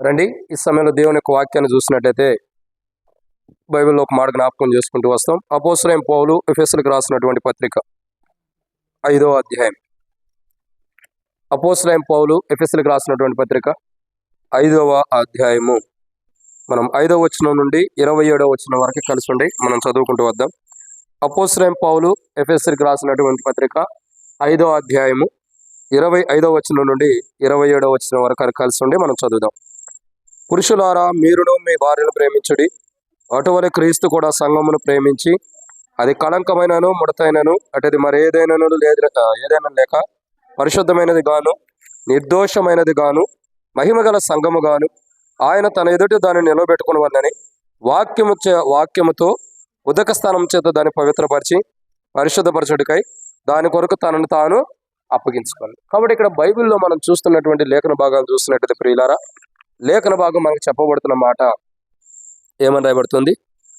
రండి, ఈ సమయంలో దేవుని యొక్క వాక్యాన్ని చూసినట్టయితే బైబిల్లో ఒక మాట జ్ఞాపకం చేసుకుంటూ వస్తాం. అపోస్తలుడైన పౌలు ఎఫెసీయులకు రాసినటువంటి పత్రిక 5వ అధ్యాయం. అపోస్తలుడైన పౌలు ఎఫెసీయులకు రాసినటువంటి పత్రిక 5వ అధ్యాయము. మనం 5వ వచనం నుండి 27వ వచనం వరకు కలిసి ఉండి మనం చదువుకుంటూ వద్దాం. అపోస్తలుడైన పౌలు ఎఫెసీయులకు రాసినటువంటి పత్రిక 5వ అధ్యాయము 25వ వచనం నుండి 27వ వచనం వరకు కలిసి ఉండి మనం చదువుదాం. పురుషులారా, మీరును మీ భార్యను ప్రేమించుడి. అటువలే క్రీస్తు కూడా సంఘమును ప్రేమించి అది కళంకమైనను ముడతైనను అటుది మరి ఏదైనా లేక పరిశుద్ధమైనది గాను నిర్దోషమైనది గాను మహిమగల సంఘము గాను ఆయన తన ఎదుటి దాన్ని నిలబెట్టుకుని వాక్యముతో ఉదక స్థానం చేత దాన్ని పవిత్రపరిచి పరిశుద్ధపరచుడికై దాని కొరకు తనను తాను అప్పగించుకోండి. కాబట్టి ఇక్కడ బైబిల్లో మనం చూస్తున్నటువంటి లేఖన భాగాలు చూస్తున్నట్టయితే ప్రియులారా, లేఖన భాగం మనకు చెప్పబడుతున్న మాట ఏమని రాయబడుతుంది?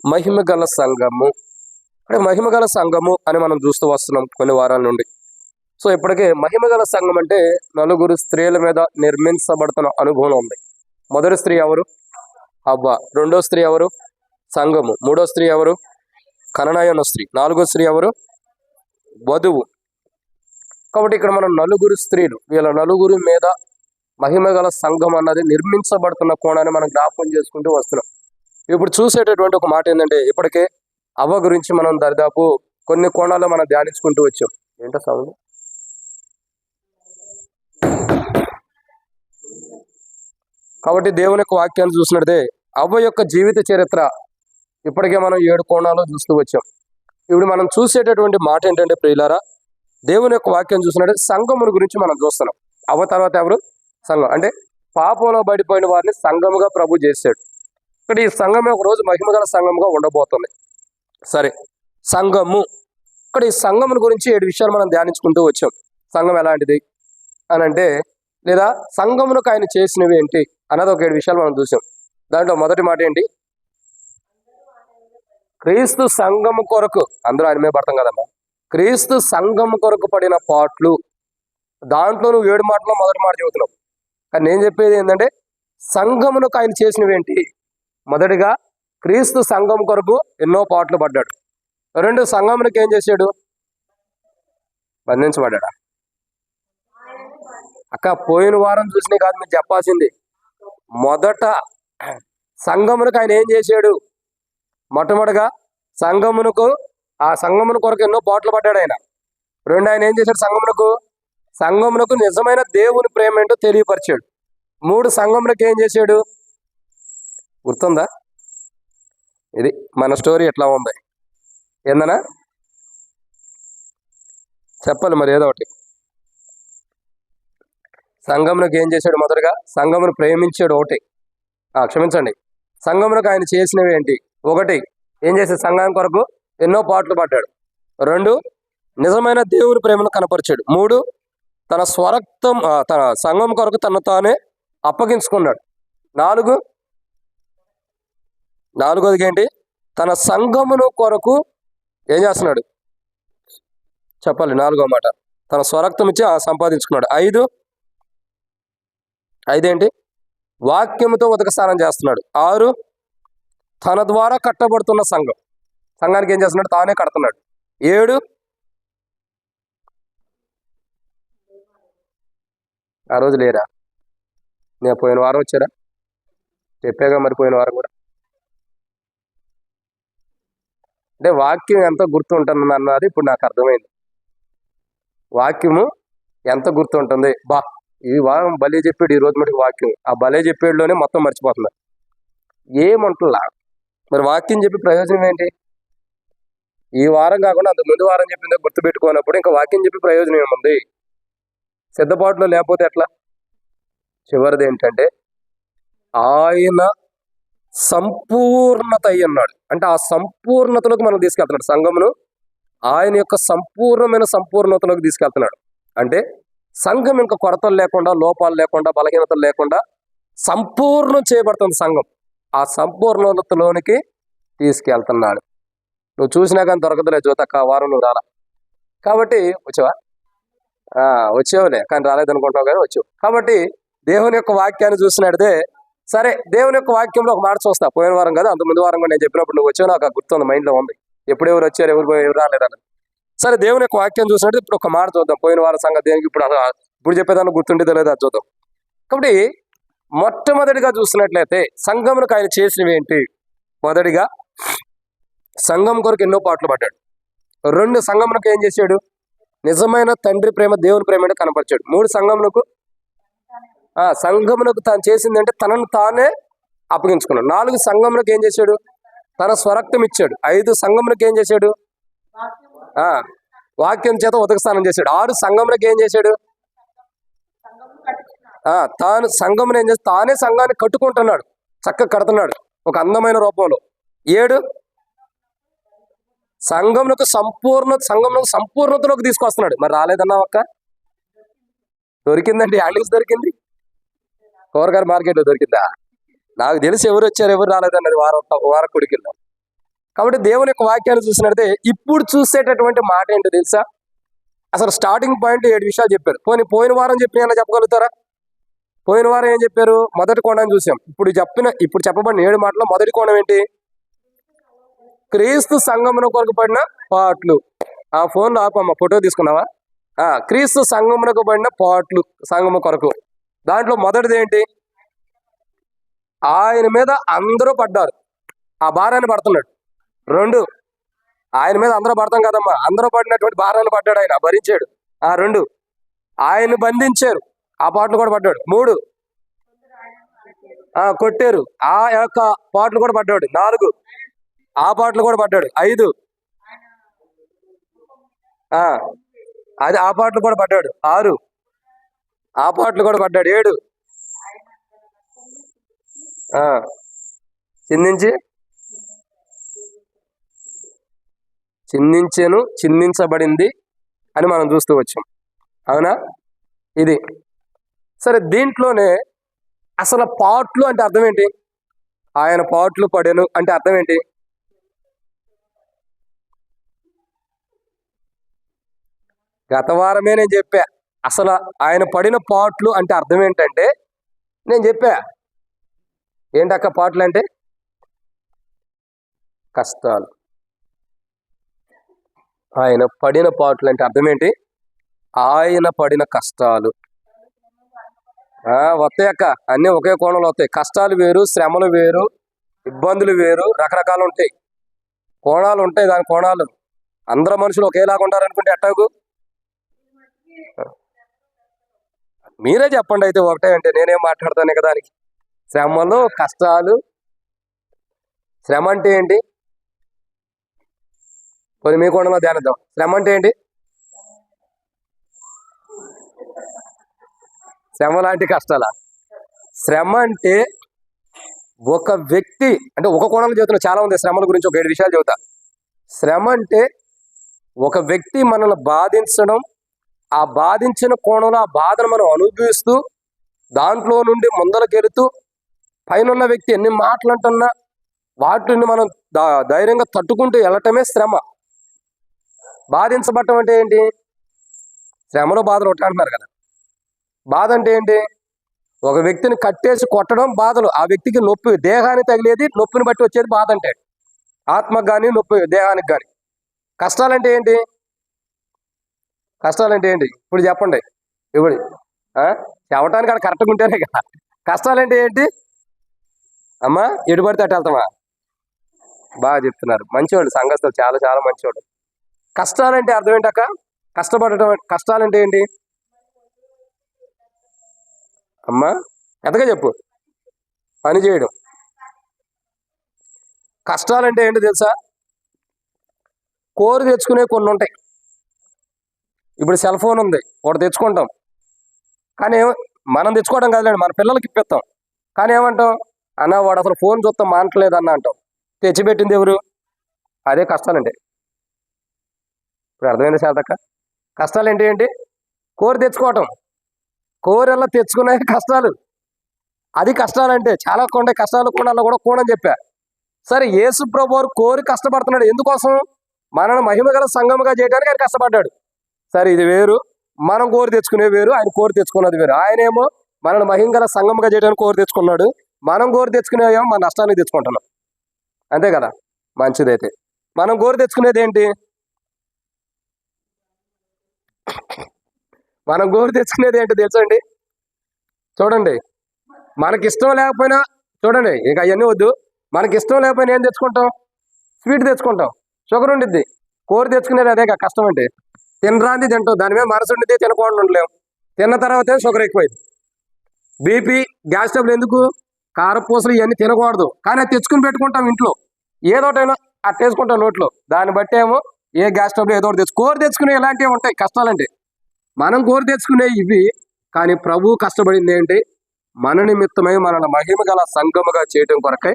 మహిమగల సంఘము. అంటే మహిమగల సంఘము అని మనం చూస్తూ వస్తున్నాం కొన్ని వారాల నుండి. సో ఇప్పటికే మహిమగల సంఘం అంటే నలుగురు స్త్రీల మీద నిర్మించబడుతున్న అనుభవం ఉంది. మొదటి స్త్రీ ఎవరు? హవ్వ. రెండో స్త్రీ ఎవరు? సంఘము. మూడో స్త్రీ ఎవరు? కననాయన స్త్రీ. నాలుగో స్త్రీ ఎవరు? వధువు. కాబట్టి ఇక్కడ మనం నలుగురు స్త్రీలు, వీళ్ళ నలుగురు మీద మహిమగల సంఘం అన్నది నిర్మించబడుతున్న కోణాన్ని మనం జ్ఞాపకం చేసుకుంటూ వస్తున్నాం. ఇప్పుడు చూసేటటువంటి ఒక మాట ఏంటంటే, ఇప్పటికే అవ్వ గురించి మనం దరిదాపు కొన్ని కోణాల్లో మనం ధ్యానించుకుంటూ వచ్చాం. ఏంటో సౌండ్? కాబట్టి దేవుని యొక్క వాక్యాన్ని చూసినట్టే అవ్వ యొక్క జీవిత చరిత్ర ఇప్పటికే మనం 7 కోణాల్లో చూస్తూ వచ్చాం. ఇప్పుడు మనం చూసేటటువంటి మాట ఏంటంటే ప్రియులారా, దేవుని యొక్క వాక్యం చూసినట్టే సంఘముల గురించి మనం చూస్తున్నాం. అవ్వ తర్వాత ఎవరు? సంఘం. అంటే పాపంలో పడిపోయిన వారిని సంఘముగా ప్రభు చేశాడు. ఇక్కడ ఈ సంఘమే ఒక రోజు మహిమగల సంఘముగా ఉండబోతుంది. సరే, సంఘము. ఇక్కడ ఈ సంఘముల గురించి 7 విషయాలు మనం ధ్యానించుకుంటూ వచ్చాం. సంఘం ఎలాంటిది అని అంటే, లేదా సంఘములకు ఆయన చేసినవి ఏంటి అన్నది ఒక 7 విషయాలు మనం చూసాం. దాంట్లో మొదటి మాట ఏంటి? క్రీస్తు సంఘము కొరకు, అందరూ ఆయన మీద పడతాం కదమ్మా, క్రీస్తు సంఘము కొరకు పడిన పాటలు. దాంట్లో నువ్వు 7 మాటల్లో మొదటి మాట చెబుతున్నావు. కానీ నేను చెప్పేది ఏంటంటే, సంఘమునకు ఆయన చేసినవి ఏంటి? మొదటిగా క్రీస్తు సంఘం కొరకు ఎన్నో పాటలు పడ్డాడు. 2, సంఘమునకు ఏం చేశాడు? బంధించబడ్డా. అక్క, పోయిన వారం చూసినా కాదు మీరు చెప్పాల్సింది. మొదట సంఘమునకు ఆయన ఏం చేశాడు? మొట్టమొదటిగా ఆ సంఘమును కొరకు ఎన్నో పాటలు పడ్డాడు ఆయన. 2, ఆయన ఏం చేశాడు? సంఘమునకు నిజమైన దేవుని ప్రేమ ఏంటో తెలియపరిచాడు. 3, సంఘమునకు ఏం చేశాడు? గుర్తుందా? ఇది మన స్టోరీ ఎట్లా ఉంది ఏందనా? చెప్పాలి మరి ఏదో ఒకటి. సంఘమునకు ఏం చేశాడు? మొదటగా సంఘమును ప్రేమించాడు. ఒకటి, క్షమించండి, సంఘమునకు ఆయన చేసినవి ఏంటి? 1, ఏం చేశాడు? సంఘం కొరకు ఎన్నో పాటలు పడ్డాడు. 2, నిజమైన దేవుని ప్రేమను కనపరిచాడు. 3, తన సంఘం కొరకు తను తానే అప్పగించుకున్నాడు. 4, ఏంటి? తన సంఘమును కొరకు ఏం చేస్తున్నాడు? చెప్పాలి. 4వ మాట, తన స్వరక్తం ఇచ్చి సంపాదించుకున్నాడు. 5 ఏంటి? వాక్యముతో ఉదక స్నానం చేస్తున్నాడు. 6, తన ద్వారా కట్టబడుతున్న సంఘానికి ఏం చేస్తున్నాడు? తానే కడుతున్నాడు. 7, ఆ రోజు లేరా? నేను పోయిన వారం వచ్చారా? చెప్పాగా మరి పోయిన వారం కూడా. అంటే వాక్యం ఎంత గుర్తుంటుంది అన్నది ఇప్పుడు నాకు అర్థమైంది. వాక్యము ఎంత గుర్తుంటుంది. ఈ వారం భలే చెప్పాడు, ఈ రోజు మటుకు వాక్యం ఆ భలే చెప్పేడులోనే మొత్తం మర్చిపోతున్నారు. ఏమంటున్నా మరి వాక్యం చెప్పి ప్రయోజనం ఏంటి? ఈ వారం కాకుండా అంత ముందు వారం చెప్పిందే గుర్తుపెట్టుకున్నప్పుడు ఇంకా వాక్యం చెప్పి ప్రయోజనం ఏముంది? సిద్ధపాటులో లేకపోతే ఎట్లా? చివరిది ఏంటంటే, ఆయన సంపూర్ణత అయి ఉన్నాడు. అంటే ఆ సంపూర్ణతలోకి మనం తీసుకెళ్తున్నాడు. సంఘమును ఆయన యొక్క సంపూర్ణతలోకి తీసుకెళ్తున్నాడు. అంటే సంఘం ఇంకా కొరతలు లేకుండా, లోపాలు లేకుండా, బలహీనతలు లేకుండా సంపూర్ణం చేయబడుతుంది సంఘం. ఆ సంపూర్ణతలోనికి తీసుకెళ్తున్నాడు. నువ్వు చూసినా కానీ దొరకదులే జ్యోతక్క, వారం నువ్వు రాలా. కాబట్టి వచ్చావులే, కానీ రాలేదనుకుంటావు కానీ వచ్చావు. కాబట్టి దేవుని యొక్క వాక్యాన్ని చూసినట్టే సరే, దేవుని యొక్క వాక్యంలో ఒక మాట చూస్తా. పోయిన వారం కదా, అంత ముందు వారం కూడా నేను చెప్పినప్పుడు నువ్వు వచ్చావు, నాకు గుర్తుంది, మైండ్లో ఉంది ఎప్పుడు ఎవరు వచ్చారు, ఎవరు రాలేదని. సరే, దేవుని యొక్క వాక్యం చూసినట్టు ఇప్పుడు ఒక మాట చూద్దాం. పోయిన వారం సంగతి దేనికి ఇప్పుడు చెప్పేదాన్ని గుర్తుండేదో లేదో అది చూద్దాం. కాబట్టి మొట్టమొదటిగా చూసినట్లయితే సంఘమునకు ఆయన చేసినవి ఏంటి? మొదటిగా సంఘం కొరకు ఎన్నో పాటలు పడ్డాడు. 2 సంఘమునకు ఏం చేశాడు? నిజమైన తండ్రి ప్రేమ, దేవుని ప్రేమ కనపరిచాడు. 3 సంఘమునకు తాను చేసింది అంటే తనను తానే అప్పగించుకున్నాడు. 4 సంఘమునకు ఏం చేశాడు? తన స్వరక్తం ఇచ్చాడు. 5 సంఘమునకు ఏం చేశాడు? వాక్యం చేత ఉదకస్నానం చేశాడు. 6 సంఘమునకు ఏం చేశాడు? తాను సంఘమును ఏం చేసి తానే సంఘాన్ని కట్టుకుంటున్నాడు, చక్కగా కడుతున్నాడు ఒక అందమైన రూపంలో. 7 సంఘమునకు సంపూర్ణతలోకి తీసుకొస్తున్నాడు. మరి రాలేదన్నా ఒక్క దొరికిందండి. ఆండిల్స్ దొరికింది, కూరగాయల మార్కెట్లో దొరికిందా? నాకు తెలిసి ఎవరు వచ్చారు ఎవరు రాలేదన్నది వారం కుడికిల్లో. కాబట్టి దేవుని యొక్క వాక్యాన్ని చూసినట్టే ఇప్పుడు చూసేటటువంటి మాట ఏంటో తెలుసా? అసలు స్టార్టింగ్ పాయింట్ 7 విషయాలు చెప్పారు. పోయిన వారం చెప్పిన చెప్పగలుగుతారా? పోయిన వారం ఏం చెప్పారు? మొదటి కోణాన్ని చూసాం. ఇప్పుడు చెప్పబడిన 7 మాటల్లో మొదటి కోణం ఏంటి? క్రీస్తు సంఘమున కొరకు పడిన పాటలు. ఆ ఫోన్లో ఆపమ్మ, ఫోటో తీసుకున్నావా? క్రీస్తు సంఘమునకు పడిన పాటలు, సంఘము కొరకు. దాంట్లో మొదటిది ఏంటి? ఆయన మీద అందరూ పడ్డారు, ఆ భారాన్ని పడుతున్నాడు. 2 ఆయన మీద అందరూ పడతాం కదమ్మా, అందరూ పడినటువంటి భారాన్ని పడ్డాడు, ఆయన భరించాడు. 2 ఆయన్ని బంధించారు, ఆ పాటలు కూడా పడ్డాడు. 3 కొట్టారు, ఆ యొక్క పాటలు కూడా పడ్డాడు. 4 ఆ పాటలు కూడా పడ్డాడు. 5 అది ఆ పాటలు కూడా పడ్డాడు. 6 ఆ పాటలు కూడా పడ్డాడు. 7 చిందించెను, చిందించబడింది అని మనం చూస్తూ వచ్చాం. అవునా? ఇది సరే. దీంట్లోనే అసలు పాటలు అంటే అర్థం ఏంటి? ఆయన పాటలు పడెను అంటే అర్థం ఏంటి? గత వారమే నేను చెప్పా. అసలు ఆయన పడిన పాటలు అంటే అర్థం ఏంటంటే నేను చెప్పా. ఏంటక్క పాటలు అంటే? కష్టాలు. ఆయన పడిన పాటలు అంటే అర్థం ఏంటి? ఆయన పడిన కష్టాలు. వస్తాయి అక్క, అన్నీ ఒకే కోణంలో వస్తాయి. కష్టాలు వేరు, శ్రమలు వేరు, ఇబ్బందులు వేరు, రకరకాలు ఉంటాయి, కోణాలు ఉంటాయి. దాని కోణాలు అందరూ మనుషులు ఒకేలాగా ఉంటారనుకుంటే ఎట్టాగు? మీరే చెప్పండి అయితే ఒకటే అంటే నేనేం మాట్లాడతాను కదా. దానికి శ్రమలు, కష్టాలు. శ్రమ అంటే ఏంటి? కొన్ని మీ కోణంలో ధ్యానిద్దాం. శ్రమ అంటే ఏంటి? శ్రమ లాంటి కష్టాలా? శ్రమ అంటే ఒక వ్యక్తి, అంటే ఒక కోణంలో చెబుతున్నా, చాలా ఉంది శ్రమల గురించి. ఒక 7 విషయాలు చెబుతా. శ్రమ అంటే ఒక వ్యక్తి మనల్ని బాధించడం, ఆ బాధించిన కోణంలో ఆ బాధను మనం అనుభవిస్తూ దాంట్లో నుండి ముందరకెడుతూ పైన వ్యక్తి ఎన్ని మాటలు అంటున్నా వాటిని మనం ధైర్యంగా తట్టుకుంటూ వెళ్ళటమే శ్రమ. బాధించబడటం అంటే ఏంటి? శ్రమలో బాధలు ఒకటి అంటున్నారు కదా. బాధ అంటే ఏంటి? ఒక వ్యక్తిని కట్టేసి కొట్టడం బాధలు. ఆ వ్యక్తికి నొప్పి, దేహానికి తగిలేది, నొప్పిని బట్టి వచ్చేది బాధ అంటే. ఆత్మకు కానీ నొప్పి దేహానికి కానీ. కష్టాలంటే ఏంటి? కష్టాలంటే ఏంటి ఇప్పుడు చెప్పండి. ఇప్పుడు చెప్పడానికి అక్కడ కరెక్ట్గా ఉంటేనే కదా. కష్టాలంటే ఏంటి అమ్మా? ఎటు పడితే అటు వెళ్తామా? బాగా చెప్తున్నారు, మంచివాళ్ళు సంఘస్థులు, చాలా చాలా మంచివాళ్ళు. కష్టాలంటే అర్థం ఏంటక్క? కష్టపడటం. కష్టాలంటే ఏంటి అమ్మా? ఎంతగా చెప్పు. పని చేయడం. కష్టాలంటే ఏంటి తెలుసా? కోరి తెచ్చుకునే కొన్ని ఉంటాయి. ఇప్పుడు సెల్ ఫోన్ ఉంది, ఒకటి తెచ్చుకుంటాం, కానీ మనం తెచ్చుకోవడం కాదులేండి, మన పిల్లలకి ఇప్పిస్తాం. కానీ ఏమంటాం? అన్న వాడు అసలు ఫోన్ చూస్తాం మానట్లేదు అన్న అంటాం. తెచ్చిపెట్టింది ఎవరు? అదే కష్టాలంటే. ఇప్పుడు అర్థమైంది శాతక్క? కష్టాలు ఏంటి ఏంటి? కోరి తెచ్చుకోవటం, కోరెల్లా తెచ్చుకునే కష్టాలు, అది కష్టాలంటే. చాలా కొండే కష్టాలు కోణాల్లో కూడా కోణని చెప్పా. సరే, యేసు ప్రభువు కోరి కష్టపడుతున్నాడు ఎందుకోసం? మనల్ని మహిమగల సంఘముగా చేయడానికి ఆయన కష్టపడ్డాడు. సరే, ఇది వేరు. మనం కోరి తెచ్చుకునే వేరు, ఆయన కోరి తెచ్చుకున్నది వేరు. ఆయనేమో మనల్ని మహిమగల సంఘముగా చేయడానికి కోరి తెచ్చుకున్నాడు. మనం గోరు తెచ్చుకునేవేమో మన నష్టానికి తెచ్చుకుంటున్నాం, అంతే కదా. మంచిదైతే మనం గోరు తెచ్చుకునేది ఏంటి? మనం గోరు తెచ్చుకునేది ఏంటి తెలుసండి? చూడండి, మనకిష్టం లేకపోయినా, చూడండి ఇక అవన్నీ వద్దు, మనకిష్టం లేకపోయినా ఏం తెచ్చుకుంటాం? స్వీట్ తెచ్చుకుంటాం, షుగర్ ఉండిద్ది. కోరి తెచ్చుకునేది అదే కష్టం అంటే. తినరాంది తింటాం, దాని మీద మనసు ఉండితే తినకుండా ఉండలేము. తిన్న తర్వాతే షుగర్ ఎక్కువైంది. బీపీ, గ్యాస్ ట్రబుల్ ఎందుకు? కారపూసలు ఇవన్నీ తినకూడదు, కానీ అది తెచ్చుకుని పెట్టుకుంటాం ఇంట్లో, ఏదోటైనా అట్టేసుకుంటాం నోట్లో. దాన్ని బట్టి ఏమో ఏ గ్యాస్ ట్రబుల్ ఏదో ఒకటి కోరి తెచ్చుకునే ఇలాంటివి ఉంటాయి కష్టాలంటే. మనం కోరి తెచ్చుకునే ఇవి, కానీ ప్రభు కష్టపడింది ఏంటి? మన నిమిత్తమై మనల్ని మహిమ గల సంఘముగా చేయడం కొరకై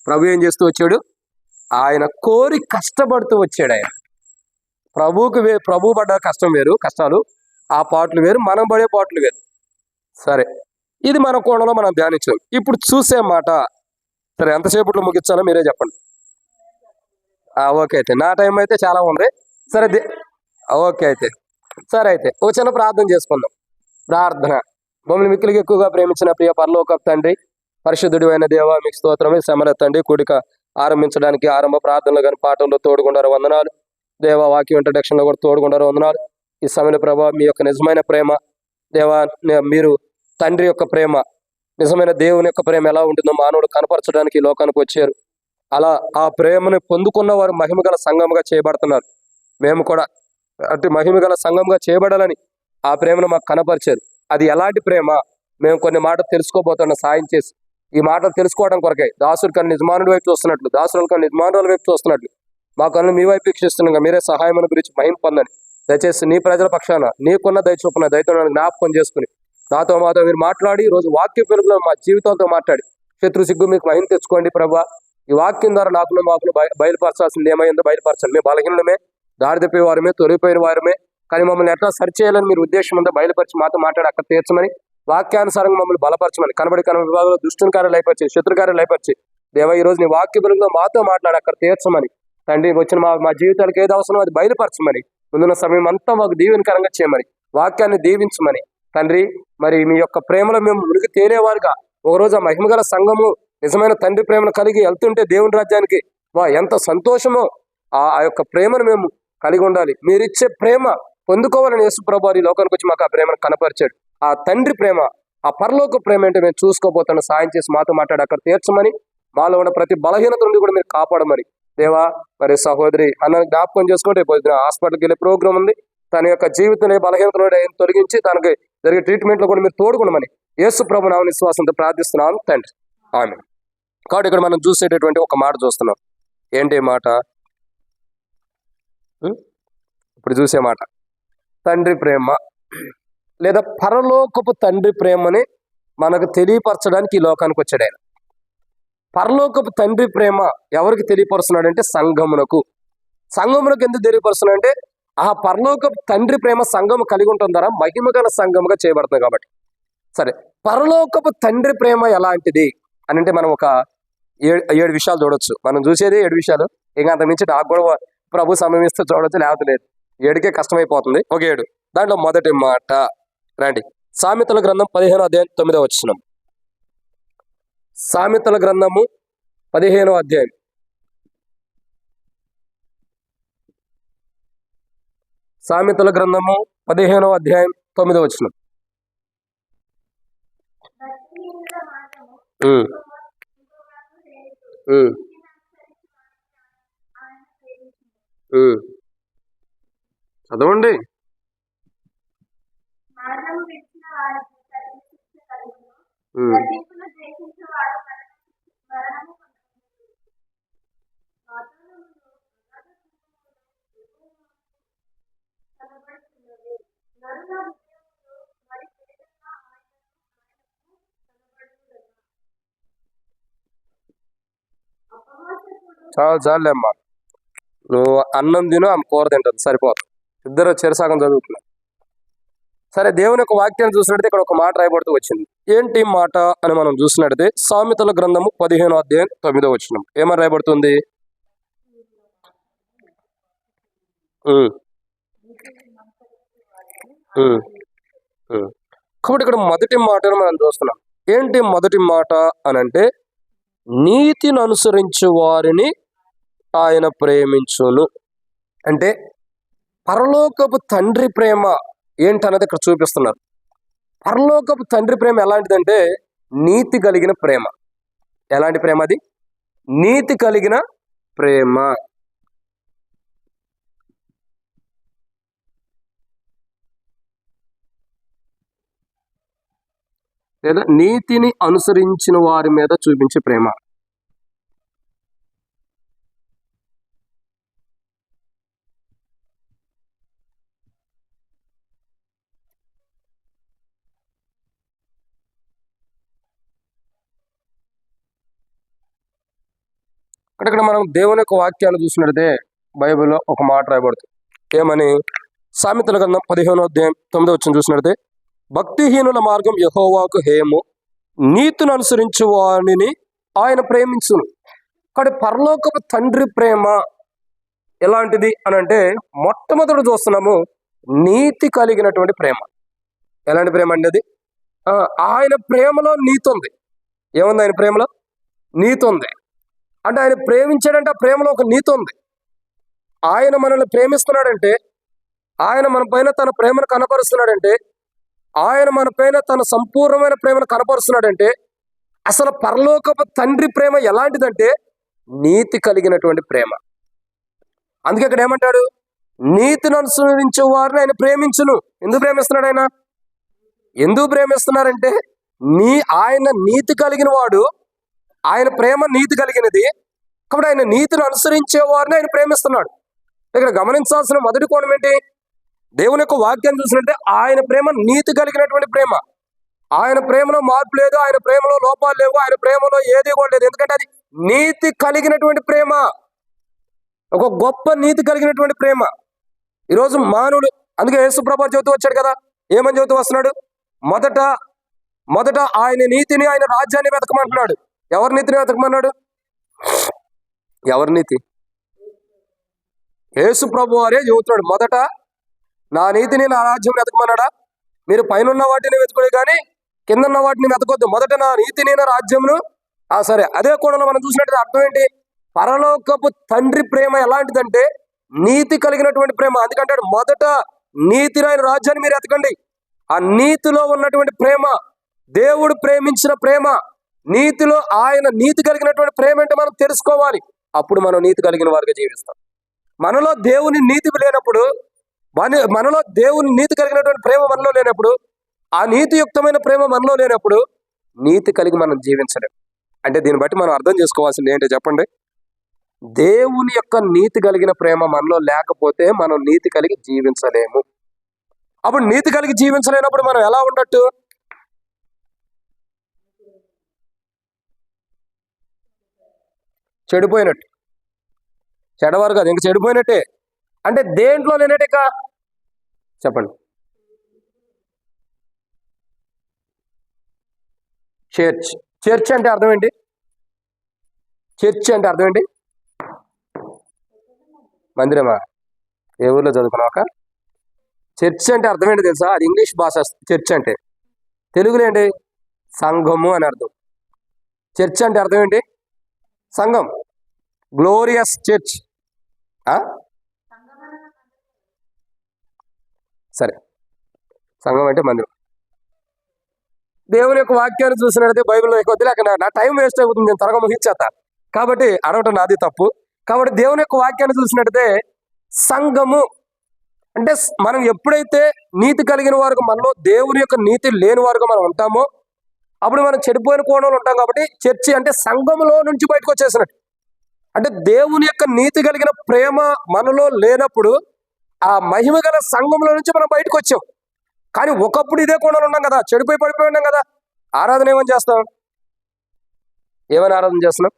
ప్రభు ఏం చేస్తూ వచ్చాడు? ఆయన కోరి కష్టపడుతూ వచ్చాడు. ఆయన ప్రభు పడ్డ కష్టం వేరు, కష్టాలు ఆ పాటలు వేరు, మనం పడే పాటలు వేరు. సరే, ఇది మన కోణంలో మనం ధ్యానించాం. ఇప్పుడు చూసే మాట, సరే ఎంతసేపట్లో ముగించాలో మీరే చెప్పండి. ఓకే, అయితే నా టైం అయితే చాలా ఉంది. సరే, ఓకే అయితే సరే, అయితే ఓ చిన్న ప్రార్థన చేసుకుందాం. ప్రార్థన. మమ్మల్ని మిక్కిలికి ఎక్కువగా ప్రేమించిన ప్రియ పరలోకపు తండ్రి, పరిశుద్ధుడు అయిన దేవ, మీకు స్తోత్రమే. శ్రమలెత్తండి కూడిక ఆరంభించడానికి ఆరంభ ప్రార్థనలు కానీ పాఠంలో తోడుగుండారు వందనాలు. దేవ, వాక్యం ఇంట్రడక్షన్లో కూడా తోడుగుండారు వందనాలు. ఈ సమయంలో ప్రభావ మీ యొక్క నిజమైన ప్రేమ, దేవా, మీరు తండ్రి యొక్క ప్రేమ, నిజమైన దేవుని యొక్క ప్రేమ ఎలా ఉంటుందో మానవుడు కనపరచడానికి ఈ లోకానికి వచ్చారు. అలా ఆ ప్రేమను పొందుకున్న వారు మహిమగల సంఘముగా చేయబడుతున్నారు. మేము కూడా అటు మహిమగల సంఘంగా చేయబడాలని ఆ ప్రేమను మాకు కనపరిచారు. అది ఎలాంటి ప్రేమ? మేము కొన్ని మాటలు తెలుసుకోబోతున్న సాయం చేసి, ఈ మాటలు తెలుసుకోవడం కొరకే దాసుడు కన్నా యజమానుడి వైపు చూస్తున్నట్లు, దాసుల కన్నా యజమానుల వైపు చూస్తున్నట్లు మా కన్ను మీ వైపు వీక్షిస్తున్నాగా మీరే సహాయం గురించి మహిమ పొందని దయచేసి నీ ప్రజల పక్షాన నీకున్న దయచూపున దయతో జ్ఞాపకం చేసుకుని నాతో మాతో మీరు మాట్లాడి ఈరోజు వాక్య పెరుగులో మా జీవితాలతో మాట్లాడి శత్రు సిగ్గు మీకు మహిమ తెచ్చుకోండి ప్రభా. ఈ వాక్యం ద్వారా నాకును మాకును బయలుపరచాల్సింది ఏమైందో బయలుపరచండి. మేము బలహీనమే, దారి తప్పే వారమే, తొలిపోయిన వారమే, కానీ మమ్మల్ని ఎట్లా సరిచేయాలని మీరు ఉద్దేశం ఉందో బయలుపరిచి మాతో మాట్లాడి అక్కడ తీర్చమని, వాక్యానుసారంగా మమ్మల్ని బలపరచమని, కనబడి విభాగంలో దుష్టుని కార్యాలు లయపరిచి, శత్రు కార్యాలు లయపరిచి, దేవ ఈ రోజు నీ వాక్య బలంలో మాతో మాట్లాడి అక్కడ తీర్చమని తండ్రి, వచ్చిన మా జీవితాలకు ఏది అవసరమో అది బయలుపరచమని, ముందున్న సమయం అంతా మాకు దీవెనకరంగా చేయమని, వాక్యాన్ని దీవించమని తండ్రి. మరి మీ యొక్క ప్రేమలో మేము మునిగి తేలేవారుగా ఒకరోజు ఆ మహిమగల సంఘము నిజమైన తండ్రి ప్రేమను కలిగి వెళ్తుంటే దేవుని రాజ్యానికి ఎంత సంతోషమో ఆ యొక్క ప్రేమను మేము కలిగి ఉండాలి. మీరిచ్చే ప్రేమ పొందుకోవాలని యేసు ప్రభువు ఈ లోకానికి వచ్చి మాకు ఆ ప్రేమను కనపరిచాడు. ఆ తండ్రి ప్రేమ, ఆ పరలోక ప్రేమ ఏంటో మేము చూసుకోబోతున్న సాయం చేసి మాతో మాట్లాడి అక్కడ తీర్చమని, మాలో ఉన్న ప్రతి బలహీనత నుండి కూడా మీరు కాపాడమని దేవా. మరి సహోదరి అన్న జ్ఞాపకం చేసుకుంటే పొద్దున హాస్పిటల్కి వెళ్ళే ప్రోగ్రామ్ ఉంది. తన యొక్క జీవితంలో బలహీనతను తొలగించి తనకి జరిగే ట్రీట్మెంట్లో కూడా మీరు తోడుకునమని యేసు ప్రభు నామమున విశ్వాసంతో ప్రార్థిస్తున్నాను తండ్రి, ఆమేన్. కాబట్టి ఇక్కడ మనం చూసేటటువంటి ఒక మాట చూస్తున్నాం. ఏంటి మాట? ఇప్పుడు చూసే మాట తండ్రి ప్రేమ, లేదా పరలోకపు తండ్రి ప్రేమని మనకు తెలియపరచడానికి ఈ లోకానికి వచ్చాడు ఆయన. పరలోకపు తండ్రి ప్రేమ ఎవరికి తెలియపరుస్తున్నాడు అంటే సంఘమునకు. సంఘమునకు ఎందుకు తెలియపరుస్తున్నాడు అంటే ఆ పరలోకపు తండ్రి ప్రేమ సంఘము కలిగి ఉంటుంది ద్వారా మహిమగల సంఘముగా చేయబడుతుంది కాబట్టి. సరే, పరలోకపు తండ్రి ప్రేమ ఎలాంటిది అని అంటే మనం ఒక ఏడు విషయాలు చూడొచ్చు. మనం చూసేది 7 విషయాలు, ఇంకా అంత మించి నాకు కూడా ప్రభు సమయం ఇస్తే చూడొచ్చు, లేకపోతే లేదు. 7కే కష్టమైపోతుంది. ఒక 7. దాంట్లో మొదటి మాట రండి, సామెతల గ్రంథం 15వ అధ్యాయం 9వ వచనం. సామెతల గ్రంథము 15వ అధ్యాయం 9వ వచనం. చదవండి. చాలే అమ్మా, నువ్వు అన్నం తిను, ఆమె కూర తింటుంది, సరిపోతుంది. ఇద్దరు చెరసాగం చదువుతున్నారు. సరే, దేవుని యొక్క వాక్యాన్ని చూసినట్టయితే ఇక్కడ ఒక మాట రాయబడుతూ వచ్చింది. ఏంటి మాట అని మనం చూసినట్టయితే సామెతల గ్రంథము 15వ అధ్యాయం 9వ వచనం ఏమని రాయబడుతుంది? కాబట్టి ఇక్కడ మొదటి మాటను మనం చూస్తున్నాం. ఏంటి మొదటి మాట అనంటే, నీతిని అనుసరించు వారిని ఆయన ప్రేమించును. అంటే పరలోకపు తండ్రి ప్రేమ ఏంటన్నది ఇక్కడ చూపిస్తున్నారు. పరలోకపు తండ్రి ప్రేమ ఎలాంటిదంటే నీతి కలిగిన ప్రేమ. ఎలాంటి ప్రేమ అది? నీతి కలిగిన ప్రేమ. లేదా నీతిని అనుసరించిన వారి మీద చూపించే ప్రేమ. ఇక్కడ మనం దేవుని యొక్క వాక్యాన్ని చూసినట్లయితే బైబిల్లో ఒక మాట రాయబడుతుంది. ఏమని? సామెతల గ్రంథం 15వ అధ్యాయం 9వ వచనం చూసినట్లయితే, భక్తిహీనుల మార్గం యెహోవాకు హేయము, నీతిని అనుసరించు వారిని ఆయన ప్రేమించును. కానీ పరలోకపు తండ్రి ప్రేమ ఎలాంటిది అని అంటే, మొట్టమొదటి చూస్తున్నాము నీతి కలిగినటువంటి ప్రేమ. ఎలాంటి ప్రేమ అండి అది? ఆయన ప్రేమలో నీతి ఉంది. ఏముంది ఆయన ప్రేమలో? నీతి ఉంది. అంటే ఆయన ప్రేమించాడంటే ఆ ప్రేమలో ఒక నీతి ఉంది. ఆయన మనల్ని ప్రేమిస్తున్నాడంటే, ఆయన మన పైన తన ప్రేమను కనపరుస్తున్నాడంటే, ఆయన మన పైన తన సంపూర్ణమైన ప్రేమను కనపరుస్తున్నాడంటే, అసలు పరలోకపు తండ్రి ప్రేమ ఎలాంటిదంటే నీతి కలిగినటువంటి ప్రేమ. అందుకే ఇక్కడ ఏమంటాడు? నీతిని అనుసరించే వారిని ఆయన ప్రేమించును. ఎందుకు ప్రేమిస్తున్నాడు ఆయన? ఎందుకు ప్రేమిస్తున్నారంటే, ఆయన నీతి కలిగిన వాడు, ఆయన ప్రేమ నీతి కలిగినది కాబట్టి ఆయన నీతిని అనుసరించే వారిని ఆయన ప్రేమిస్తున్నాడు. ఇక్కడ గమనించాల్సిన మొదటి కోణం ఏంటి? దేవుని యొక్క వాక్యాన్ని చూసినట్టే ఆయన ప్రేమ నీతి కలిగినటువంటి ప్రేమ. ఆయన ప్రేమలో మార్పు లేదు, ఆయన ప్రేమలో లోపాలు లేవు, ఆయన ప్రేమలో ఏది కూడా లేదు. ఎందుకంటే అది నీతి కలిగినటువంటి ప్రేమ, ఒక గొప్ప నీతి కలిగినటువంటి ప్రేమ. ఈరోజు మానవుడు, అందుకే యేసుప్రభువు చెబుతూ వచ్చాడు కదా, ఏమని చెబుతూ వస్తున్నాడు? మొదట ఆయన నీతిని, ఆయన రాజ్యాన్ని వెతకమంటున్నాడు. ఎవరి నీతిని వెతకమన్నాడు? ఎవరి నీతి? యేసుప్రభువు వారే చెబుతున్నాడు, మొదట నా నీతిని, నా రాజ్యం వెతకమన్నాడా? మీరు పైన ఉన్న వాటిని వెతుకోలే కానీ కింద ఉన్న వాటిని వెతకొద్దు, మొదట నా నీతిని, నా రాజ్యమును. సరే, అదే కోణంలో మనం చూసినట్టు అర్థం ఏంటి? పరలోకపు తండ్రి ప్రేమ ఎలాంటిదంటే నీతి కలిగినటువంటి ప్రేమ. అందుకంటే మొదట నీతిని, ఆయన రాజ్యాన్ని మీరు ఎతకండి. ఆ నీతిలో ఉన్నటువంటి ప్రేమ, దేవుడు ప్రేమించిన ప్రేమ, నీతిలో ఆయన నీతి కలిగినటువంటి ప్రేమ అంటే మనం తెలుసుకోవాలి. అప్పుడు మనం నీతి కలిగిన వారిగా జీవిస్తాం. మనలో దేవుని నీతి లేనప్పుడు, మనలో దేవుని నీతి కలిగినటువంటి ప్రేమ మనలో లేనప్పుడు, ఆ నీతియుక్తమైన ప్రేమ మనలో లేనప్పుడు నీతి కలిగి మనం జీవించలేం. అంటే దీన్ని బట్టి మనం అర్థం చేసుకోవాల్సింది ఏంటో చెప్పండి? దేవుని యొక్క నీతి కలిగిన ప్రేమ మనలో లేకపోతే మనం నీతి కలిగి జీవించలేము. అప్పుడు నీతి కలిగి జీవించలేనప్పుడు మనం ఎలా ఉండట్టు? చెడిపోయినట్టు. చెడవారు కాదు, ఇంక చెడిపోయినట్టే. అంటే దేంట్లో లేనట్టే కా చెప్పండి. చర్చ్ అంటే అర్థం ఏంటి? చర్చ్ అంటే అర్థం ఏంటి? మందిరమా? ఏ ఊర్లో చదువుకున్నాక? చర్చ్ అంటే అర్థం ఏంటి తెలుసా? అది ఇంగ్లీష్ భాష. చర్చ్ అంటే తెలుగులో ఏంటి? సంఘము అని అర్థం. చర్చ్ అంటే అర్థం ఏంటి? సంఘం. Glorious church. సరే, సంఘం అంటే మందిరం. దేవుని యొక్క వాక్యాన్ని చూసినట్లయితే బైబిల్లో వద్దులే, అక్కడ నా టైం వేస్ట్ అవుతుంది, నేను త్వరగా ముగించేస్తా. కాబట్టి అడగటం నాది తప్పు. కాబట్టి దేవుని యొక్క వాక్యాన్ని చూసినట్లయితే సంఘము అంటే మనం ఎప్పుడైతే నీతి కలిగిన వారుగా, మనలో దేవుని యొక్క నీతి లేని వారుగా మనం ఉంటామో అప్పుడు మనం చెడిపోయిన కోణంలో ఉంటాం. కాబట్టి చర్చి అంటే సంఘములో నుంచి బయటకు వచ్చేసినట్టు. అంటే దేవుని యొక్క నీతి కలిగిన ప్రేమ మనలో లేనప్పుడు ఆ మహిమ గల సంఘంలో నుంచి మనం బయటకు వచ్చాం. కానీ ఒకప్పుడు ఇదే కోణంలో ఉన్నాం కదా, పడిపోయి ఉన్నాం కదా. ఆరాధన ఏమని చేస్తాం? ఏమని ఆరాధన చేస్తున్నాం?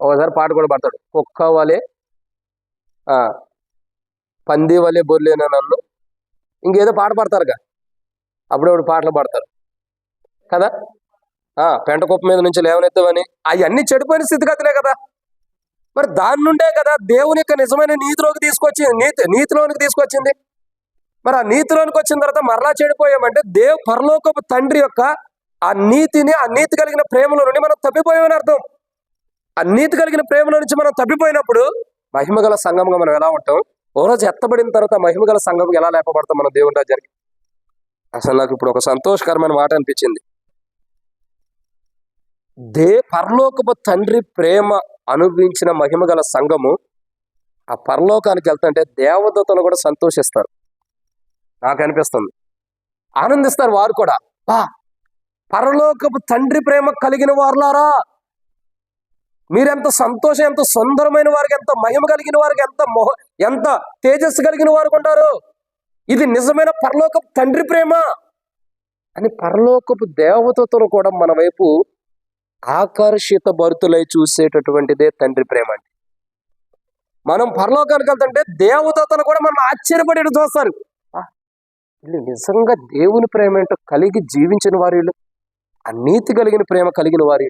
ఒకసారి పాట కూడా పడతాడు, కుక్క వలే పంది వలే బొర్లేనా నన్ను, ఇంకేదో పాట పడతారుగా, అప్పుడప్పుడు పాటలు పాడతారు కదా. పెంట కుప్ప మీద నుంచి లేవనెత్తవని, అవన్నీ చెడిపోయిన స్థితిగతులే కదా. మరి దాని నుండే కదా దేవుని యొక్క నిజమైన నీతిలోకి నీతిలోనికి తీసుకొచ్చింది. మరి ఆ నీతిలోనికి వచ్చిన తర్వాత మరలా చెడిపోయామంటే పరలోకపు తండ్రి యొక్క ఆ నీతి కలిగిన ప్రేమలో నుండి మనం తప్పిపోయామని అర్థం. ఆ నీతి కలిగిన ప్రేమలో నుంచి మనం తప్పిపోయినప్పుడు మహిమగల సంఘంగా మనం ఎలా ఉంటాం? ఓ రోజు ఎత్తబడిన తర్వాత మహిమగల సంఘం ఎలా లేపబడతాం మనం దేవుని రాజ్యానికి? అసలు నాకు ఇప్పుడు ఒక సంతోషకరమైన మాట అనిపించింది. పరలోకపు తండ్రి ప్రేమ అనుభవించిన మహిమగల సంఘము ఆ పరలోకానికి వెళ్తుంటే దేవదూతలు కూడా సంతోషిస్తారు. నాకు అనిపిస్తుంది, ఆనందిస్తారు వారు కూడా. పరలోకపు తండ్రి ప్రేమ కలిగిన వారులారా, మీరెంత సంతోషం, ఎంత సుందరమైన వారికి, ఎంత మహిమ కలిగిన వారికి, ఎంత తేజస్సు కలిగిన వారికి ఉంటారు. ఇది నిజమైన పరలోకపు తండ్రి ప్రేమ అని పరలోకపు దేవతలు కూడా మన వైపు ఆకర్షిత భరితులై చూసేటటువంటిదే తండ్రి ప్రేమ అంటే. మనం పరలోకానికి వెళ్తుంటే దేవతలు కూడా మనం ఆశ్చర్యపడి చూస్తారు. వీళ్ళు నిజంగా దేవుని ప్రేమ ఏంటో కలిగి జీవించిన వారు, ఆ నీతి కలిగిన ప్రేమ కలిగిన వారు.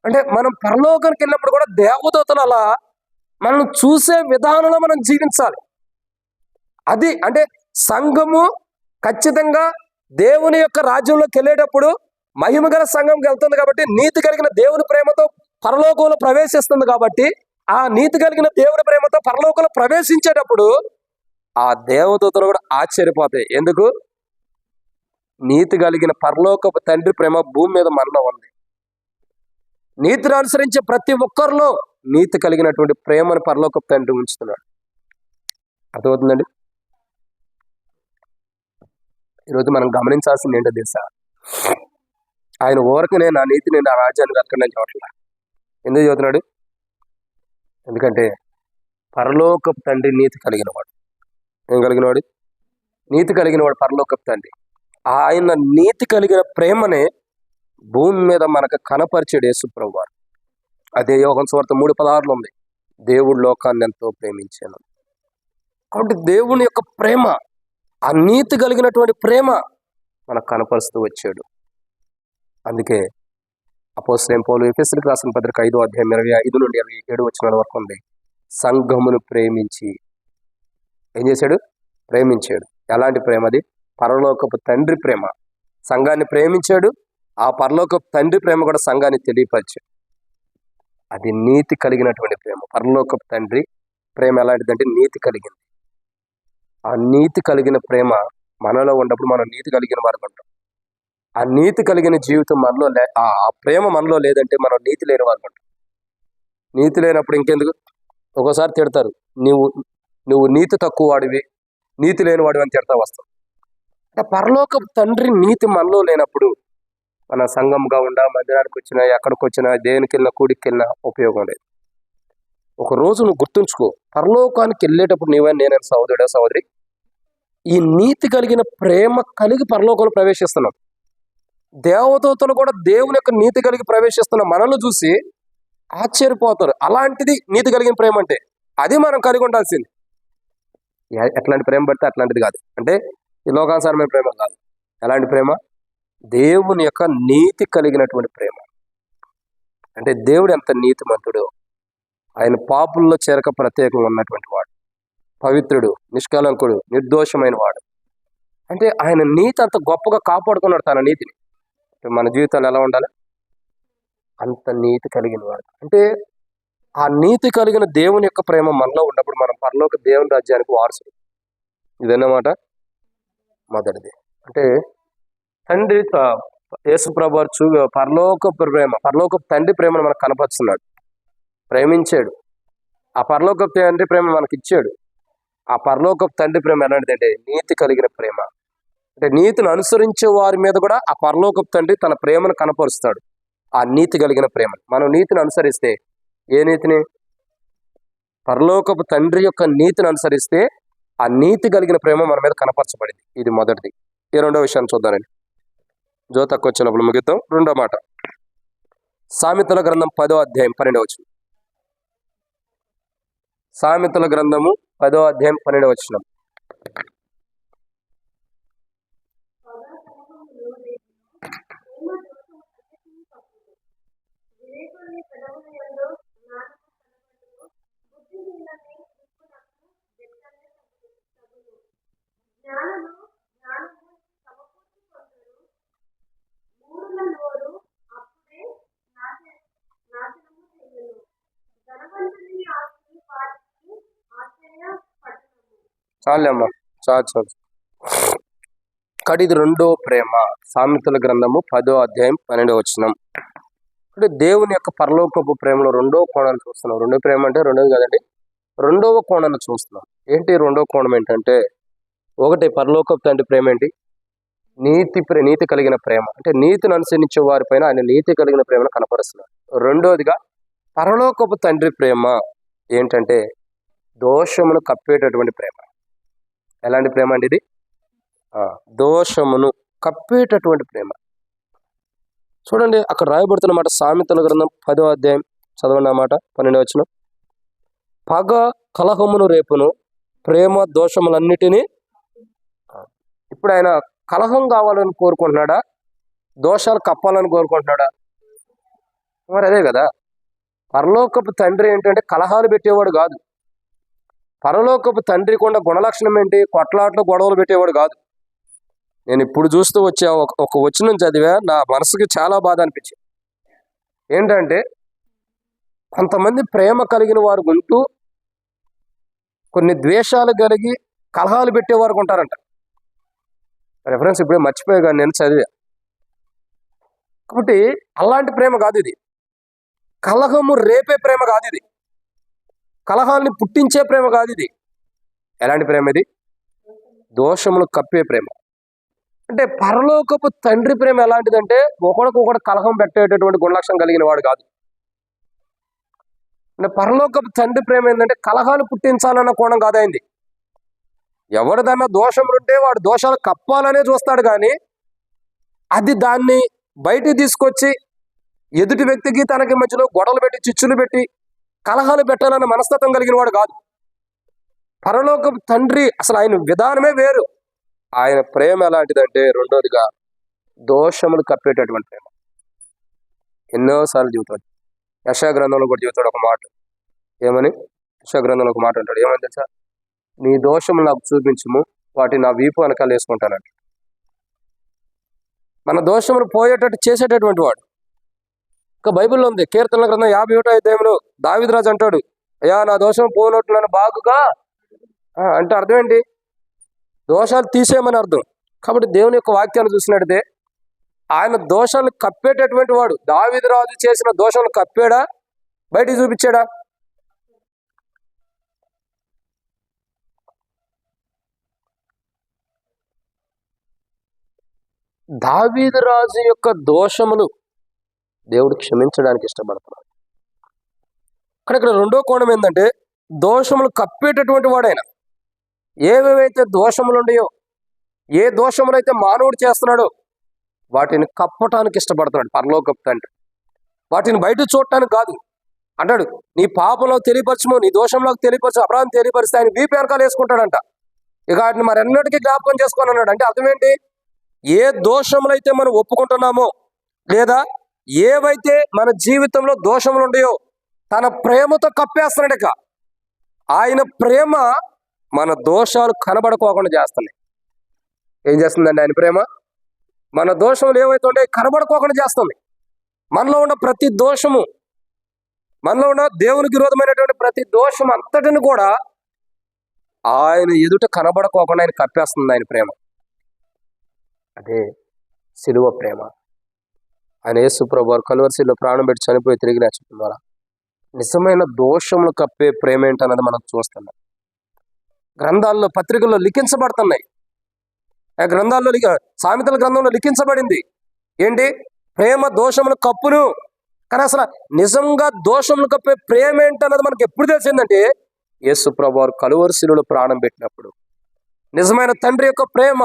అంటే మనం పరలోకానికి వెళ్ళినప్పుడు కూడా దేవదూతలు అలా మనం చూసే విధానంలో మనం జీవించాలి. అది అంటే సంఘము ఖచ్చితంగా దేవుని యొక్క రాజ్యంలోకి వెళ్ళేటప్పుడు మహిమగల సంఘంకి వెళ్తుంది కాబట్టి, నీతి కలిగిన దేవుని ప్రేమతో పరలోకంలో ప్రవేశిస్తుంది కాబట్టి, ఆ నీతి కలిగిన దేవుని ప్రేమతో పరలోకంలో ప్రవేశించేటప్పుడు ఆ దేవదూతలు కూడా ఆశ్చర్యపోతాయి. ఎందుకు? నీతి కలిగిన పరలోకపు తండ్రి ప్రేమ భూమి మీద మనలో ఉంది. నీతిని అనుసరించే ప్రతి ఒక్కరిలో నీతి కలిగినటువంటి ప్రేమను పరలోకపు తండ్రి ఉంచుతున్నాడు. అర్థమవుతుందండి? ఈరోజు మనం గమనించాల్సింది ఏంటో తెలుసా? ఆయన ఊరకనే నా నీతిని నా రాజ్యాన్ని కట్టండి చెప్పట్లా. ఎందుకు చదువుతున్నాడు? ఎందుకంటే పరలోకపు తండ్రి నీతి కలిగిన వాడు. ఏం కలిగిన వాడు? నీతి కలిగిన వాడు పరలోకపు తండ్రి. ఆయన నీతి కలిగిన ప్రేమనే భూమి మీద మనకు కనపరిచాడు యేసుప్రభువు వారు. అదే యోహాను సువార్త 3:16 ఉంది, దేవుడు లోకాన్ని ఎంతో ప్రేమించాను. కాబట్టి దేవుని యొక్క ప్రేమ, ఆ నీతి కలిగినటువంటి ప్రేమ మనకు కనపరుస్తూ వచ్చాడు. అందుకే అపోస్తలుడైన పౌలు ఎఫెసీయులకు రాసిన పత్రిక 5వ అధ్యాయం 25 నుండి 27 వచనాల వరకు ఉంది. సంఘమును ప్రేమించి ఏం చేశాడు? ప్రేమించాడు. ఎలాంటి ప్రేమ అది? పరలోకపు తండ్రి ప్రేమ. సంఘాన్ని ప్రేమించాడు. ఆ పరలోకపు తండ్రి ప్రేమ కూడా సంఘాన్ని తెలియపరిచాడు. అది నీతి కలిగినటువంటి ప్రేమ. పరలోకపు తండ్రి ప్రేమ ఎలాంటిదంటే నీతి కలిగింది. ఆ నీతి కలిగిన ప్రేమ మనలో ఉన్నప్పుడు మనం నీతి కలిగిన వారు ఉంటాం. ఆ నీతి కలిగిన జీవితం మనలో ఆ ప్రేమ మనలో లేదంటే మనం నీతి లేని వారు ఉంటాం. నీతి లేనప్పుడు ఇంకెందుకు? ఒక్కోసారి తిడతారు, నువ్వు నీతి తక్కువ వాడివి, నీతి లేని వాడివి అని తిడతా వస్తాం. అంటే పరలోకపు తండ్రి నీతి మనలో లేనప్పుడు మన సంఘంగా ఉండా, మందిరానికి వచ్చినా, ఎక్కడికి వచ్చినా, దేనికి వెళ్ళినా, కూడికి వెళ్ళినా ఉపయోగం లేదు. ఒక రోజు నువ్వు గుర్తుంచుకో, పరలోకానికి వెళ్ళేటప్పుడు నేనైనా సహోదరుడా, సహోదరి, ఈ నీతి కలిగిన ప్రేమ కలిగి పరలోకంలో ప్రవేశిస్తున్నాం. దేవదూతలు కూడా దేవుని యొక్క నీతి కలిగి ప్రవేశిస్తున్న మనల్ని చూసి ఆశ్చర్యపోతారు. అలాంటిది నీతి కలిగిన ప్రేమ అంటే. అది మనం కలిగి ఉండాల్సింది. ఎట్లాంటి ప్రేమ పడితే అట్లాంటిది కాదు. అంటే ఈ లోకానుసారమైన ప్రేమ కాదు. ఎలాంటి ప్రేమ? దేవుని యొక్క నీతి కలిగినటువంటి ప్రేమ. అంటే దేవుడు ఎంత నీతిమంతుడు, ఆయన పాపుల్లో చేరక ప్రత్యేకంగా ఉన్నటువంటి వాడు, పవిత్రుడు, నిష్కలంకుడు, నిర్దోషమైన వాడు. అంటే ఆయన నీతి అంత గొప్పగా కాపాడుకున్నాడు తన నీతిని. మన జీవితాలు ఎలా ఉండాలి? అంత నీతి కలిగిన వాడు. అంటే ఆ నీతి కలిగిన దేవుని యొక్క ప్రేమ మనలో ఉన్నప్పుడు మనం పరలోక దేవుని రాజ్యానికి వారసుడు. ఇదన్నమాట మొదటిది. అంటే తండ్రి యేసుప్రభు పరలోక ప్రేమ, పరలోక తండ్రి ప్రేమను మనకు కనపరుస్తున్నాడు. ప్రేమించాడు. ఆ పరలోక తండ్రి ప్రేమ మనకి ఇచ్చాడు. ఆ పరలోక తండ్రి ప్రేమ ఎలాంటిదంటే నీతి కలిగిన ప్రేమ. అంటే నీతిని అనుసరించే వారి మీద కూడా ఆ పరలోకపు తండ్రి తన ప్రేమను కనపరుస్తాడు. ఆ నీతి కలిగిన ప్రేమ. మనం నీతిని అనుసరిస్తే, ఏ నీతిని? పరలోకపు తండ్రి యొక్క నీతిని అనుసరిస్తే ఆ నీతి కలిగిన ప్రేమ మన మీద కనపరచబడింది. ఇది మొదటిది. ఈ రెండో విషయాన్ని చూద్దానండి. జోతకు వచ్చినప్పుడు ముగిద్దాం. రెండో మాట, సామెతల గ్రంథం 10వ అధ్యాయం 12వ వచనం. సామెతల గ్రంథము 10వ అధ్యాయం 12వ వచనం. చాలేమ్మా, చాలు చాలు. కాబట్టి ఇది రెండో ప్రేమ. సామెతల గ్రంథము 10వ అధ్యాయం 12వ వచనం. అంటే దేవుని యొక్క పరలోకపు ప్రేమలో రెండో కోణాన్ని చూస్తున్నాం. రెండో ప్రేమ అంటే రెండోది కదండి, రెండవ కోణాన్ని చూస్తున్నాం. ఏంటి రెండో కోణం ఏంటంటే, ఒకటి పరలోకపు తండ్రి ప్రేమ ఏంటి? నీతి కలిగిన ప్రేమ. అంటే నీతిని అనుసరించే వారిపైన ఆయన నీతి కలిగిన ప్రేమను కనపరుస్తున్నారు. రెండోదిగా పరలోకపు తండ్రి ప్రేమ ఏంటంటే దోషమును కప్పేటటువంటి ప్రేమ. ఎలాంటి ప్రేమ అండి ఇది? దోషమును కప్పేటటువంటి ప్రేమ. చూడండి, అక్కడ రాయబడుతున్న మాట సామెతల గ్రంథం 10వ అధ్యాయం చదవండి, అన్నమాట 12వ వచనం. పగ కలహమును రేపును, ప్రేమ దోషములన్నిటినీ. ఇప్పుడు ఆయన కలహం కావాలని కోరుకుంటున్నాడా, దోషాలు కప్పాలని కోరుకుంటున్నాడా? మరి అదే కదా. పరలోకపు తండ్రి ఏంటంటే కలహాలు పెట్టేవాడు కాదు. పరలోకపు తండ్రి కూడా గుణలక్షణం ఏంటి? కొట్లాట్లు గొడవలు పెట్టేవాడు కాదు. నేను ఇప్పుడు చూస్తూ వచ్చే ఒక వచనం చదివా, నా మనసుకి చాలా బాధ అనిపించింది. ఏంటంటే కొంతమంది ప్రేమ కలిగిన వారు ఉంటూ కొన్ని ద్వేషాలు కలిగి కలహాలు పెట్టేవారు ఉంటారంట. రెఫరెన్స్ ఇప్పుడే మర్చిపోయా కానీ నేను చదివా. కాబట్టి అలాంటి ప్రేమ కాదు ఇది. కలహము రేపే ప్రేమ కాదు ఇది. కలహాన్ని పుట్టించే ప్రేమ కాదు ఇది. ఎలాంటి ప్రేమ ఇది? దోషములు కప్పే ప్రేమ. అంటే పరలోకపు తండ్రి ప్రేమ ఎలాంటిదంటే ఒకడికొకడు కలహం పెట్టేటటువంటి గుణలక్షణం కలిగిన వాడు కాదు. అంటే పరలోకపు తండ్రి ప్రేమ ఏంటంటే కలహాలు పుట్టించాలన్న కోణం కాదైంది. ఎవరిదన్నా దోషములుంటే వాడు దోషాలు కప్పాలనే చూస్తాడు, కానీ అది దాన్ని బయటికి తీసుకొచ్చి ఎదుటి వ్యక్తికి తనకి మధ్యలో గొడవలు పెట్టి చిచ్చులు పెట్టి కలహాలు పెట్టాలన్న మనస్తత్వం కలిగిన వాడు కాదు. పరలోకపు తండ్రి అసలు ఆయన విధానమే వేరు. ఆయన ప్రేమ ఎలాంటిదంటే రెండోదిగా దోషములు కప్పేటటువంటి ప్రేమ. ఎన్నోసార్లు చెబుతాడు. యెషయా గ్రంథంలో కూడా చెబుతాడు ఒక మాట. ఏమని? యెషయా గ్రంథంలో ఒక మాట అంటాడు. ఏమని తెలుసా? నీ దోషములు నాకు చూపించుము, వాటిని నా వీపు వెనకాల వేసుకుంటానంట. మన దోషములు పోయేటట్టు చేసేటటువంటి వాడు. ఇంకా బైబిల్లో ఉంది, కీర్తనల గ్రంథం 51వ అధ్యాయంలో దావీదు రాజు అంటాడు, అయ్యా నా దోషం పోనట్టు నన్ను బాగుగా. అంటే అర్థం ఏంటి? దోషాలు తీసేయమని అర్థం. కాబట్టి దేవుని యొక్క వాక్యాన్ని చూసినట్టే ఆయన దోషాలను కప్పేటటువంటి వాడు. దావీదు రాజు చేసిన దోషాలను కప్పాడా, బయటికి చూపించాడా? దావీదు రాజు యొక్క దోషములు దేవుడు క్షమించడానికి ఇష్టపడుతున్నాడు. ఇక్కడ రెండో కోణం ఏంటంటే దోషములు కప్పేటటువంటి వాడైనా. ఏవేవైతే దోషములు ఉన్నాయో, ఏ దోషములైతే మానవుడు చేస్తున్నాడో వాటిని కప్పటానికి ఇష్టపడుతున్నాడు పరలోకపు తండ్రి. వాటిని బయట చూడటానికి కాదు. అంటాడు, నీ పాపంలో తెలియపరచము, నీ దోషంలోకి తెలియపరచు, అపరాధం తెలియపరిస్తే ఆయన వీపు వెనకాల వేసుకుంటాడంట. ఇక వాటిని మరెన్నటికీ జ్ఞాపకం చేసుకొని అన్నాడు. అంటే అర్థం ఏంటి? ఏ దోషములైతే మనం ఒప్పుకుంటున్నామో, లేదా ఏవైతే మన జీవితంలో దోషములు ఉన్నాయో తన ప్రేమతో కప్పేస్తున్నాడు. ఇక ఆయన ప్రేమ మన దోషాలు కనబడుకోకుండా చేస్తున్నాయి. ఏం చేస్తుందండి ఆయన ప్రేమ? మన దోషములు ఏవైతే ఉంటాయో కనబడుకోకుండా చేస్తుంది. మనలో ఉన్న ప్రతి దోషము, మనలో ఉన్న దేవునికి విరోధమైనటువంటి ప్రతి దోషం అంతటిని కూడా ఆయన ఎదుట కనబడుకోకుండా ఆయన కప్పేస్తుంది ఆయన ప్రేమ. అదే సిలువ ప్రేమ. ఆయన యేసు ప్రభువు కలువరిశిలో ప్రాణం పెట్టి చనిపోయి తిరిగి లేచడం ద్వారా నిజమైన దోషములు కప్పే ప్రేమ ఏంటన్నది మనం చూస్తున్నాం. గ్రంథాల్లో, పత్రికల్లో లిఖించబడుతున్నాయి. ఆ గ్రంథాల్లో సామెతల గ్రంథంలో లిఖించబడింది ఏంటి? ప్రేమ దోషములు కప్పును. కానీ అసలు నిజంగా దోషములు కప్పే ప్రేమ ఏంటన్నది మనకి ఎప్పుడు తెలిసిందంటే యేసు ప్రభువు కలువరిశిలో ప్రాణం పెట్టినప్పుడు. నిజమైన తండ్రి యొక్క ప్రేమ,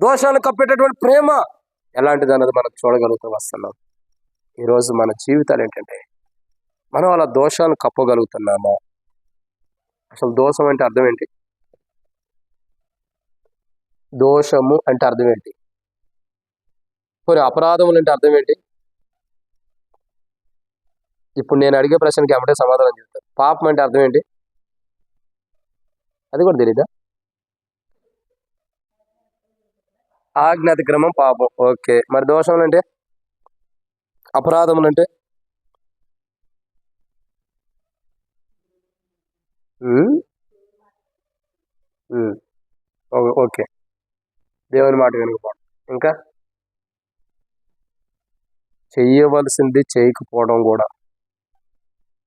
దోషాలను కప్పేటటువంటి ప్రేమ ఎలాంటిది అన్నది మనం చూడగలుగుతూ వస్తున్నాం. ఈరోజు మన జీవితాలు ఏంటంటే మనం అలా దోషాలను కప్పగలుగుతున్నామా? అసలు దోషం అంటే అర్థం ఏంటి? దోషము అంటే అర్థం ఏంటి? కొన్ని అపరాధములు అంటే అర్థం ఏంటి? ఇప్పుడు నేను అడిగే ప్రశ్నకి ఏమంటే సమాధానం చెప్తాను. పాపం అంటే అర్థం ఏంటి? అది కూడా తెలీదా? ఆజ్ఞాతిక్రమం పాపం. ఓకే, మరి దోషములు అంటే, అపరాధములు అంటే? ఓకే, దేవుని మాట వినకపోవడం. ఇంకా చెయ్యవలసింది చేయకపోవడం కూడా.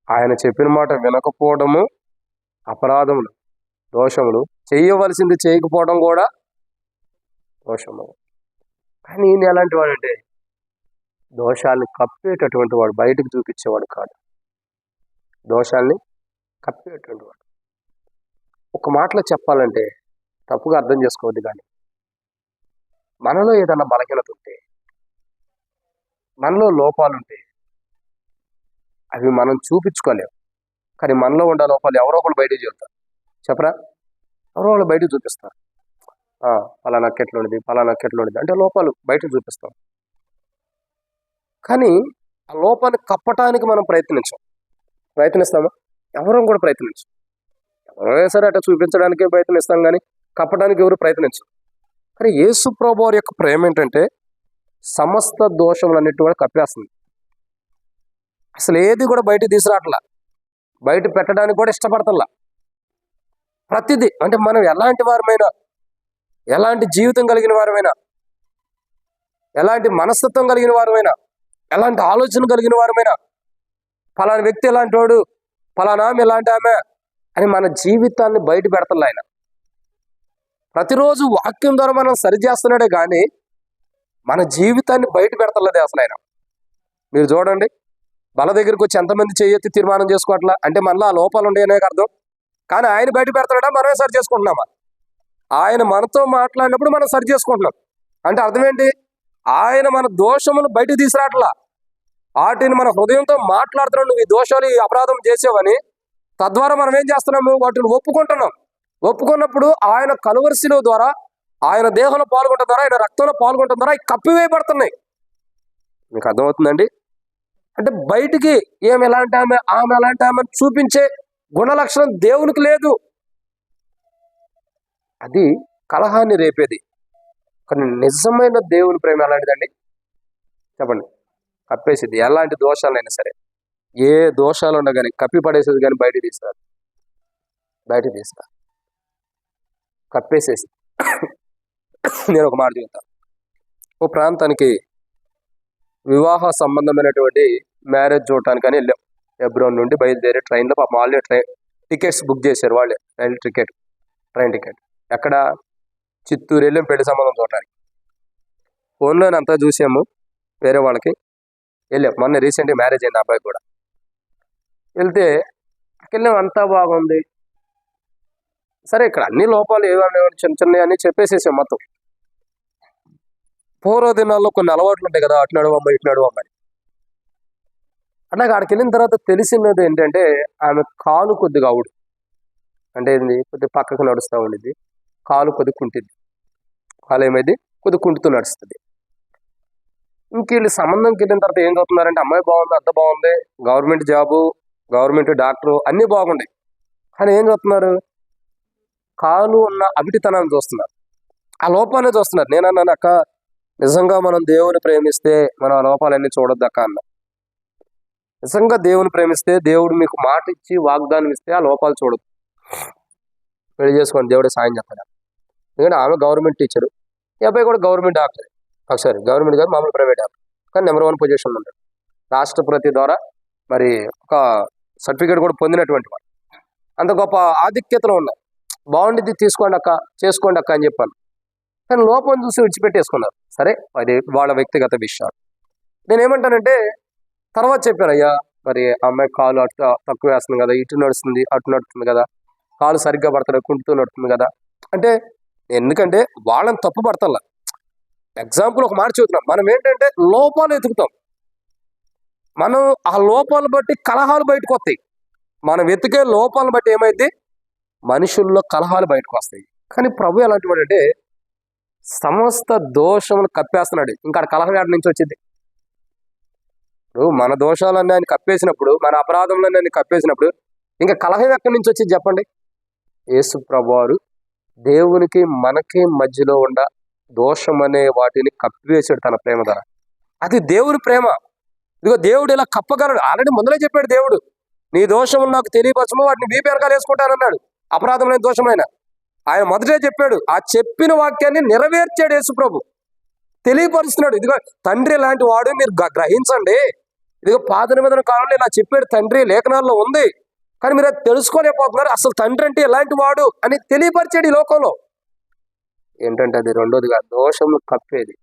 ఆయన చెప్పిన మాట వినకపోవడము అపరాధములు, దోషములు. చెయ్యవలసింది చేయకపోవడం కూడా దోషము. కానీ ఈయన ఎలాంటి వాడంటే దోషాల్ని కప్పేటటువంటి వాడు, బయటకు చూపించేవాడు కాదు, దోషాల్ని కప్పేటటువంటి వాడు. ఒక మాటలో చెప్పాలంటే తప్పుగా అర్థం చేసుకోవద్దు, కానీ మనలో ఏదన్నా బలహీనత ఉంటే, మనలో లోపాలుంటే అవి మనం చూపించుకోలేము. కానీ మనలో ఉండే లోపాలు ఎవరో ఒకళ్ళు బయటకు చెబుతారు, చెప్పరా? ఎవరో వాళ్ళు బయటకు చూపిస్తారు. పలానా కెట్లుండేది, పలానా కెట్లుండేది అంటే లోపాలు బయటకు చూపిస్తాం. కానీ ఆ లోపాన్ని కప్పటానికి మనం ప్రయత్నిస్తామా? ఎవరూ కూడా ప్రయత్నించం. ఎవరైనా సరే అట్లా చూపించడానికే ప్రయత్నిస్తాం, కానీ కప్పడానికి ఎవరు ప్రయత్నించం. కానీ యేసు ప్రభువారి యొక్క ప్రేమ ఏంటంటే సమస్త దోషములన్నిటి కూడా కప్పేస్తుంది. అసలు ఏది కూడా బయట తీసుకురావట్లా, బయట పెట్టడానికి కూడా ఇష్టపడతల్లా. ప్రతిదీ అంటే మనం ఎలాంటి వారమైనా, ఎలాంటి జీవితం కలిగిన వారమైనా, ఎలాంటి మనస్తత్వం కలిగిన వారమైనా, ఎలాంటి ఆలోచన కలిగిన వారమైనా, ఫలానా వ్యక్తి ఎలాంటి వాడు, ఫలానా ఆమె ఎలాంటి ఆమె అని మన జీవితాన్ని బయట పెడతల్లా ఆయన. ప్రతిరోజు వాక్యం ద్వారా మనం సరిచేస్తున్నాడే కానీ మన జీవితాన్ని బయట పెడతలేదే అసలు ఆయన. మీరు చూడండి, బల దగ్గరికి వచ్చి ఎంతమంది చేయెత్తి తీర్మానం చేసుకోవట్లా అంటే మనలో ఆ లోపాలు ఉండేనే అర్థం. కానీ ఆయన బయట పెడతాడా, మనమే సరి చేసుకుంటున్నామా? ఆయన మనతో మాట్లాడినప్పుడు మనం సరి చేసుకుంటున్నాం అంటే అర్థం ఏంటి? ఆయన మన దోషములు బయట తీసుకురావట్లా, వాటిని మన హృదయంతో మాట్లాడుతున్నాం. నువ్వు ఈ దోషాలు, ఈ అపరాధం చేసేవని. తద్వారా మనం ఏం చేస్తున్నాము? వాటిని ఒప్పుకుంటున్నాం. ఒప్పుకున్నప్పుడు ఆయన కలువరిశిలువ ద్వారా, ఆయన దేహంలో పాల్గొనడం ద్వారా, ఆయన రక్తంలో పాల్గొనడం ద్వారా అవి కప్పివేయబడుతున్నాయి. మీకు అర్థమవుతుందండి? అంటే బయటికి ఏమి ఎలాంటి ఆమె, ఆమె ఎలాంటి ఆమె చూపించే గుణలక్షణం దేవునికి లేదు. అది కలహాన్ని రేపేది. కానీ నిజమైన దేవుని ప్రేమ ఎలాంటిదండి చెప్పండి? కప్పేసేది. ఎలాంటి దోషాలైనా సరే, ఏ దోషాలు ఉన్నా కానీ కప్పి పడేసేది, కానీ బయట తీస్తారు, కప్పేసేసి. నేను ఒక మాట చెప్తాను. ఓ ప్రాంతానికి వివాహ సంబంధమైనటువంటి మ్యారేజ్ చూడటానికి అని వెళ్ళాం. ఎబ్రోన్ నుండి బయలుదేరి ట్రైన్లో పాపం వాళ్ళే టికెట్స్ బుక్ చేశారు, వాళ్ళే ట్రైన్ టికెట్. ఎక్కడ? చిత్తూరు వెళ్ళాం పెళ్లి సంబంధం చూడటానికి. ఫోన్లో అంతా చూసాము, వేరే వాళ్ళకి వెళ్ళాం. మొన్న రీసెంట్గా మ్యారేజ్ అయింది అబ్బాయి కూడా. వెళ్తే వెళ్ళాం, అంతా బాగుంది. సరే, ఇక్కడ అన్ని లోపాలు ఏమన్నా చిన్న చిన్న అని చెప్పేసేసాం మొత్తం. పూర్వ దినాల్లో కొన్ని అలవాట్లు ఉంటాయి కదా, అటు నడువమ్మ ఇటు నడువమ్మ అని. అట్లాగే ఆడికి వెళ్ళిన తర్వాత తెలిసినది ఏంటంటే ఆమె కాలు కొద్దిగా అవుడు అంటే ఏంది, కొద్దిగా పక్కకు నడుస్తూ ఉండేది, కాలు కొద్ది కుంటిద్ది. కాలు ఏమైంది, కొద్ది కుంటుతూ నడుస్తుంది. ఇంక వీళ్ళు సంబంధంకి వెళ్ళిన తర్వాత ఏం చదువుతున్నారంటే అమ్మాయి బాగుంది, అంత బాగుంది, గవర్నమెంట్ జాబు, గవర్నమెంట్ డాక్టరు అన్నీ బాగున్నాయి. కానీ ఏం చూస్తున్నారు? కాలు ఉన్న అవిటితనాన్ని చూస్తున్నారు, ఆ లోపాన్ని చూస్తున్నారు. నేనన్నాను, అక్క నిజంగా మనం దేవుని ప్రేమిస్తే మనం ఆ లోపాలన్నీ చూడొద్దు అక్క అన్న. నిజంగా దేవుని ప్రేమిస్తే, దేవుడు మీకు మాట ఇచ్చి వాగ్దానం ఇస్తే ఆ లోపాలు చూడొద్దు, పెళ్లి చేసుకోండి, దేవుడే సాయం చేస్తాడు. ఎందుకంటే ఆమె గవర్నమెంట్ టీచరు, ఈ అబ్బాయి కూడా గవర్నమెంట్ డాక్టర్. సారీ, గవర్నమెంట్ కాదు, మామూలు ప్రైవేట్ డాక్టర్, కానీ నెంబర్ 1 పొజిషన్ ఉంటాడు. రాష్ట్రపతి ద్వారా మరి ఒక సర్టిఫికేట్ కూడా పొందినటువంటి వాడు. అంత గొప్ప ఆధిక్యతలో ఉన్నాయి. బాగుండిద్ది, తీసుకోండి అక్క, చేసుకోండి అక్క అని చెప్పాను. కానీ లోపం చూసి విడిచిపెట్టేసుకున్నారు. సరే, అది వాళ్ళ వ్యక్తిగత విషయాలు. నేనేమంటానంటే తర్వాత చెప్పాను, అయ్యా మరి అమ్మాయి కాలు అటు తక్కువ వేస్తుంది కదా, ఇటు నడుస్తుంది అటు నడుస్తుంది కదా, కాలు సరిగ్గా పడతాడు, కుంటుతూ నడుస్తుంది కదా అంటే. ఎందుకంటే వాళ్ళని తప్పు పడతల్లా, ఎగ్జాంపుల్ ఒక మాట చెబుతున్నాం. మనం ఏంటంటే లోపాలు ఎతుకుతాం, మనం ఆ లోపాలు బట్టి కలహాలు బయటకు వస్తాయి. మనం వెతికే లోపాలను బట్టి ఏమైంది, మనుషుల్లో కలహాలు బయటకు వస్తాయి. కానీ ప్రభు ఎలాంటి వాడు అంటే సమస్త దోషములు కప్పేస్తున్నాడు. ఇంకా కలహం ఎక్కడి నుంచి వచ్చింది? మన దోషాలన్నీ ఆయన కప్పేసినప్పుడు, మన అపరాధములన్నీ ఆయన కప్పేసినప్పుడు ఇంకా కలహం ఎక్కడి నుంచి వచ్చింది చెప్పండి? యేసు ప్రభువారు దేవునికి మనకి మధ్యలో ఉన్న దోషం అనే వాటిని కప్పివేసాడు తన ప్రేమ ద్వారా. అది దేవుని ప్రేమ. ఇదిగో దేవుడు ఇలా కప్పగలడు. ఆల్రెడీ ముందరే చెప్పాడు దేవుడు, నీ దోషములు నాకు తెలియపరచము, వాటిని వీపు వెనకాల వేసుకుంటానన్నాడు. అపరాధం లేని దోషమైన ఆయన మొదటే చెప్పాడు, ఆ చెప్పిన వాక్యాన్ని నెరవేర్చాడు యేసుప్రభు. తెలియపరుస్తున్నాడు, ఇదిగో తండ్రి లాంటి వాడు మీరు గ్రహించండి. ఇదిగో పాత నిబంధన కాలంలో ఇలా చెప్పాడు తండ్రి, లేఖనాల్లో ఉంది, కానీ మీరు అది తెలుసుకోలేకపోతున్నారు. అసలు తండ్రి అంటే ఎలాంటి వాడు అని తెలియపరిచాడు ఈ లోకంలో. ఏంటంటే అది రెండోదిగా దోషములు కప్పేది.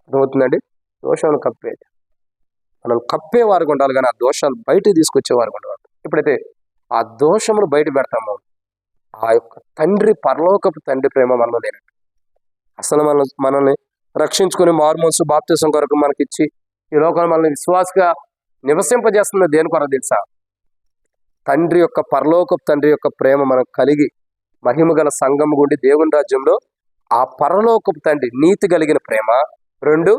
అర్థమవుతుందండి? దోషములు కప్పేది. మనం కప్పేవారు ఉండాలి, కానీ ఆ దోషాలు బయటకు తీసుకొచ్చేవారు ఉండవాలి. ఎప్పుడైతే ఆ దోషములు బయట పెడతామో ఆ యొక్క తండ్రి, పరలోకపు తండ్రి ప్రేమ మనలో లేనట్టు. అసలు మనల్ని రక్షించుకుని మారుమనసు బాప్తిసం కొరకు మనకిచ్చి ఈ లోకంలో మనల్ని విశ్వాసగా నివసింపజేస్తున్న దేని కొరకు తెలుసా? తండ్రి యొక్క, పరలోకపు తండ్రి యొక్క ప్రేమ మనం కలిగి మహిమ గల సంఘం గుండి దేవుని రాజ్యంలో ఆ పరలోకపు తండ్రి నీతి కలిగిన ప్రేమ, రెండు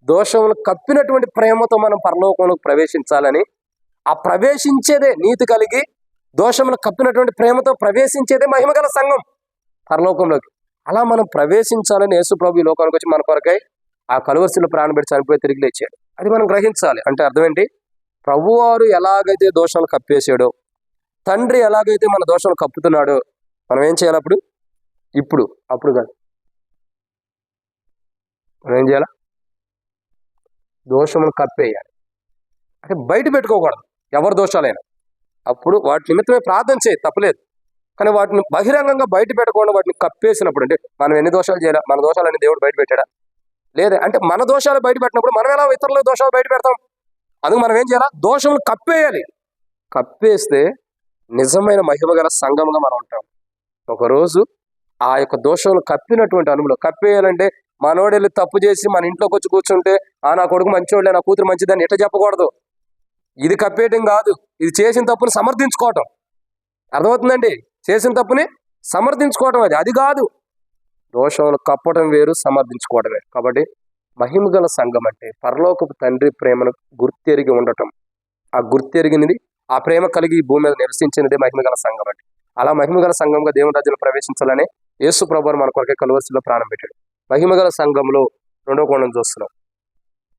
దోషములు కప్పినటువంటి ప్రేమతో మనం పరలోకంలోకి ప్రవేశించాలని, ఆ ప్రవేశించేదే నీతి కలిగి దోషములు కప్పినటువంటి ప్రేమతో ప్రవేశించేదే మహిమగల సంఘం పరలోకంలోకి. అలా మనం ప్రవేశించాలని యేసుప్రభు ఈ లోకానికి వచ్చి మన కొరకై ఆ కలువరిశిలో ప్రాణం పెట్టి చనిపోయి తిరిగి లేచాడు. అది మనం గ్రహించాలి. అంటే అర్థం ఏంటి? ప్రభువారు ఎలాగైతే దోషాలు కప్పేసాడో, తండ్రి ఎలాగైతే మన దోషాలు కప్పుతున్నాడో, మనం ఏం చేయాలి? అప్పుడు కాదు, మనం ఏం చేయాలి? దోషములు కప్పేయాలి. అంటే బయట పెట్టుకోకూడదు ఎవరి దోషాలైనా. అప్పుడు వాటి నిమిత్తమే ప్రార్థన చేయి, తప్పలేదు. కానీ వాటిని బహిరంగంగా బయట పెట్టకుండా వాటిని కప్పేసినప్పుడు, అంటే మనం ఎన్ని దోషాలు చేయాలి, మన దోషాలని దేవుడు బయట పెట్టాడా? లేదా? అంటే మన దోషాలు బయట పెట్టినప్పుడు మనం ఎలా ఇతరుల దోషాలు బయట పెడతాం? అందుకు మనం ఏం చేయాలి? దోషములు కప్పేయాలి. కప్పేస్తే నిజమైన మహిమ గల సంఘంగా మనం ఉంటాం. ఒకరోజు ఆ యొక్క దోషములు కప్పినటువంటి అనుభవం. కప్పేయాలంటే మనోడెళ్ళి తప్పు చేసి మన ఇంట్లోకి వచ్చి కూర్చుంటే, నా కొడుకు మంచివాళ్ళే, నా కూతురు మంచిదని ఎట్లా చెప్పకూడదు. ఇది కప్పేయటం కాదు, ఇది చేసిన తప్పుని సమర్థించుకోవటం. అర్థమవుతుందండి? చేసిన తప్పుని సమర్థించుకోవటం, అది కాదు. దోషములు కప్పటం వేరు, సమర్థించుకోవటమే. కాబట్టి మహిమగల సంఘం అంటే పరలోకపు తండ్రి ప్రేమను గుర్తెరిగి ఉండటం. ఆ గుర్తెరిగినది, ఆ ప్రేమ కలిగి ఈ భూమి మీద నివసించినది మహిమగల సంఘం అంటే. అలా మహిమగల సంఘంగా దేవుని రాజ్యంలో ప్రవేశించాలని యేసు ప్రభువు మన కొరకే కలువరిశిలో ప్రాణం పెట్టాడు. మహిమగల సంఘంలో రెండో కోణం చూస్తున్నాం,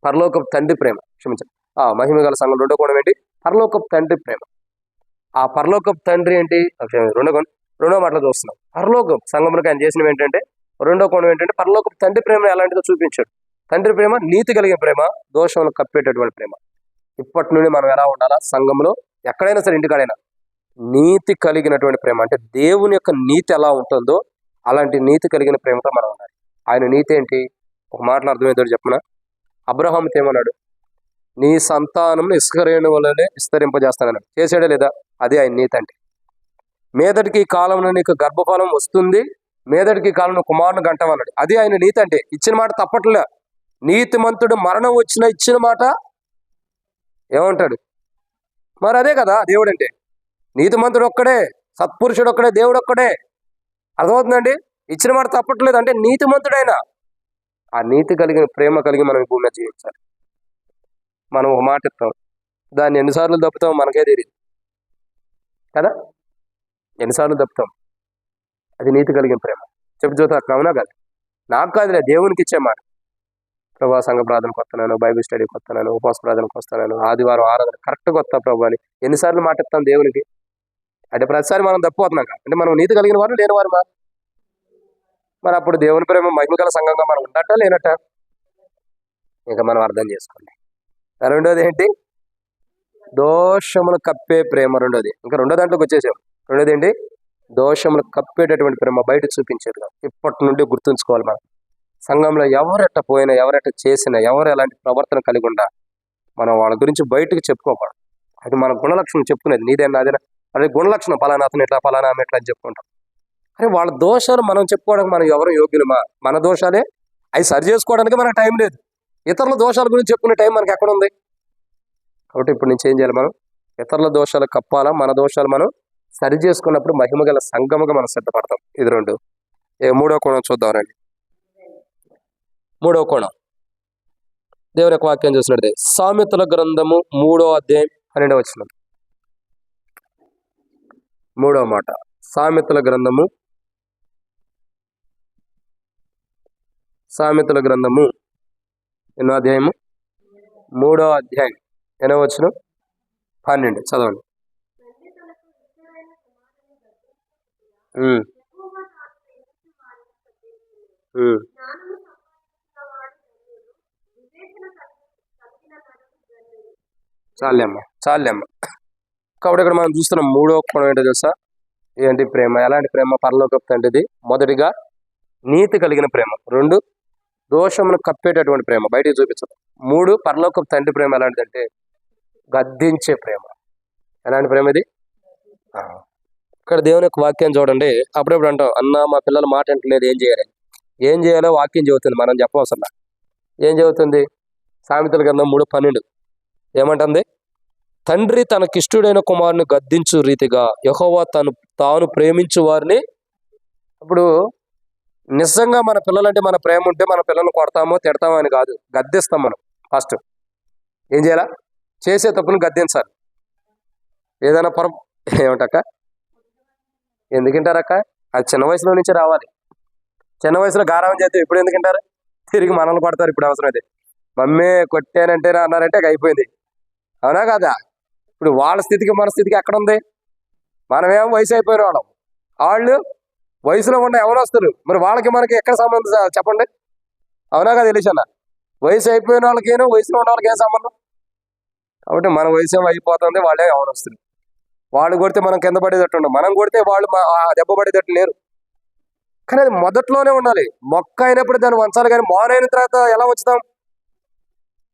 పరలోకపు తండ్రి ప్రేమ. క్షమించండి, మహిమగల సంఘం రెండో కోణం ఏంటి? పరలోకపు తండ్రి ప్రేమ. ఆ పరలోకపు తండ్రి ఏంటి? రెండో మాటలో చూస్తున్నాం. పరలోకపు సంఘంలోకి ఆయన చేసినవి ఏంటంటే, రెండో కోణం ఏంటంటే పరలోకపు తండ్రి ప్రేమ ఎలాంటిదో చూపించాడు. తండ్రి ప్రేమ నీతి కలిగిన ప్రేమ, దోషంలో కప్పేటటువంటి ప్రేమ. ఇప్పటి నుండి మనం ఎలా ఉండాలా? సంఘంలో ఎక్కడైనా సరే, ఇంటికాడైనా నీతి కలిగినటువంటి ప్రేమ. అంటే దేవుని యొక్క నీతి ఎలా ఉంటుందో అలాంటి నీతి కలిగిన ప్రేమతో మనం ఉండాలి. ఆయన నీతి ఏంటి? ఒక మాటలు అర్థమయ్యేదో చెప్పనా? అబ్రహాముతో ఏమన్నాడు? నీ సంతానం ఇసుక రేణువుల వల్లనే విస్తరింపజేస్తానన్నాడు. చేసాడే లేదా? అది ఆయన నీతి అంటే. మీదటికి కాలంలో నీకు గర్భఫలం వస్తుంది, మీదటికి కాలంలో కుమారుని గంటమన్నాడు. అది ఆయన నీతి అంటే. ఇచ్చిన మాట తప్పట్లే. నీతిమంతుడు మరణం వచ్చినా ఇచ్చిన మాట ఏమంటాడు? మరి అదే కదా దేవుడు అంటే. నీతిమంతుడు ఒక్కడే, సత్పురుషుడు ఒక్కడే, దేవుడు ఒక్కడే. అర్థమవుతుందండి? ఇచ్చిన మాట తప్పట్లేదు అంటే నీతిమంతుడైనా. ఆ నీతి కలిగిన ప్రేమ కలిగి మనం ఈ భూమి మీద జీవించాలి. మనం ఒక మాట ఇస్తాం, దాన్ని ఎన్నిసార్లు తప్పుతాం మనకే తెలియదు కదా. ఎన్నిసార్లు తప్పుతాం? అది నీతి కలిగిన ప్రేమ. చెప్పు చూత అట్లా అవునా కదా? నాకు కాదులే, దేవునికి ఇచ్చే మాట. ప్రభా సంఘ ప్రార్థనకు వస్తున్నాను, బైబిల్ స్టడీకి వస్తున్నాను, ఉపవాస ప్రార్థనకు వస్తున్నాను, ఆదివారం ఆరాధన కరెక్ట్గా వస్తా ప్రభు అని ఎన్నిసార్లు మాట ఇస్తాం దేవునికి? అంటే ప్రతిసారి మనం తప్పిపోతున్నాం కదా. అంటే మనం నీతి కలిగిన వారు లేని వారు మరి అప్పుడు దేవుని ప్రేమ మహిమగల సంఘంగా మనం ఉండట లేనట? ఇంకా మనం అర్థం చేసుకోండి. రెండోది ఏంటి? దోషములు కప్పే ప్రేమ. రెండోది, ఇంకా రెండో దాంట్లోకి వచ్చేసాం. రెండోది ఏంటి? దోషములు కప్పేటటువంటి ప్రేమ, బయట చూపించేది. ఇప్పటి నుండి గుర్తుంచుకోవాలి. మనం సంఘంలో ఎవరెట్ట పోయినా, ఎవరెట్ట చేసినా, ఎవరు ఎలాంటి ప్రవర్తన కలిగి ఉండా మనం వాళ్ళ గురించి బయటకు చెప్పుకోకూడదు. అది మన గుణలక్షణం చెప్పుకునేది. నీదేనా అదేనా, అదే గుణలక్షణం, పలానా అతను ఎట్లా, పలానా ఆమె ఎట్లా అని చెప్పుకుంటాం. కానీ వాళ్ళ దోషాలు మనం చెప్పుకోవడానికి మనం ఎవరు యోగ్యులమా? మన దోషాలే అవి సరి చేసుకోవడానికి మనకు టైం లేదు. ఇతరుల దోషాల గురించి చెప్పుకునే టైం మనకి ఎక్కడ ఉంది? కాబట్టి ఇప్పుడు నుంచి ఏం చేయాలి? మనం ఇతరుల దోషాలు కప్పాలా, మన దోషాలు మనం సరి చేసుకున్నప్పుడు మహిమగల సంఘముగా మనం సిద్ధపడతాం. ఇది రెండు. మూడో కోణం చూద్దాం రండి. మూడో కోణం దేవుని యొక్క వాక్యం చూసినట్టే సామెతల గ్రంథము 3వ అధ్యాయం 12వ వచనం. 3వ మాట, సామెతల గ్రంథము ఎన్నో అధ్యాయము? 3వ అధ్యాయం 8వ వచనం 12. చదవండి. ఉమ్. చాలేమ్మా చాలేమ్మా. కాబట్టి ఇక్కడ మనం చూస్తున్నాం మూడో కోణం ఏంటో తెలుసా? ఏంటి ప్రేమ? ఎలాంటి ప్రేమ? పరలోకపు తండ్రిది. మొదటిగా నీతి కలిగిన ప్రేమ. 2 దోషమును కప్పేటటువంటి ప్రేమ, బయటికి చూపించదు. 3 పరలోకపు తండ్రి ప్రేమ ఎలాంటిదంటే గద్దించే ప్రేమ. ఎలాంటి ప్రేమ ఇది? ఇక్కడ దేవుని యొక్క వాక్యం చూడండి. అప్పుడప్పుడు అంటాం, అన్న మా పిల్లల మాట అంటలేదు, ఏం చేయాలి? ఏం చేయాలో వాక్యం చెబుతుంది, మనం చెప్పవసరం. ఏం చెబుతుంది? సామెతల గ్రంథం 3:12 ఏమంటుంది? తండ్రి తనకిష్టుడైన కుమారుని గద్దించు రీతిగా యెహోవా తాను ప్రేమించు వారిని. ఇప్పుడు నిజంగా మన పిల్లలంటే మన ప్రేమ ఉంటే మన పిల్లల్ని కొడతామో తిడతామో అని కాదు, గద్దిస్తాం. మనం ఫస్ట్ ఏం చేయాలా? చేసే తప్పును గద్దించాలి. ఏదైనా ఏమంటక్క? ఎందుకంటారక్క? అది చిన్న వయసులో నుంచి రావాలి. చిన్న వయసులో గారాబం చేస్తే ఇప్పుడు ఎందుకంటారు? తిరిగి మనల్ని కొడతారు ఇప్పుడు అవసరం అయితే. మమ్మీ కొట్టానంటే అన్నారంటే అయిపోయింది. అవునా కాదా? ఇప్పుడు వాళ్ళ స్థితికి మన స్థితికి ఎక్కడ ఉంది? మనమేమో వయసు అయిపోయిన వాళ్ళం, వాళ్ళు వయసులో ఉన్న ఎవరు వస్తారు. మరి వాళ్ళకి మనకి ఎక్కడ సంబంధం చెప్పండి? అవునా కదా తెలిసన్న? వయసు అయిపోయిన వాళ్ళకేనో వయసులో ఉన్న వాళ్ళకి ఏం సంబంధం? కాబట్టి మన వయసు ఏమో అయిపోతుంది, వాళ్ళే ఎవరు వస్తారు. వాళ్ళు కొడితే మనం కింద పడేటట్టు ఉండవు, మనం కొడితే వాళ్ళు దెబ్బ పడేటట్టు లేరు. కానీ అది మొదట్లోనే ఉండాలి. మొక్క అయినప్పుడు దాన్ని వంచాలి, కానీ మానైన తర్వాత ఎలా ఉంచుతాం?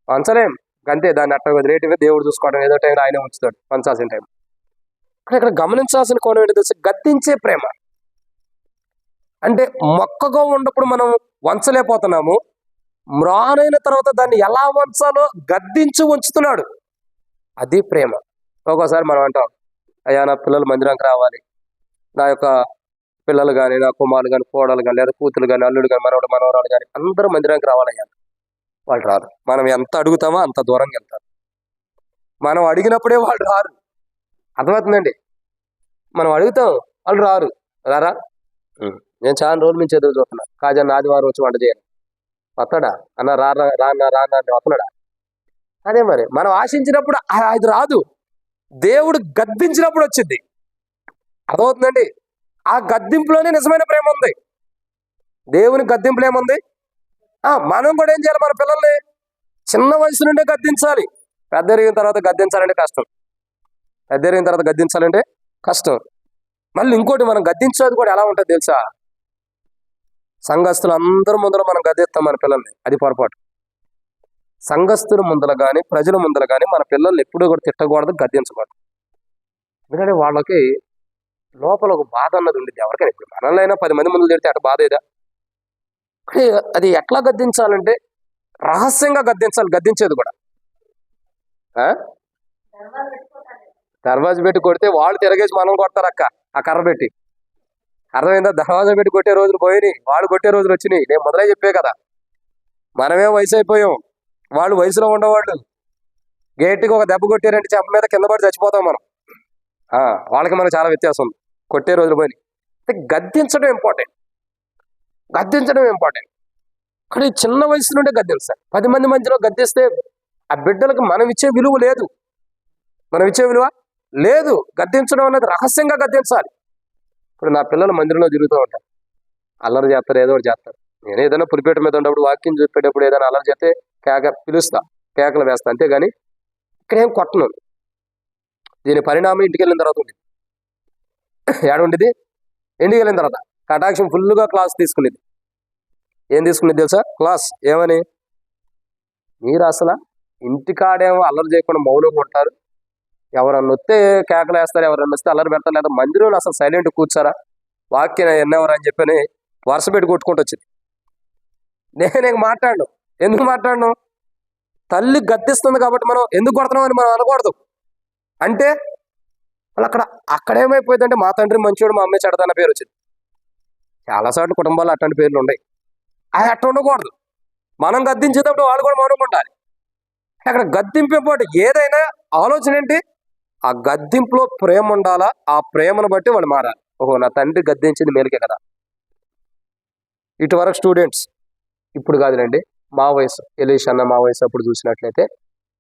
వంచలేం. అంతే, దాన్ని అట్ట వదిలేటివి దేవుడు చూసుకోవడం. ఏదో టైం ఆయన ఉంచుతాడు వంచాల్సిన టైం. కానీ ఇక్కడ గమనించాల్సిన కోణం ఏంటి తెలుసు? గద్దించే ప్రేమ అంటే మొక్కగా ఉన్నప్పుడు మనం వంచలేకపోతున్నాము, మ్రానైన తర్వాత దాన్ని ఎలా వంచాలో గద్దించి ఉంచుతున్నాడు. అది ప్రేమ. ఒక్కోసారి మనం అంటాం, అయ్యా నా పిల్లలు మందిరానికి రావాలి, నా యొక్క పిల్లలు కానీ, నా కుమారులు కానీ, కోడలు కానీ, లేదా కూతురు కానీ, అల్లుడు కానీ, మనవరాలు కానీ అందరూ మందిరానికి రావాలయ్యా. వాళ్ళు రారు. మనం ఎంత అడుగుతామో అంత దూరంగా వెళ్తారు. మనం అడిగినప్పుడే వాళ్ళు రారు. అర్థమవుతుందండి? మనం అడుగుతాం, వాళ్ళు రారు. రారా? నేను చాలా రోజుల నుంచి ఎదురు చూస్తున్నా, కాజన్న ఆదివారం వచ్చి వంట చేయాలి. వస్తాడా? అన్న రానా రానా రానా అంటే వస్తున్నాడా? అదే మరి మనం ఆశించినప్పుడు అది రాదు, దేవుడు గద్దించినప్పుడు వచ్చింది. అర్థమవుతుందండి? ఆ గద్దింపులోనే నిజమైన ప్రేమ ఉంది. దేవుని గద్దింపులు ఏముంది? మనం కూడా ఏం చేయాలి? మన పిల్లల్ని చిన్న వయసు నుండే గద్దించాలి. పెద్ద ఎరిగిన తర్వాత గద్దించాలంటే కష్టం. పెద్ద ఎరిగిన తర్వాత గద్దించాలంటే కష్టం. మళ్ళీ ఇంకోటి, మనం గద్దించేది కూడా ఎలా ఉంటుంది తెలుసా? సంఘస్థులు అందరి ముందర మనం గద్దిస్తాం మన పిల్లల్ని, అది పొరపాటు. సంఘస్థుల ముందర కానీ ప్రజల ముందర కానీ మన పిల్లల్ని ఎప్పుడూ కూడా తిట్టకూడదు, గద్దించకూడదు. ఎందుకంటే వాళ్ళకి లోపల ఒక బాధ అన్నది ఉండేది. ఎవరికైనా ఇప్పుడు మనల్నైనా 10 మంది ముందు తిడితే అటు బాధ ఏదా? అది ఎట్లా గద్దించాలంటే రహస్యంగా గద్దించాలి. గద్దించేది కూడా దర్వాజా పెట్టి కొడితే వాళ్ళు తిరగేసి మనం కొడతారు అక్క, ఆ కర్ర పెట్టి. అర్థమైందా? దర్వాజా పెట్టి కొట్టే రోజులు పోయినాయి, వాళ్ళు కొట్టే రోజులు వచ్చినాయి. నేను మొదలై చెప్పే కదా, మనమే వయసు అయిపోయాం, వాళ్ళు వయసులో ఉండేవాళ్ళు. గేట్కి ఒక దెబ్బ కొట్టారంటే చెప్ప మీద కింద పడి చచ్చిపోతాం మనం. వాళ్ళకి మనకు చాలా వ్యత్యాసం ఉంది. కొట్టే రోజులు పోయినాయి. గద్దించడం ఇంపార్టెంట్. కానీ చిన్న వయసు నుండే గద్దించాలి. 10 మంది మధ్యలో గద్దిస్తే ఆ బిడ్డలకు మనం ఇచ్చే విలువ లేదు. గద్దించడం అనేది రహస్యంగా గద్దించాలి. ఇప్పుడు నా పిల్లలు మందిరంలో తిరుగుతూ ఉంటారు, అల్లరి చేస్తారు, ఏదో ఒకటి చేస్తారు. నేను ఏదైనా పులిపేట మీద ఉన్నప్పుడు, వాక్యం చూపేటప్పుడు ఏదైనా అల్లరి చేస్తే కేకలు వేస్తా, అంతేగాని ఇక్కడేం కొట్టను. దీని పరిణామం ఇంటికి వెళ్ళిన తర్వాత ఉండేది. ఏడుండేది? ఇంటికి వెళ్ళిన తర్వాత కటాక్షం ఫుల్గా క్లాస్ తీసుకునేది. ఏం తీసుకునేది తెలుసా? క్లాస్. ఏమని? మీరు అసలు ఇంటికాడేమో అల్లరి చేయకుండా మౌనంగా ఉంటారు, ఎవరన్నా వస్తే కేకలు వేస్తారు, ఎవరన్నా వస్తే అల్లరి పెడతారు, లేదా మందిరంలో అసలు సైలెంట్ కూర్చారా, వాక్యం ఎన్నెవరు అని చెప్పని వరుస పెట్టి కొట్టుకుంటూ వచ్చింది. నేను మాట్లాడను. ఎందుకు మాట్లాడను? తల్లి గద్దిస్తుంది కాబట్టి మనం ఎందుకు కొడుతున్నాం అని మనం అనకూడదు. అంటే వాళ్ళు అక్కడేమైపోయిందంటే మా తండ్రి మంచివాడు, మా అమ్మాయి చెడదన్న పేరు వచ్చింది. చాలాసార్లు కుటుంబాలు అట్లాంటి పేర్లు ఉన్నాయి. అది అట్లా ఉండకూడదు. మనం గద్దించేటప్పుడు వాళ్ళు కూడా మౌనంగా ఉండాలి. అక్కడ గద్దింపేపాటు ఏదైనా ఆలోచన ఏంటి? ఆ గద్దింపులో ప్రేమ ఉండాలా, ఆ ప్రేమను బట్టి వాళ్ళు మారాలి. నా తండ్రి గద్దించింది మేలుకే కదా. ఇటువరకు స్టూడెంట్స్, ఇప్పుడు కాదులేండి, మా వయసు ఎలీష్ అన్న మా వయసు అప్పుడు చూసినట్లయితే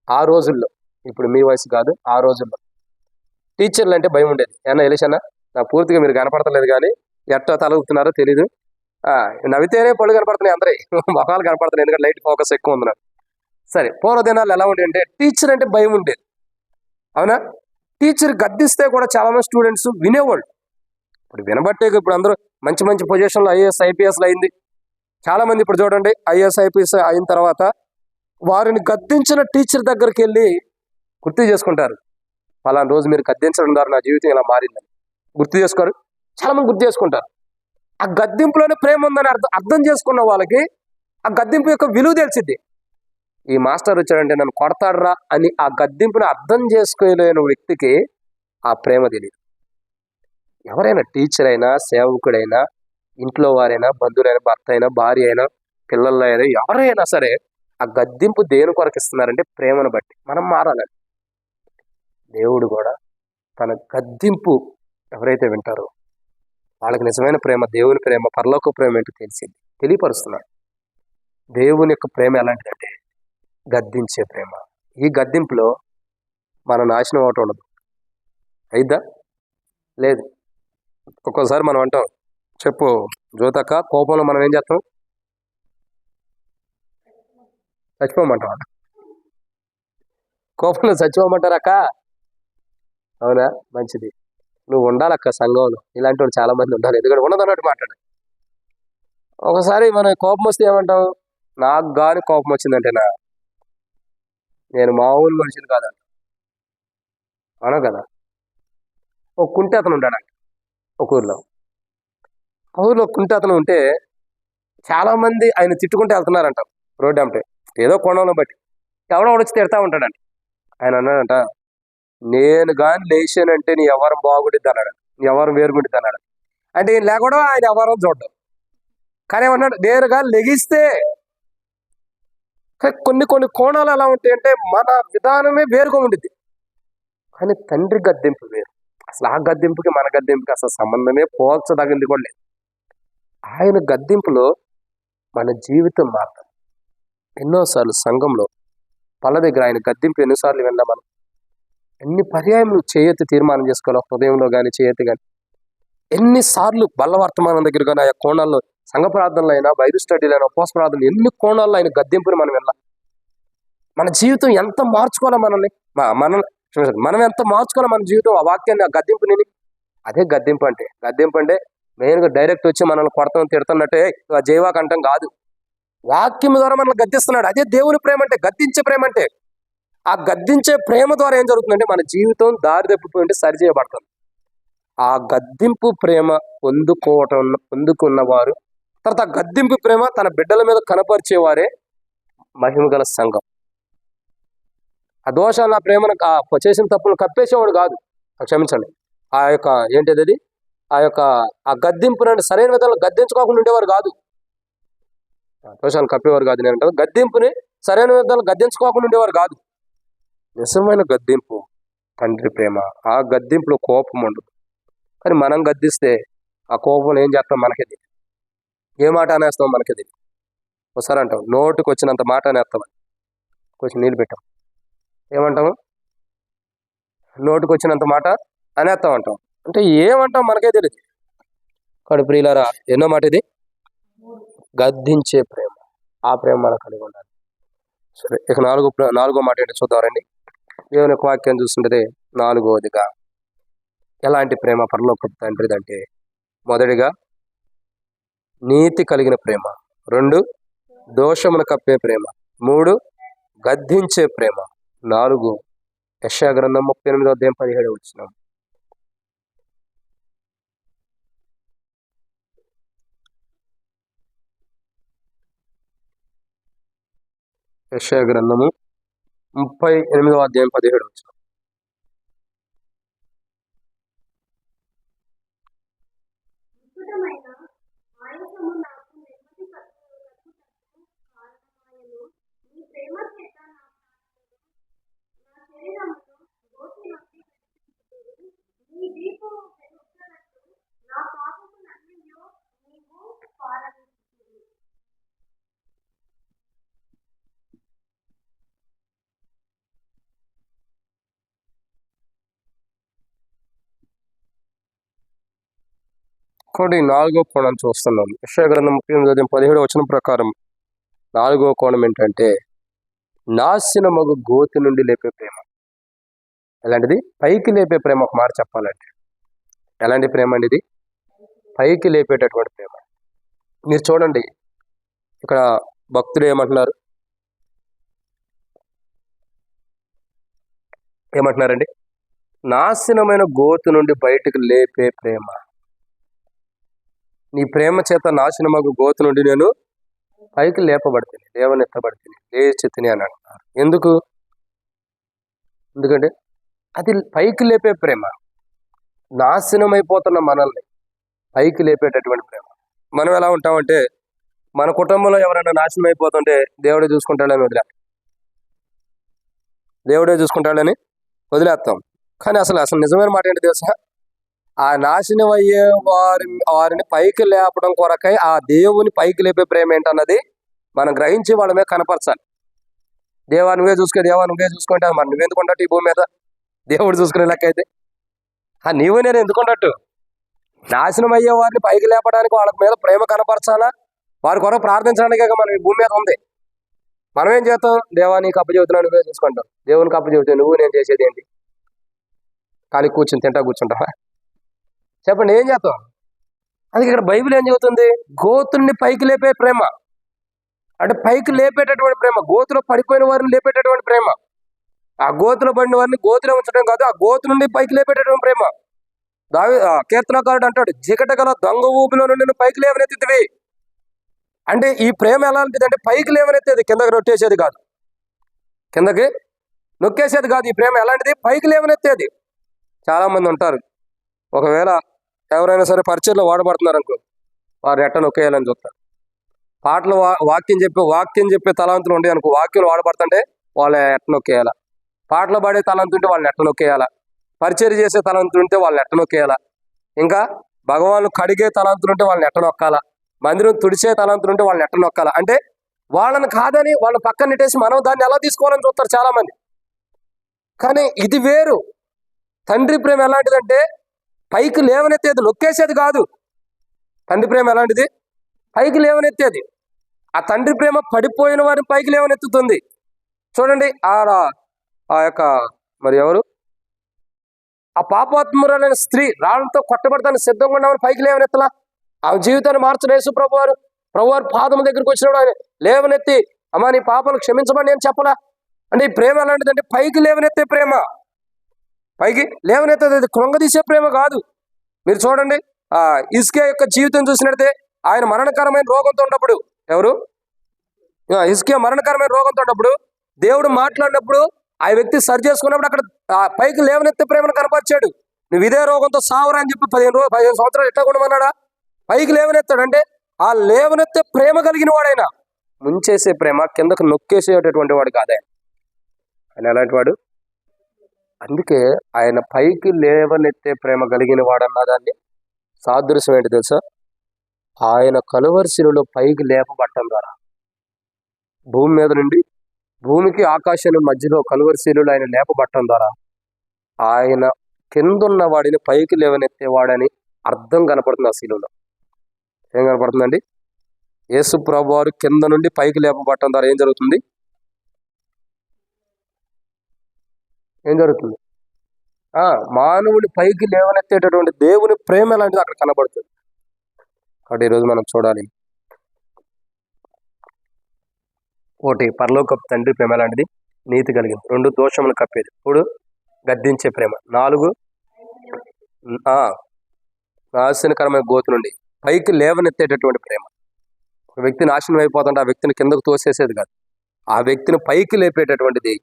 ఆ రోజుల్లో, ఇప్పుడు మీ వయసు కాదు, ఆ రోజుల్లో టీచర్లు అంటే భయం ఉండేది. ఏమన్నా ఎలీష్ అన్న, నా పూర్తిగా మీరు కనపడతలేదు కానీ ఎట్లా తలగుతున్నారో తెలీదు, నవ్వితేనే పళ్ళు కనపడుతున్నాయి అందరి మొఖాలు కనపడుతున్నాయి, ఎందుకంటే లైట్ ఫోకస్ ఎక్కువ ఉంది నాకు. సరే, పూర్వదినాలు ఎలా ఉండేది అంటే టీచర్ అంటే భయం ఉండేది, అవునా? టీచర్ గద్దిస్తే కూడా చాలా మంది స్టూడెంట్స్ వినేవాళ్ళు. ఇప్పుడు వినబట్టే ఇప్పుడు అందరూ మంచి మంచి పొజిషన్లో ఐఏఎస్ ఐపీఎస్లు అయింది చాలా మంది. ఇప్పుడు చూడండి, ఐఏఎస్ ఐపీఎస్ అయిన తర్వాత వారిని గద్దించిన టీచర్ దగ్గరికి వెళ్ళి గుర్తు చేసుకుంటారు, పలానా రోజు మీరు గద్దించడం ద్వారా నా జీవితం ఇలా మారిందని గుర్తు చేసుకోరు. చాలా మంది గుర్తు చేసుకుంటారు. ఆ గద్దింపులోనే ప్రేమ ఉందని అర్థం చేసుకున్న వాళ్ళకి ఆ గద్దింపు యొక్క విలువ తెలిసిద్ది. ఈ మాస్టర్ వచ్చాడంటే నన్ను కొడతాడరా అని ఆ గద్దింపుని అర్థం చేసుకోలేని వ్యక్తికి ఆ ప్రేమ తెలియదు. ఎవరైనా టీచర్ అయినా, సేవకుడైనా, ఇంట్లో వారైనా, బంధువులైనా, భర్త అయినా, భార్య అయినా, పిల్లలైనా, ఎవరైనా సరే ఆ గద్దింపు దేని కొరకు ఇస్తున్నారంటే ప్రేమను బట్టి. మనం మారాలని. దేవుడు కూడా తన గద్దింపు ఎవరైతే వింటారో వాళ్ళకి నిజమైన ప్రేమ, దేవుని ప్రేమ, పరలోక ప్రేమ ఏంటో తెలియపరుస్తున్నాడు. దేవుని యొక్క ప్రేమ ఎలాంటిదంటే గద్దించే ప్రేమ. ఈ గద్దింపులో మన నాశనం అవటం ఉండదు. అయిద్దా? లేదు. ఒక్కోసారి మనం అంటాం, చెప్పు జ్యోతక్క, కోపంలో మనం ఏం చేస్తాం? చచ్చిపోమంటాం. కోపంలో చచ్చిపోమంటారక్క? అవునా? మంచిది. నువ్వు ఉండాలక్క సంఘంలో. ఇలాంటి వాళ్ళు చాలా మంది ఉండాలి, ఎందుకంటే ఉన్నదన్నట్టు మాట్లాడాలి. ఒకసారి మన కోపం వస్తే ఏమంటాం? నాకు గాని కోపం వచ్చిందంటేనా నేను మామూలు మనిషిని కాదంట. అవునా కదా? ఒక కుంటి అతను ఉంటాడంట ఒక ఊర్లో. కుంటి అతను ఉంటే చాలా మంది ఆయన తిట్టుకుంటూ వెళ్తున్నారంట రోడ్డు అంటే, ఏదో కోణంలో బట్టి ఎవడో వచ్చి తిడతా ఉంటాడంట. ఆయన అన్నాడంట, నేను కానీ లేచానంటే నీ ఎవరం బాగుండిద్ది అన్నాడు, నీ ఎవరం వేరుగుండిద్ది అన్నాడు. అంటే ఈయన లేకుండా ఆయన ఎవరం చూడడం. కానీ ఏమన్నాడు, నేను కానీ లెగిస్తే. కొన్ని కొన్ని కోణాలు ఎలా ఉంటాయంటే మన విధానమే వేరుగా ఉండిద్ది. కానీ తండ్రి గద్దెంపు వేరు. అసలు ఆ గద్దెంపుకి మన గద్దెంపుకి అసలు సంబంధమే పోల్చదగింది కూడా లేదు. ఆయన గద్దెంపులో మన జీవితం మారుతుంది. ఎన్నోసార్లు సంఘంలో పళ్ళ దగ్గర ఆయన గద్దెంపు ఎన్నిసార్లు విన్నా మనం. ఎన్ని పర్యాయం నువ్వు చేయెత్తి తీర్మానం చేసుకోవాలి, హృదయంలో కానీ చేయెత్తి కానీ. ఎన్నిసార్లు బల్ల వర్తమానం దగ్గర కానీ ఆ కోణాల్లో సంఘ ప్రార్థనలు అయినా, బైబిల్ స్టడీలు అయినా, ఉపవాస ప్రార్థనలు, ఎన్ని కోణాల్లో ఆయన గద్దెంపుని మనం విన్నాం. మన జీవితం ఎంత మార్చుకోవాలో మనం ఎంత మార్చుకోవాలో మన జీవితం ఆ వాక్యాన్ని, ఆ గద్దెంపుని. అదే గద్దెంపు అంటే. గద్దెంపు అంటే మెయిన్గా డైరెక్ట్ వచ్చి మనల్ని కొడతాం తిడుతున్నట్టే జైవాక్ అంటాం కాదు. వాక్యం ద్వారా మనల్ని గద్దిస్తున్నాడు. అదే దేవుని ప్రేమ అంటే, గద్దించే ప్రేమ అంటే. ఆ గద్దించే ప్రేమ ద్వారా ఏం జరుగుతుందంటే మన జీవితం దారి తప్పిపోయింటే సరిచేయబడుతుంది. ఆ గద్దింపు ప్రేమ పొందుకున్నవారు, తర్వాత ఆ గద్దింపు ప్రేమ తన బిడ్డల మీద కనపరిచేవారే మహిమగల సంఘం. ఆ దోషాలు, ఆ ప్రేమను, చేసిన తప్పులు కప్పేసేవాడు కాదు, క్షమించండి. ఆ యొక్క ఏంటిది, ఆ గద్దింపునంటే సరైన విధంగా గద్దించుకోకుండా ఉండేవారు కాదు. దోషాలు కప్పేవారు కాదు. నేను అంటే గద్దింపుని సరైన విధంగా గద్దించుకోకుండా ఉండేవారు కాదు. నిజమైన గద్దింపు తండ్రి ప్రేమ. ఆ గద్దింపులో కోపం ఉండదు. కానీ మనం గద్దిస్తే ఆ కోపంలో ఏం చేస్తాం మనకిది, ఏ మాట అనేస్తాం మనకిది. ఒకసారి అంటాం, నోటికి వచ్చినంత మాట అనేస్తామని. కొంచెం నీళ్ళు పెట్టాం, ఏమంటాము? నోటికి వచ్చినంత మాట అనేస్తాం అంటాం. అంటే ఏమంటాం మనకే తెలియదు. కానీ ప్రియులారా, ఎన్నో మాట ఇది గద్దించే ప్రేమ. ఆ ప్రేమ మనకు కలిగి ఉండాలి. సరే, ఇక నాలుగో మాట ఏంటో చూద్దామండి. దేవుని యొక్క వాక్యం చూస్తుంటే నాలుగవదిగా ఎలాంటి ప్రేమ పరలోకపు తండ్రిదంటే, మొదటిగా నీతి కలిగిన ప్రేమ, 2 దోషమును కప్పే ప్రేమ, 3 గద్దించే ప్రేమ, 4 యెషయా గ్రంథం 38:17. యెషయా గ్రంథము 38:17. కొన్ని 4వ కోణం చూస్తున్నాం. యెషయా గ్రంథం 38:17 ప్రకారం 4వ కోణం ఏంటంటే నాశనమగు గోతి నుండి లేపే ప్రేమ. ఎలాంటిది? పైకి లేపే ప్రేమ. ఒక మాట చెప్పాలంటే ఎలాంటి ప్రేమ అండి ఇది? పైకి లేపేటటువంటి ప్రేమ. మీరు చూడండి, ఇక్కడ భక్తుడు ఏమంటున్నారండి? నాశనమైన గోతు నుండి బయటకు లేపే ప్రేమ. నీ ప్రేమ చేత నాశనమగు గోతు నుండి నేను పైకి లేపబడుతుంది, లేవనెత్తబడుతుంది, లేచెత్తిని అని అంటున్నారు. ఎందుకంటే అది పైకి లేపే ప్రేమ. నాశనమైపోతున్న మనల్ని పైకి లేపేటటువంటి ప్రేమ. మనం ఎలా ఉంటామంటే, మన కుటుంబంలో ఎవరైనా నాశనం అయిపోతుంటే దేవుడే చూసుకుంటాడని వదిలేస్తాం. కానీ అసలు నిజమైన మాట ఏంటి తెలుసా? ఆ నాశనం అయ్యే వారిని పైకి లేపడం కొరకై ఆ దేవుని పైకి లేపే ప్రేమ ఏంటన్నది మనం గ్రహించి వాళ్ళ మీద కనపరచాలి. దేవా నువ్వే చూసుకుంటే మరి నువ్వెందుకున్నట్టు ఈ భూమి మీద? దేవుడు చూసుకునే లెక్క అయితే నీవు నేను ఎందుకున్నట్టు? నాశనం అయ్యే వారిని పైకి లేపడానికి వాళ్ళ మీద ప్రేమ కనపరచాలా? వారి కొరకు ప్రార్థించడానికే మనం ఈ భూమి మీద ఉంది. మనం ఏం చేస్తాం? దేవా నీకు అప్పచెబుతున్నావు, నువ్వే చూసుకుంటాం. దేవునికి అప్పచెబితే నువ్వు నేను చేసేది ఏంటి? ఖాళీ కూర్చుని తింటా కూర్చుంటావా? చెప్పండి, ఏం చేస్తాం? అందుకే ఇక్కడ బైబిల్ ఏం చెబుతుంది? గోతుల్ని పైకి లేపే ప్రేమ. అంటే పైకి లేపేటటువంటి ప్రేమ, గోతులో పడిపోయిన వారిని లేపేటటువంటి ప్రేమ. ఆ గోతులో పడిన వారిని గోతులో ఉంచడం కాదు, ఆ గోతు నుండి పైకి లేపేటటువంటి ప్రేమ. కీర్తనకారుడు అంటాడు, జికట గల దొంగ ఊపిలో నుండి పైకి లేవనెత్తివి. అంటే ఈ ప్రేమ ఎలాంటిది అంటే పైకి లేవనెత్తేది, కిందకి నొక్కేసేది కాదు. ఈ ప్రేమ ఎలాంటిది? పైకి లేవనెత్తేది. చాలా మంది ఉంటారు, ఒకవేళ ఎవరైనా సరే పరిచయలో వాడబడుతున్నారు అనుకో, వారు ఎట్ట నొక్కేయాలని చూస్తారు. పాటలు వాక్యం చెప్పే తలాంతులు ఉండే అనుకో, వాక్యాలు వాడబడుతుంటే వాళ్ళు ఎట్ట నొక్కేయాల. పాటలు పాడే తలంతుంటే వాళ్ళని ఎట్ట నొక్కేయాల. పరిచయం చేసే తలంతులుంటే వాళ్ళని ఎట్ట నొక్కేయాల. ఇంకా భగవాన్ కడిగే తలంతులుంటే వాళ్ళని ఎట్ట నొక్కాలా. మందిరం తుడిచే తలంతులుంటే వాళ్ళని ఎట్ట నొక్కాలా. అంటే వాళ్ళని కాదని వాళ్ళని పక్కన నెట్టేసి మనం దాన్ని ఎలా తీసుకోవాలని చూస్తారు చాలా మంది. కానీ ఇది వేరు. తండ్రి ప్రేమ ఎలాంటిదంటే పైకి లేవనెత్తేది, నొక్కేసేది కాదు. తండ్రి ప్రేమ ఎలాంటిది? పైకి లేవనెత్తేది. ఆ తండ్రి ప్రేమ పడిపోయిన వారిని పైకి లేవనెత్తుతుంది. చూడండి, ఆ యొక్క మరి ఎవరు ఆ పాపాత్మురాలైన స్త్రీ రాళ్ళతో కొట్టబడతాను సిద్ధంగా ఉన్నవారు పైకి లేవనెత్తలా. ఆ జీవితాన్ని మార్చిన యేసు ప్రభువారు పాదం దగ్గరికి వచ్చినప్పుడు ఆయన లేవనెత్తి, అమ్మా నీ పాపాలు క్షమించమని నేను చెప్పలా. అంటే ఈ ప్రేమ ఎలాంటిదంటే పైకి లేవనెత్తే ప్రేమ. పైకి లేవనెత్తేది కృంగదీసే ప్రేమ కాదు. మీరు చూడండి, హిజ్కియా యొక్క జీవితం చూసినట్టే ఆయన మరణకరమైన రోగంతో ఉన్నప్పుడు, హిజ్కియా మరణకరమైన రోగంతో ఉన్నప్పుడు దేవుడు మాట్లాడినప్పుడు ఆ వ్యక్తి సరి చేసుకున్నప్పుడు అక్కడ పైకి లేవనెత్తే ప్రేమను కనపరిచాడు. నువ్వు ఇదే రోగంతో సావరా అని చెప్పి 15 సంవత్సరాలు ఎట్లా కొనమన్నాడా? పైకి లేవనెత్తాడు. అంటే ఆ లేవనెత్తే ప్రేమ కలిగిన వాడైనా, ముంచేసే ప్రేమ, కిందకు నొక్కేసేటటువంటి వాడు కాదే ఆయన. ఎలాంటి వాడు? అందుకే ఆయన పైకి లేవనెత్తే ప్రేమ కలిగిన వాడన్న దాన్ని సాదృశ్యం ఏంటి తెలుసా? ఆయన కలువరి శిలువలో పైకి లేపబట్టం ద్వారా భూమి మీద నుండి భూమికి ఆకాశాల మధ్యలో కలువరి శిలువలో ఆయన లేపబట్టం ద్వారా ఆయన కిందున్న వాడిని పైకి లేవనెత్తేవాడని అర్థం కనపడుతుంది. ఆ శిలువలో ఏం కనపడుతుందండి? యేసు ప్రభువారు కింద నుండి పైకి లేపబట్టం ద్వారా ఏం జరుగుతుంది? మానవుని పైకి లేవనెత్తేటటువంటి దేవుని ప్రేమ లాంటిది అక్కడ కనబడుతుంది. కాబట్టి ఈరోజు మనం చూడాలి, ఒకటి పరలోకపు తండ్రి ప్రేమ లాంటిది, నీతి కలిగింది. 2 దోషములు కప్పేది. 3 గద్దించే ప్రేమ. 4 నాశనకరమైన గోతు నుండి పైకి లేవనెత్తేటటువంటి ప్రేమ. ఒక వ్యక్తి నాశనం అయిపోతుంటే ఆ వ్యక్తిని కిందకు తోసేసేది కాదు, ఆ వ్యక్తిని పైకి లేపేటటువంటిది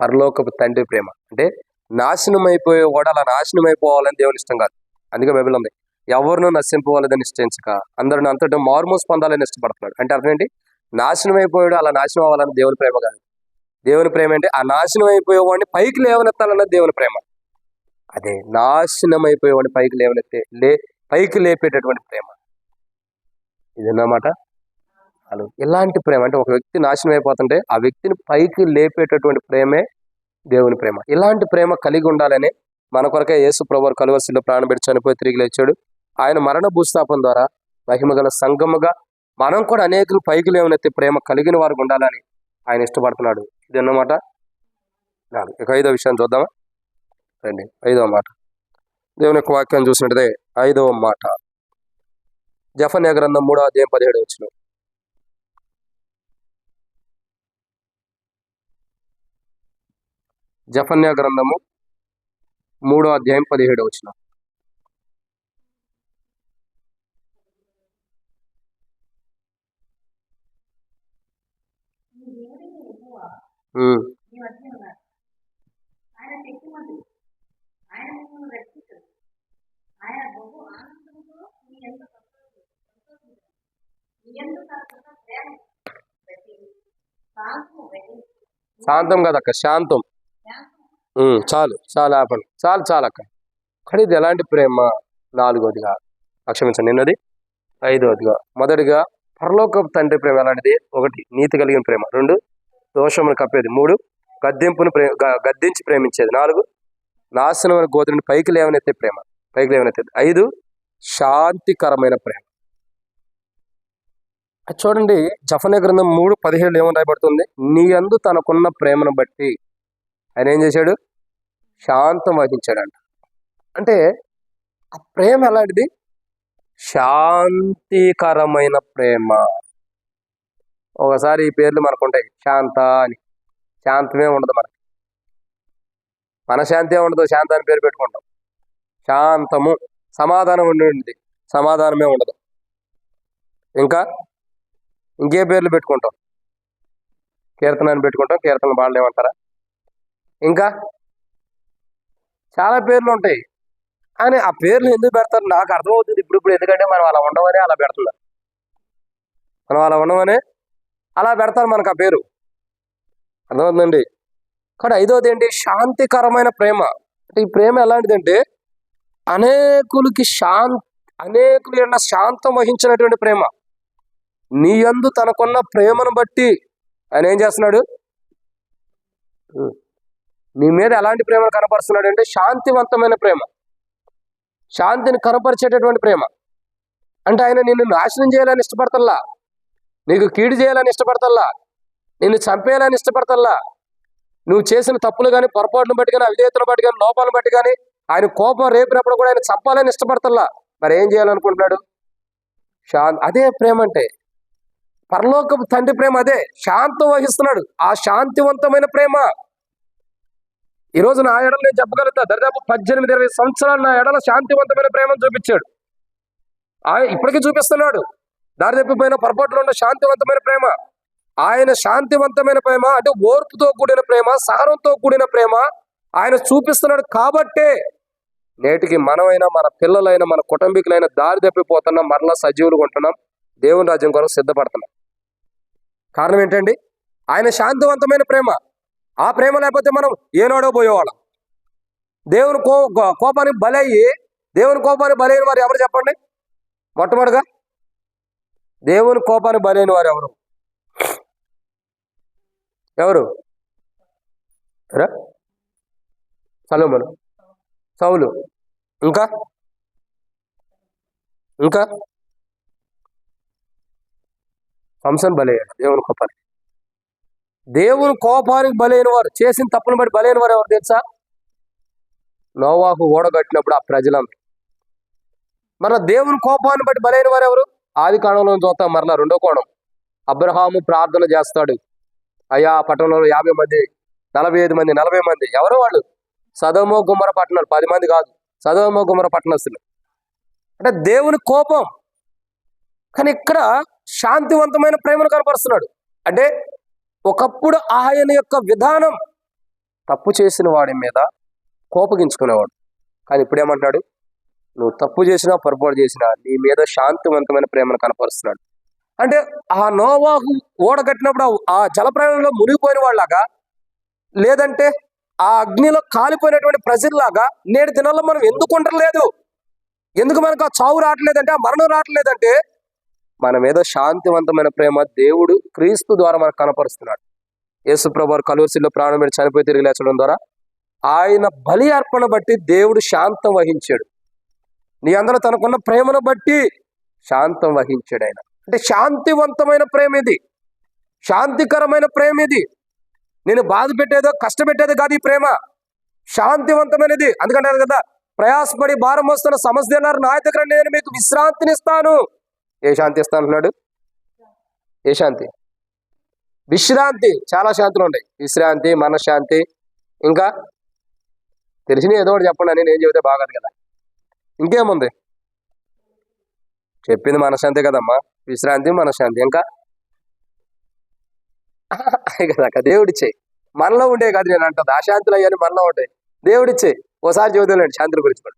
పరలోకపు తండ్రి ప్రేమ. అంటే నాశనం అయిపోయేవాడు అలా నాశనం అయిపోవాలని దేవుని ఇష్టం కాదు. అందుకే బైబిల్ ఉంది, ఎవరినూ నశింపవాలని నిశ్చయించక అందరిని అంతటా మారుమోసు పొందాలని ఇష్టపడుతున్నాడు. అంటే అర్థం ఏంటి? నాశనం అయిపోయాడు అలా నాశనం అవ్వాలని దేవుని ప్రేమ కాదు. దేవుని ప్రేమ అంటే ఆ నాశనం అయిపోయేవాడిని పైకి లేవనెత్తాలన్నది దేవుని ప్రేమ. అదే నాశనం అయిపోయేవాడిని పైకి లేపేటటువంటి ప్రేమ. ఇదన్నమాట. ఇలాంటి ప్రేమ అంటే ఒక వ్యక్తి నాశనం అయిపోతుంటే ఆ వ్యక్తిని పైకి లేపేటటువంటి ప్రేమే దేవుని ప్రేమ. ఇలాంటి ప్రేమ కలిగి ఉండాలని మన కొరకే యేసు ప్రభువు కలువరిశిలో ప్రాణం పెట్టి చనిపోయి తిరిగి లేచాడు. ఆయన మరణ భూస్థాపన ద్వారా మహిమగల సంఘముగా మనం కూడా అనేకులు పైకి లేవనెత్తి ప్రేమ కలిగిన వారికి ఉండాలని ఆయన ఇష్టపడుతున్నాడు. ఇది అన్నమాట. ఇక 5వ విషయాన్ని చూద్దామా రండి. 5వ మాట, దేవుని యొక్క వాక్యాన్ని చూసినట్టే 5వ మాట జెఫన్యా గ్రంథం 3వ అధ్యాయం 17వ వచనం. జెఫన్యా గ్రంథము 3వ అధ్యాయం 17వ వచనం. శాంతం కదక్క, శాంతం. చాలు చాలు ఆపండి, చాలు చాలు అక్క. కానీ ఇది ఎలాంటి ప్రేమ? 4వదిగా క్షమించండి, నిన్నది 5వదిగా. మొదటిగా పరలోకపు తండ్రి ప్రేమ ఎలాంటిది? 1 నీతి కలిగిన ప్రేమ, 2 దోషమును కప్పేది, 3 గద్దించి ప్రేమించేది, 4 నాశనమైన గోత్రుని పైకి లేవనెత్తే ప్రేమ, పైకి లేవనెత్తేది, 5 శాంతికరమైన ప్రేమ. చూడండి, జెఫన్యా గ్రంథం 3:17 ఏమని రాయబడుతుంది? నీ యందు తనకున్న ప్రేమను బట్టి ఆయన ఏం చేశాడు? శాంతం వహించాడంట. అంటే ఆ ప్రేమ ఎలాంటిది? శాంతికరమైన ప్రేమ. ఒకసారి ఈ పేర్లు మనకుంటాయి, శాంత అని. శాంతమే ఉండదు మనకి, మన శాంతే ఉండదు, శాంత అని పేరు పెట్టుకుంటాం. శాంతము, సమాధానం ఉండి సమాధానమే ఉండదు. ఇంకే పేర్లు పెట్టుకుంటాం? కీర్తన అని పెట్టుకుంటాం, కీర్తన పాడలేమంటారా? ఇంకా చాలా పేర్లు ఉంటాయి. కానీ ఆ పేర్లు ఎందుకు పెడతారు నాకు అర్థమవుతుంది ఇప్పుడు. ఎందుకంటే మనం అలా ఉండమని అలా పెడుతున్నారు, మనం అలా ఉండమని అలా పెడతారు మనకు ఆ పేరు. అర్థమవుతుందండి? కానీ 5వది ఏంటి? శాంతికరమైన ప్రేమ. అంటే ఈ ప్రేమ ఎలాంటిదంటే అనేకులు శాంతం వహించినటువంటి ప్రేమ. నీ యందు తనకున్న ప్రేమను బట్టి ఆయన ఏం చేస్తున్నాడు? నీ మీద ఎలాంటి ప్రేమను కనపరుస్తున్నాడు అంటే శాంతివంతమైన ప్రేమ, శాంతిని కనపరిచేటటువంటి ప్రేమ. అంటే ఆయన నిన్ను నాశనం చేయాలని ఇష్టపడతల్లా, నీకు కీడు చేయాలని ఇష్టపడతల్లా, నిన్ను చంపేయాలని ఇష్టపడతల్లా. నువ్వు చేసిన తప్పులు కానీ, పొరపాటును బట్టి కానీ, అవిధేయతను బట్టి కానీ, లోపాలను బట్టి కానీ, ఆయన కోపం రేపినప్పుడు కూడా ఆయన చంపాలని ఇష్టపడతల్లా. మరి ఏం చేయాలనుకుంటున్నాడు? అదే ప్రేమ అంటే. పరలోకపు తండ్రి ప్రేమ అదే, శాంతం వహిస్తున్నాడు. ఆ శాంతివంతమైన ప్రేమ ఈరోజు నా ఎడల నేను చెప్పగలుగుతా. దాదాపు 18-20 సంవత్సరాలు నా ఎడల శాంతివంతమైన ప్రేమను చూపించాడు. ఇప్పటికీ చూపిస్తున్నాడు. దారి తప్పిపోయిన పొరపాటులో ఉన్న శాంతివంతమైన ప్రేమ. ఆయన శాంతివంతమైన ప్రేమ అంటే ఓర్పుతో కూడిన ప్రేమ, సహనంతో కూడిన ప్రేమ ఆయన చూపిస్తున్నాడు. కాబట్టే నేటికి మనమైనా, మన పిల్లలైనా, మన కుటుంబీకులైనా దారి తప్పిపోతున్నాం, మరలా సజీవులుగా ఉంటున్నాం, దేవుని రాజ్యం కొరకు సిద్ధపడుతున్నాం. కారణం ఏంటండి? ఆయన శాంతివంతమైన ప్రేమ. ఆ ప్రేమ లేకపోతే మనం ఏనాడో పోయేవాళ్ళం. దేవుని కోపానికి బలయ్యి, దేవుని కోపానికి బలైన వారు ఎవరు చెప్పండి? మొట్టమొదటిగా దేవుని కోపానికి బలైన వారు ఎవరు? సొలొమోను, సౌలు, ఇంకా సంసోను బలయ్యాడు దేవుని కోపానికి. దేవుని కోపానికి బలైన వారు, చేసిన తప్పును బట్టి బలైన వారు ఎవరు తెలుసా? నోవాహు ఓడగట్టినప్పుడు ఆ ప్రజలందరూ. మన దేవుని కోపాన్ని బట్టి బలైన వారు ఎవరు? ఆది కాండంలో చూస్తాం. మరలా 2వ కోణం, అబ్రహాము ప్రార్థన చేస్తాడు. అయ్యా పట్టణంలో 50 మంది, 45 మంది, 40 మంది. ఎవరో వాళ్ళు సదోమ గుమ్మర పట్టణాలు, 10 మంది కాదు, సదోమ గుమ్మర పట్టణస్తులు. అంటే దేవుని కోపం. కానీ ఇక్కడ శాంతివంతమైన ప్రేమను కనపరుస్తున్నాడు. అంటే ఒకప్పుడు ఆయన యొక్క విధానం తప్పు చేసిన వాడి మీద కోపగించుకునేవాడు. కానీ ఇప్పుడేమంటాడు? నువ్వు తప్పు చేసినా, పొరపాటు చేసినా నీ మీద శాంతివంతమైన ప్రేమను కనపరుస్తున్నాడు. అంటే ఆ నోవాహు ఓడగట్టినప్పుడు ఆ జలప్రయాణంలో మునిగిపోయిన వాళ్ళలాగా, లేదంటే ఆ అగ్నిలో కాలిపోయినటువంటి ప్రజల్లాగా నేటి దినాల్లో మనం ఎందుకు ఉండలేదు? ఎందుకు మనకు ఆ చావు రావట్లేదంటే, ఆ మరణం రావట్లేదంటే మన మీద శాంతివంతమైన ప్రేమ దేవుడు క్రీస్తు ద్వారా మనకు కనపరుస్తున్నాడు. యేసు ప్రభువు కలువరిశిలో ప్రాణం పెట్టి చనిపోయి తిరిగి లేచడం ద్వారా ఆయన బలి అర్పణ బట్టి దేవుడు శాంతం వహించాడు. నీ అందరూ తనకున్న ప్రేమను బట్టి శాంతం వహించాడు ఆయన. అంటే శాంతివంతమైన ప్రేమ ఇది, శాంతికరమైన ప్రేమ ఇది. నేను బాధ పెట్టేదో కష్టపెట్టేది కాదు ఈ ప్రేమ, శాంతివంతమైనది. అందుకంటారు కదా, ప్రయాసపడి భారం వస్తున్న సమస్యన్నారు నా దగ్గర నేను మీకు విశ్రాంతినిస్తాను. ఏ శాంతి ఇస్తా అంటున్నాడు? ఏ శాంతి? విశ్రాంతి. చాలా శాంతులు ఉన్నాయి, విశ్రాంతి, మనశ్శాంతి, ఇంకా తెలిసిన ఏదో ఒకటి చెప్పండి అని నేను చెబితే బాగదు కదా. ఇంకేముంది? చెప్పింది మనశ్శాంతి కదమ్మా, విశ్రాంతి, మనశ్శాంతి, ఇంకా కదా దేవుడిచ్చే. మనలో ఉండే కాదు నేను అంటుంది, ఆ శాంతులు అయ్యాని మనలో ఉంటాయి, దేవుడిచ్చే. ఓసారి చూద్దాంలేండి శాంతుల గురించి కూడా.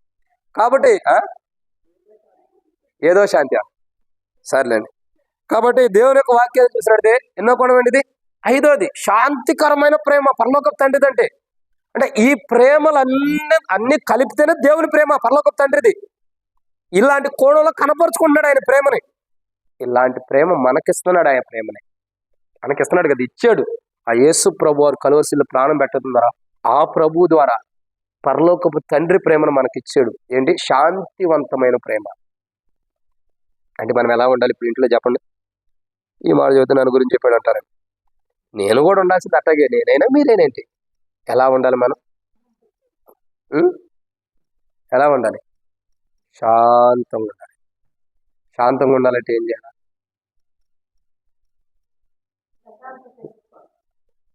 కాబట్టి ఏదో శాంతి సర్లేండి. కాబట్టి దేవుని యొక్క వాక్యాన్ని చూసినట్టే ఎన్నో కోణం ఏంటిది? ఐదోది శాంతికరమైన ప్రేమ పరలోకపు తండ్రిదంటే. అంటే ఈ ప్రేమలన్నీ కలిపితేనే దేవుని ప్రేమ పరలోకపు తండ్రిది. ఇలాంటి కోణంలో కనపరుచుకుంటున్నాడు ఆయన ప్రేమని. ఇలాంటి ప్రేమ మనకిస్తున్నాడు, ఆయన ప్రేమని మనకిస్తున్నాడు కదా, ఇచ్చాడు. ఆ యేసు ప్రభు వారు కలువరిశిలో ప్రాణం పెట్టడం ఆ ప్రభు ద్వారా పరలోకపు తండ్రి ప్రేమను మనకిచ్చాడు. ఏంటి? శాంతివంతమైన ప్రేమ. అంటే మనం ఎలా ఉండాలి ఇప్పుడు ఇంట్లో చెప్పండి? ఈ మాట చెబితే నన్ను గురించి చెప్పాడు అంటారు. నేను కూడా ఉండాల్సింది అట్టగే, నేనైనా మీరేనేంటి? ఎలా ఉండాలి మనం? ఎలా ఉండాలి? శాంతంగా ఉండాలి. శాంతంగా ఉండాలంటే ఏం చేయాలి?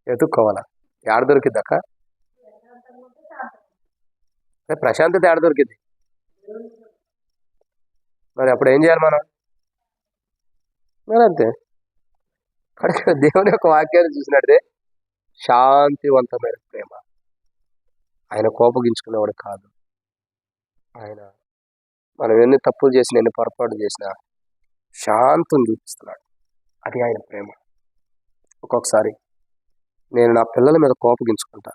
ఎదుక్కోవాలా? ఏడ దొరికిద్దక్క? ప్రశాంతత ఏడ దొరికింది? మరి అప్పుడు ఏం చేయాలి మనం? మరి అంతే. దేవుని యొక్క వాక్యాన్ని చూసినట్టే శాంతివంతమైన ప్రేమ. ఆయన కోపగించుకునేవాడు కాదు. ఆయన మనం ఎన్ని తప్పులు చేసినా, ఎన్ని పొరపాటు చేసినా శాంతం చూపిస్తున్నాడు. అది ఆయన ప్రేమ. ఒక్కొక్కసారి నేను నా పిల్లల మీద కోపగించుకుంటా,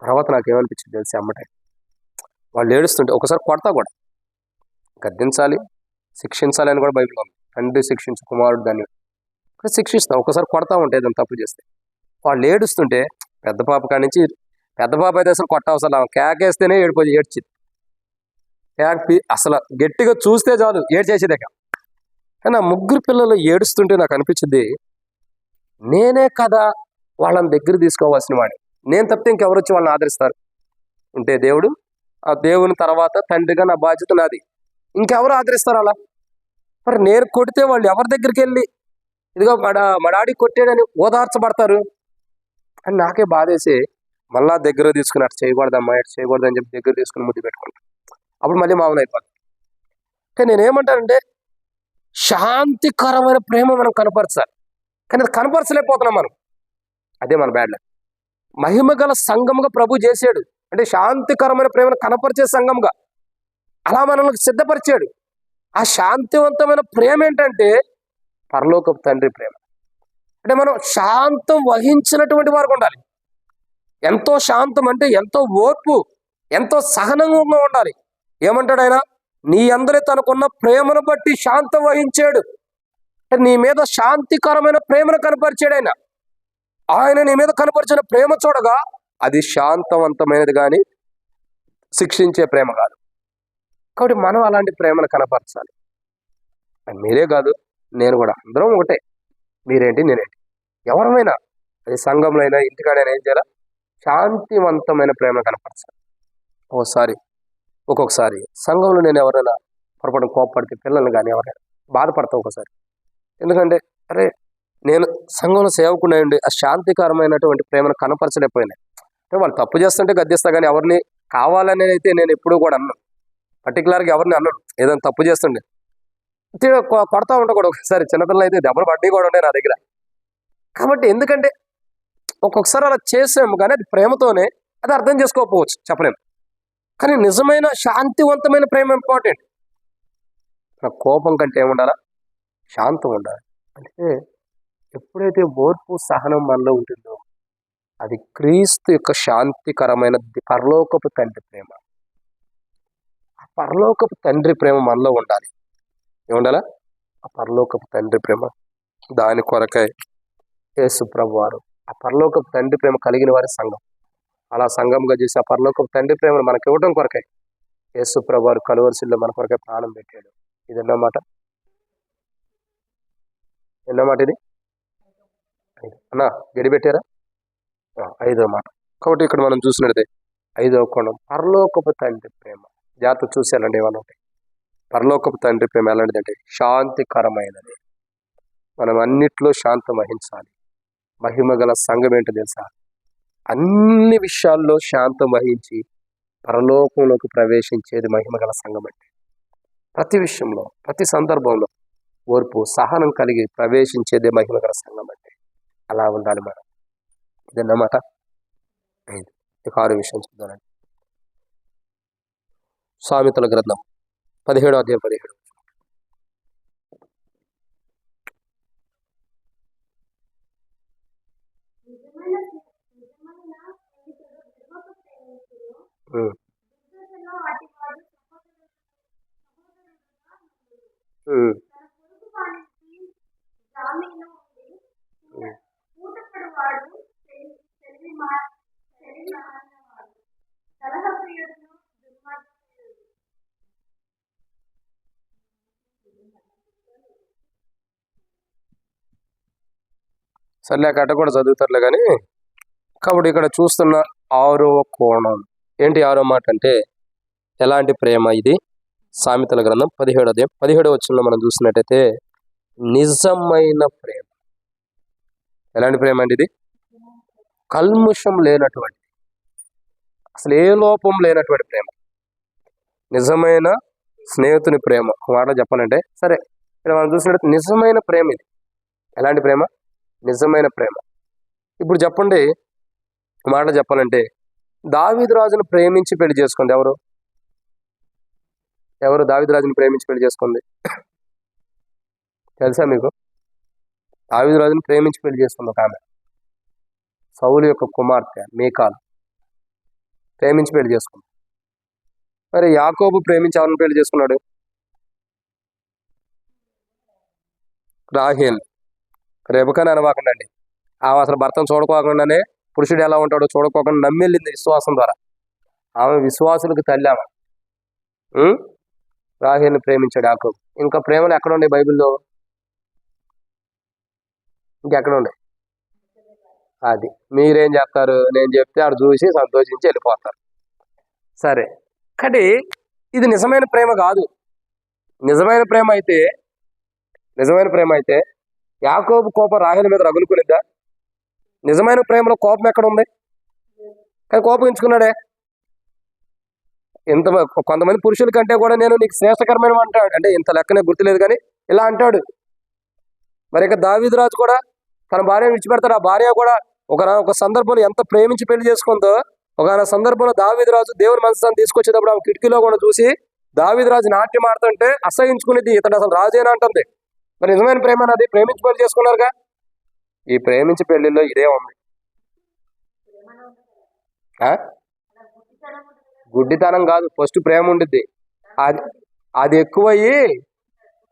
తర్వాత నాకేమనిపించింది తెలిసి అమ్మటే వాళ్ళు ఏడుస్తుంటే ఒకసారి కొడతా కూడా. గద్దించాలి, శిక్షించాలి అని కూడా బైబిల్ ఉంది. తండ్రి శిక్షించు కుమారుడు దాన్ని శిక్షిస్తాం. ఒకసారి కొడతా ఉంటే ఏదైనా తప్పు చేస్తే. వాళ్ళు ఏడుస్తుంటే పెద్ద పాప కాడి నుంచి, పెద్ద పాప అయితే అసలు కొట్టవసరం, కేకేస్తేనే ఏడ్చింది. అసలు గట్టిగా చూస్తే చాలు ఏడ్చేసేదాకా. కానీ ఆ ముగ్గురు పిల్లలు ఏడుస్తుంటే నాకు అనిపించింది, నేనే కదా వాళ్ళని దగ్గర తీసుకోవాల్సిన వాడిని. నేను తప్పితే ఇంకెవరు వచ్చి వాళ్ళని ఆదరిస్తారు? ఉంటే దేవుడు, ఆ దేవుని తర్వాత తండ్రిగా నా బాధ్యత నాది. ఇంకెవరు ఆదరిస్తారు అలా? మరి నేను కొడితే వాళ్ళు ఎవరి దగ్గరికి వెళ్ళి ఇదిగో మా డాడీ కొట్టాడని ఓదార్చబడతారు అని నాకే బాధేసి మళ్ళా దగ్గర తీసుకుని అటు చేయకూడదమ్మా, ఇటు చేయకూడదు అని చెప్పి దగ్గర తీసుకుని ముద్దు పెట్టుకుంటాను. అప్పుడు మళ్ళీ మామూలు అయిపోతుంది. కానీ నేనేమంటానంటే శాంతికరమైన ప్రేమ మనం కనపరచాలి. కానీ అది కనపరచలేకపోతున్నాం మనం. అదే మన బ్యాడ్ లక్. మహిమ గల సంఘముగా ప్రభు చేశాడు, అంటే శాంతికరమైన ప్రేమను కనపరిచే సంఘంగా అలా మనల్ని సిద్ధపరిచాడు. ఆ శాంతివంతమైన ప్రేమ ఏంటంటే పరలోకపు తండ్రి ప్రేమ. అంటే మనం శాంతం వహించినటువంటి వారికి ఉండాలి. ఎంతో శాంతం అంటే ఎంతో ఓర్పు, ఎంతో సహనంగా ఉండాలి. ఏమంటాడు ఆయన? నీ అందరి తనకున్న ప్రేమను బట్టి శాంతం వహించాడు. నీ మీద శాంతికరమైన ప్రేమను కనపరిచాడు ఆయన. ఆయన నీ మీద కనపరిచిన ప్రేమ చూడగా అది శాంతవంతమైనది కానీ శిక్షించే ప్రేమ కాదు. కాబట్టి మనం అలాంటి ప్రేమను కనపరచాలి. మీరే కాదు, నేను కూడా, అందరం ఒకటే. మీరేంటి నేనేంటి, ఎవరమైనా, అది సంఘంలో అయినా ఇంటికాడైనా ఏం చేయాలి? శాంతివంతమైన ప్రేమ కనపరచాలి. ఒక్కొక్కసారి సంఘంలో నేను ఎవరైనా పొరపాటు కోపపడితే, పిల్లల్ని కానీ ఎవరైనా బాధపడతా ఒకసారి. ఎందుకంటే అరే నేను సంఘంలో సేవకున్నాయండి, ఆ శాంతికరమైనటువంటి ప్రేమను కనపరచలేకపోయినాయి. అంటే వాళ్ళు తప్పు చేస్తుంటే గద్దిస్తా, కానీ ఎవరిని కావాలని అయితే నేను ఎప్పుడూ కూడా అన్నాను. పర్టికులర్గా ఎవరిని అన్నాడు. ఏదైనా తప్పు చేస్తుండే కొడతా ఉంటా కూడా. ఒకసారి చిన్నపిల్లలు అయితే దెబ్బలు పడ్డీ కూడా ఉండే నా దగ్గర. కాబట్టి ఎందుకంటే ఒక్కొక్కసారి అలా చేసాము, కానీ అది ప్రేమతోనే, అది అర్థం చేసుకోకపోవచ్చు, చెప్పలేము. కానీ నిజమైన శాంతివంతమైన ప్రేమ ఇంపార్టెంట్. నా కోపం కంటే ఏముండాలా? శాంతం ఉండాలి. అంటే ఎప్పుడైతే ఓర్పు సహనం మనలో ఉంటుందో అది క్రీస్తు యొక్క శాంతికరమైన పరలోకపు తండ్రి ప్రేమ. ఆ పరలోకపు తండ్రి ప్రేమ మనలో ఉండాలి. ఏముండాలా? ఆ పరలోకపు తండ్రి ప్రేమ. దాని కొరకై యేసు ప్రభు వారు ఆ పరలోకపు తండ్రి ప్రేమ కలిగిన వారి సంఘం, అలా సంఘంగా చేసి ఆ పరలోకపు తండ్రి ప్రేమను మనకి ఇవ్వడం కొరకై యేసు ప్రభువారు కలువరిశిల్లో మన కొరకే ప్రాణం పెట్టాడు. ఇది ఎన్నమాట? ఎన్నమాట ఇది? అన్నా గడి పెట్టారా? 5వ మాట. కాబట్టి ఇక్కడ మనం చూసినట్టే 5వ కోణం పరలోకపు తండ్రి ప్రేమ. జాగ్రత్త చూసేయాలండి. ఏమన్నా ఉంటాయి. పరలోకపు తండ్రి ప్రేమ ఎలాంటిదంటే శాంతికరమైనది. మనం అన్నిట్లో శాంతం వహించాలి. మహిమ గల సంఘం ఏంటో తెలుసా? అన్ని విషయాల్లో శాంతం వహించి పరలోకంలోకి ప్రవేశించేది మహిమ గల సంఘం అంటే. ప్రతి విషయంలో, ప్రతి సందర్భంలో ఓర్పు సహనం కలిగి ప్రవేశించేదే మహిమ గల సంఘం అంటే. అలా ఉండాలి మనం. ఇదన్నమాట. 6 విషయం చూద్దానండి. సామెతల గ్రంథం 17వ అధ్యాయం 17. సర్లే కట్ట కూడా చదువుతారులే కానీ. కాబట్టి ఇక్కడ చూస్తున్న 6వ కోణం ఏంటి? 6వ మాట అంటే ఎలాంటి ప్రేమ ఇది? సామెతల గ్రంథం 17వ అధ్యాయం 17వ వచనంలో మనం చూసినట్టయితే నిజమైన ప్రేమ. ఎలాంటి ప్రేమ అండి ఇది? కల్ముషం లేనటువంటి, అసలు ఏ లోపం లేనటువంటి ప్రేమ. నిజమైన స్నేహితుని ప్రేమ. ఒక మాట చెప్పాలంటే సరే, ఇక్కడ మనం చూసినట్టు నిజమైన ప్రేమ ఇది. ఎలాంటి ప్రేమ? నిజమైన ప్రేమ. ఇప్పుడు చెప్పండి, మాట చెప్పాలంటే దావీదు రాజును ప్రేమించి పెళ్లి చేసుకుంది ఎవరు? ఎవరు దావీదు రాజును ప్రేమించి పెళ్లి చేసుకుంది? తెలుసా మీకు? దావీదు రాజును ప్రేమించి పెళ్లి చేసుకుంది ఒక ఆమె, సౌలు యొక్క కుమార్తె మీకాలు. ప్రేమించి పెళ్లి చేసుకుంది. మరి యాకోబు ప్రేమించి ఎవరిని పెళ్లి చేసుకున్నాడు? రాహేల్. రెబెకాని అనవాకండి. ఆమె అసలు భర్తను చూడకోకుండానే పురుషుడు ఎలా ఉంటాడో చూడకోకుండా నమ్మెళ్ళింది విశ్వాసం ద్వారా. ఆమె విశ్వాసులకు తల్లి ఆమె. రాహేల్ని ప్రేమించాడు యాకోబు. ఇంకా ప్రేమలు ఎక్కడ ఉండే బైబిల్లో? ఇంకెక్కడ ఉండే? అది మీరేం చెప్తారు? నేను చెప్తే ఆడు చూసి సంతోషించి వెళ్ళిపోతారు. సరే, కానీ ఇది నిజమైన ప్రేమ కాదు. నిజమైన ప్రేమ అయితే యాకోబు కోపం రాహేలు మీద రగులుకునిద్దా? నిజమైన ప్రేమలో కోపం ఎక్కడ ఉంది? కానీ కోపగించుకున్నాడే. ఇంత కొంతమంది పురుషుల కంటే కూడా నేను నీకు శ్రేష్టకరమైన అంటాడు. అంటే ఇంత లెక్కనే గుర్తులేదు కానీ ఇలా అంటాడు. మరి ఇక దావీదు రాజు కూడా తన భార్యను విడిచిపెడతాడు. ఆ భార్య కూడా ఒక సందర్భంలో ఎంత ప్రేమించి పెళ్లి చేసుకుందో, ఒక సందర్భంలో దావీదు రాజు దేవుని మనసుని తీసుకొచ్చేటప్పుడు ఆమె కిటికీలో కూడా చూసి దావీదు రాజు నాట్యం ఆడుతుంటే అసహించుకునేది, ఇతడు అసలు రాజేనా అంటుంది. మరి నిజమైన ప్రేమ అది. ప్రేమించి పెళ్లి చేసుకున్నారుగా. ఈ ప్రేమించి పెళ్లిలో ఇదే ఉంది. గుడ్డితనం కాదు, ఫస్ట్ ప్రేమ ఉండిద్ది. అది ఎక్కువయ్యి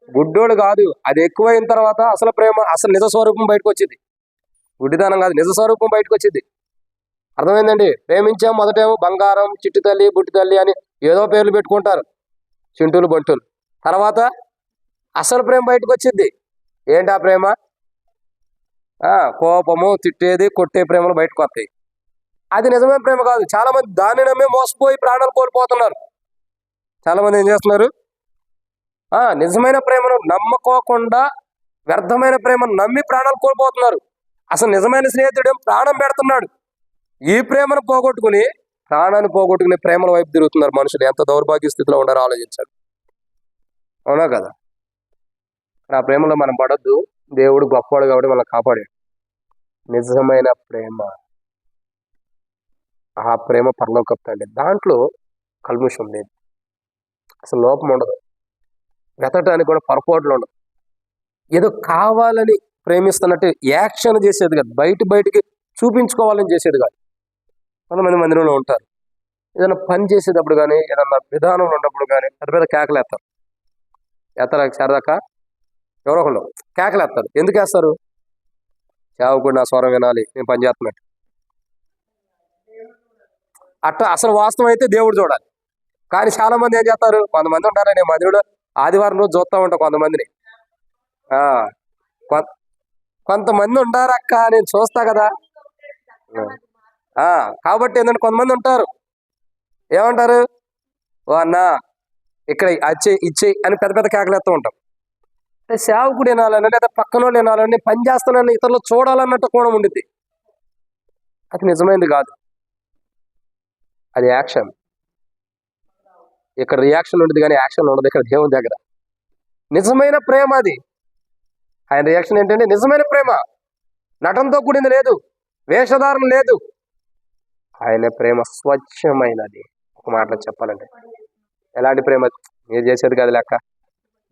గుడ్డోడు కాదు, అది ఎక్కువైన తర్వాత అసలు ప్రేమ, అసలు నిజ స్వరూపం బయటకు వచ్చింది. గుడ్డితనం కాదు, నిజ స్వరూపం బయటకు వచ్చింది. అర్థమైందండి? ప్రేమించాం మొదటేమో బంగారం, చిట్టి తల్లి, బుట్టి తల్లి అని ఏదో పేర్లు పెట్టుకుంటారు, చింటూలు బంటులు. తర్వాత అసలు ప్రేమ బయటకు వచ్చింది. ఏంటి ఆ ప్రేమ? కోపము, తిట్టేది, కొట్టే ప్రేమలు బయటకు వస్తాయి. అది నిజమైన ప్రేమ కాదు. చాలా మంది దాన్ని నమ్మే మోసపోయి ప్రాణాలు కోల్పోతున్నారు. చాలా మంది ఏం చేస్తున్నారు? నిజమైన ప్రేమను నమ్మకోకుండా వ్యర్థమైన ప్రేమను నమ్మి ప్రాణాలు కోల్పోతున్నారు. అసలు నిజమైన స్నేహితుడు ప్రాణం పెడుతున్నాడు. ఈ ప్రేమను పోగొట్టుకుని ప్రాణాన్ని పోగొట్టుకుని ప్రేమల వైపు తిరుగుతున్నారు మనుషులు. ఎంత దౌర్భాగ్య స్థితిలో ఉండారో ఆలోచించాలి. అవునా కదా? ఆ ప్రేమలో మనం పడొద్దు. దేవుడు గొప్పవాడు కాబట్టి మనం కాపాడాడు. నిజమైన ప్రేమ, ఆ ప్రేమ పరలోకపు తండ్రి. దాంట్లో కల్ముషం లేదు, అసలు లోపం ఉండదు. వెతకడానికి కూడా పొరపాట్లు ఉండదు. ఏదో కావాలని ప్రేమిస్తున్నట్టు యాక్షన్ చేసేది కాదు, బయటికి చూపించుకోవాలని చేసేది కాదు. కొంతమంది మందిరంలో ఉంటారు, ఏదైనా పని చేసేటప్పుడు కానీ ఏదన్నా విధానంలో ఉన్నప్పుడు కానీ పెద్ద కేకలేస్తారు. సరదాకా ఎవరో ఒకళ్ళు కేకలేస్తారు. ఎందుకు వేస్తారు? సేవకుడు నా స్వరం వినాలి, నేను పని చేస్తున్నట్టు. అట్లా అసలు వాస్తవం అయితే దేవుడు చూడాలి. కానీ చాలా మంది ఏం చేస్తారు, కొంతమంది ఉంటారు, నేను మధురుడు ఆదివారం రోజు చూస్తూ ఉంటా కొంతమందిని. ఆ, కొ- కొంతమంది ఉంటారు అక్క, నేను చూస్తా కదా. కాబట్టి ఏంటంటే కొంతమంది ఉంటారు ఏమంటారు, ఓ అన్న ఇక్కడ అచ్చి ఇచ్చి అని పెద్ద పెద్ద కేకలేస్తూ ఉంటాం. అంటే సేవకుడు వినాలని లేదా పక్కన వాళ్ళు వినాలని, పని చేస్తానని ఇతరులు చూడాలన్నట్టు కోణం ఉండిద్ది. అది నిజమైనది కాదు, అది యాక్షన్. ఇక్కడ రియాక్షన్ ఉండదు కానీ యాక్షన్ ఉండదు ఇక్కడ దేవుని దగ్గర. నిజమైన ప్రేమ అది. ఆయన రియాక్షన్ ఏంటంటే నిజమైన ప్రేమ, నటనతో కూడింది లేదు, వేషధారణ లేదు. ఆయన ప్రేమ స్వచ్ఛమైనది. ఒక మాటలో చెప్పాలంటే ఎలాంటి ప్రేమ, మీరు చేసేది కాదు లెక్క.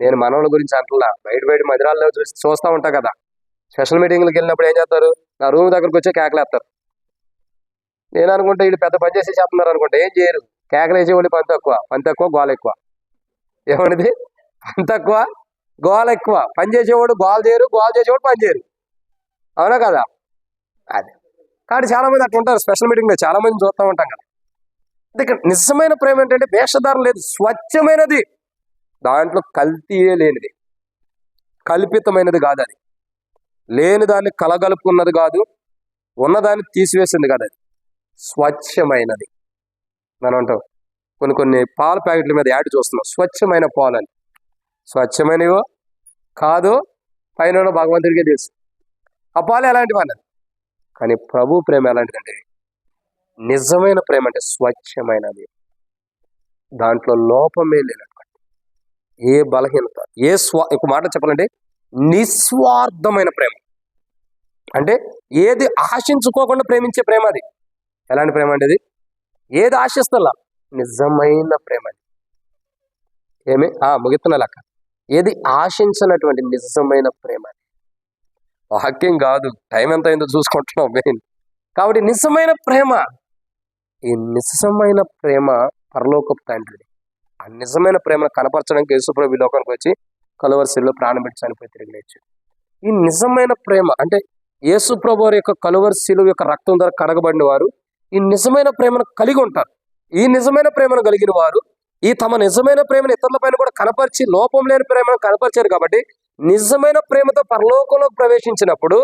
నేను మనవుల గురించి అంటున్నా, బయట మధురాల్లో చూస్తూ ఉంటా కదా. స్పెషల్ మీటింగ్లకు వెళ్ళినప్పుడు ఏం చేస్తారు, నా రూమ్ దగ్గరకు వచ్చి కేకలేస్తారు. నేను అనుకుంటే వీళ్ళు పెద్ద పని చేసి చెప్తున్నారు అనుకుంటే, ఏం చేయరు, కేకలు వేసేవాళ్ళు పని తక్కువ గోల ఎక్కువ. ఏమన్నది, పని తక్కువ గోల ఎక్కువ. పని చేసేవాడు గోల చేయరు, గోల చేసేవాడు పని చేయరు. అవునా కదా? అదే కాబట్టి చాలా మంది అట్లా ఉంటారు. స్పెషల్ మీటింగ్లో చాలా మంది చూస్తూ ఉంటాం కదా. ఇక్కడ నిజమైన ప్రేమ ఏంటంటే వేషధారం లేదు, స్వచ్ఛమైనది, దాంట్లో కల్తీయే లేనిది, కల్పితమైనది కాదు. అది లేని దాన్ని కలగలుపుకున్నది కాదు, ఉన్నదాన్ని తీసివేసింది కాదు, అది స్వచ్ఛమైనది. మనం అంటాం కొన్ని పాల ప్యాకెట్ల మీద యాడ్ చూస్తున్నాం, స్వచ్ఛమైన పాలు అని. స్వచ్ఛమైనవో కాదో పైన భగవంతుడికే తెలుసు. ఆ పాలు ఎలాంటివి అన్నది. కానీ ప్రభు ప్రేమ ఎలాంటిదంటే నిజమైన ప్రేమ అంటే స్వచ్ఛమైనది, దాంట్లో లోపమే లేనటువంటి, ఏ బలహీనత, ఒక మాట చెప్పాలంటే నిస్వార్థమైన ప్రేమ. అంటే ఏది ఆశించుకోకుండా ప్రేమించే ప్రేమ అది. ఎలాంటి ప్రేమ అంటే అది, ఏది ఆశిస్తలా, నిజమైన ప్రేమ అది. ఏమి ముగిస్తున్న లెక్క, ఏది ఆశించినటువంటి నిజమైన ప్రేమ. వాక్యం కాదు, టైం ఎంత అయిందో చూసుకుంటున్నాం మెయిన్. కాబట్టి నిజమైన ప్రేమ, ఈ నిజమైన ప్రేమ పరలోకపు తండ్రిది. ఆ నిజమైన ప్రేమను కనపరచడానికి యేసుప్రభు ఈ లోకానికి వచ్చి కలువరిశిలలో ప్రాణం పెట్టి చనిపోయి తిరిగి లేచాడు. ఈ నిజమైన ప్రేమ అంటే యేసుప్రభు వారి యొక్క కలువరిశిల యొక్క రక్తం ద్వారా కడగబడిన వారు ఈ నిజమైన ప్రేమను కలిగి ఉంటారు. ఈ నిజమైన ప్రేమను కలిగిన వారు ఈ తమ నిజమైన ప్రేమను ఇతరులపైన కూడా కనపరిచి లోపం లేని ప్రేమను కనపరిచారు. కాబట్టి నిజమైన ప్రేమతో పరలోకంలోకి ప్రవేశించినప్పుడు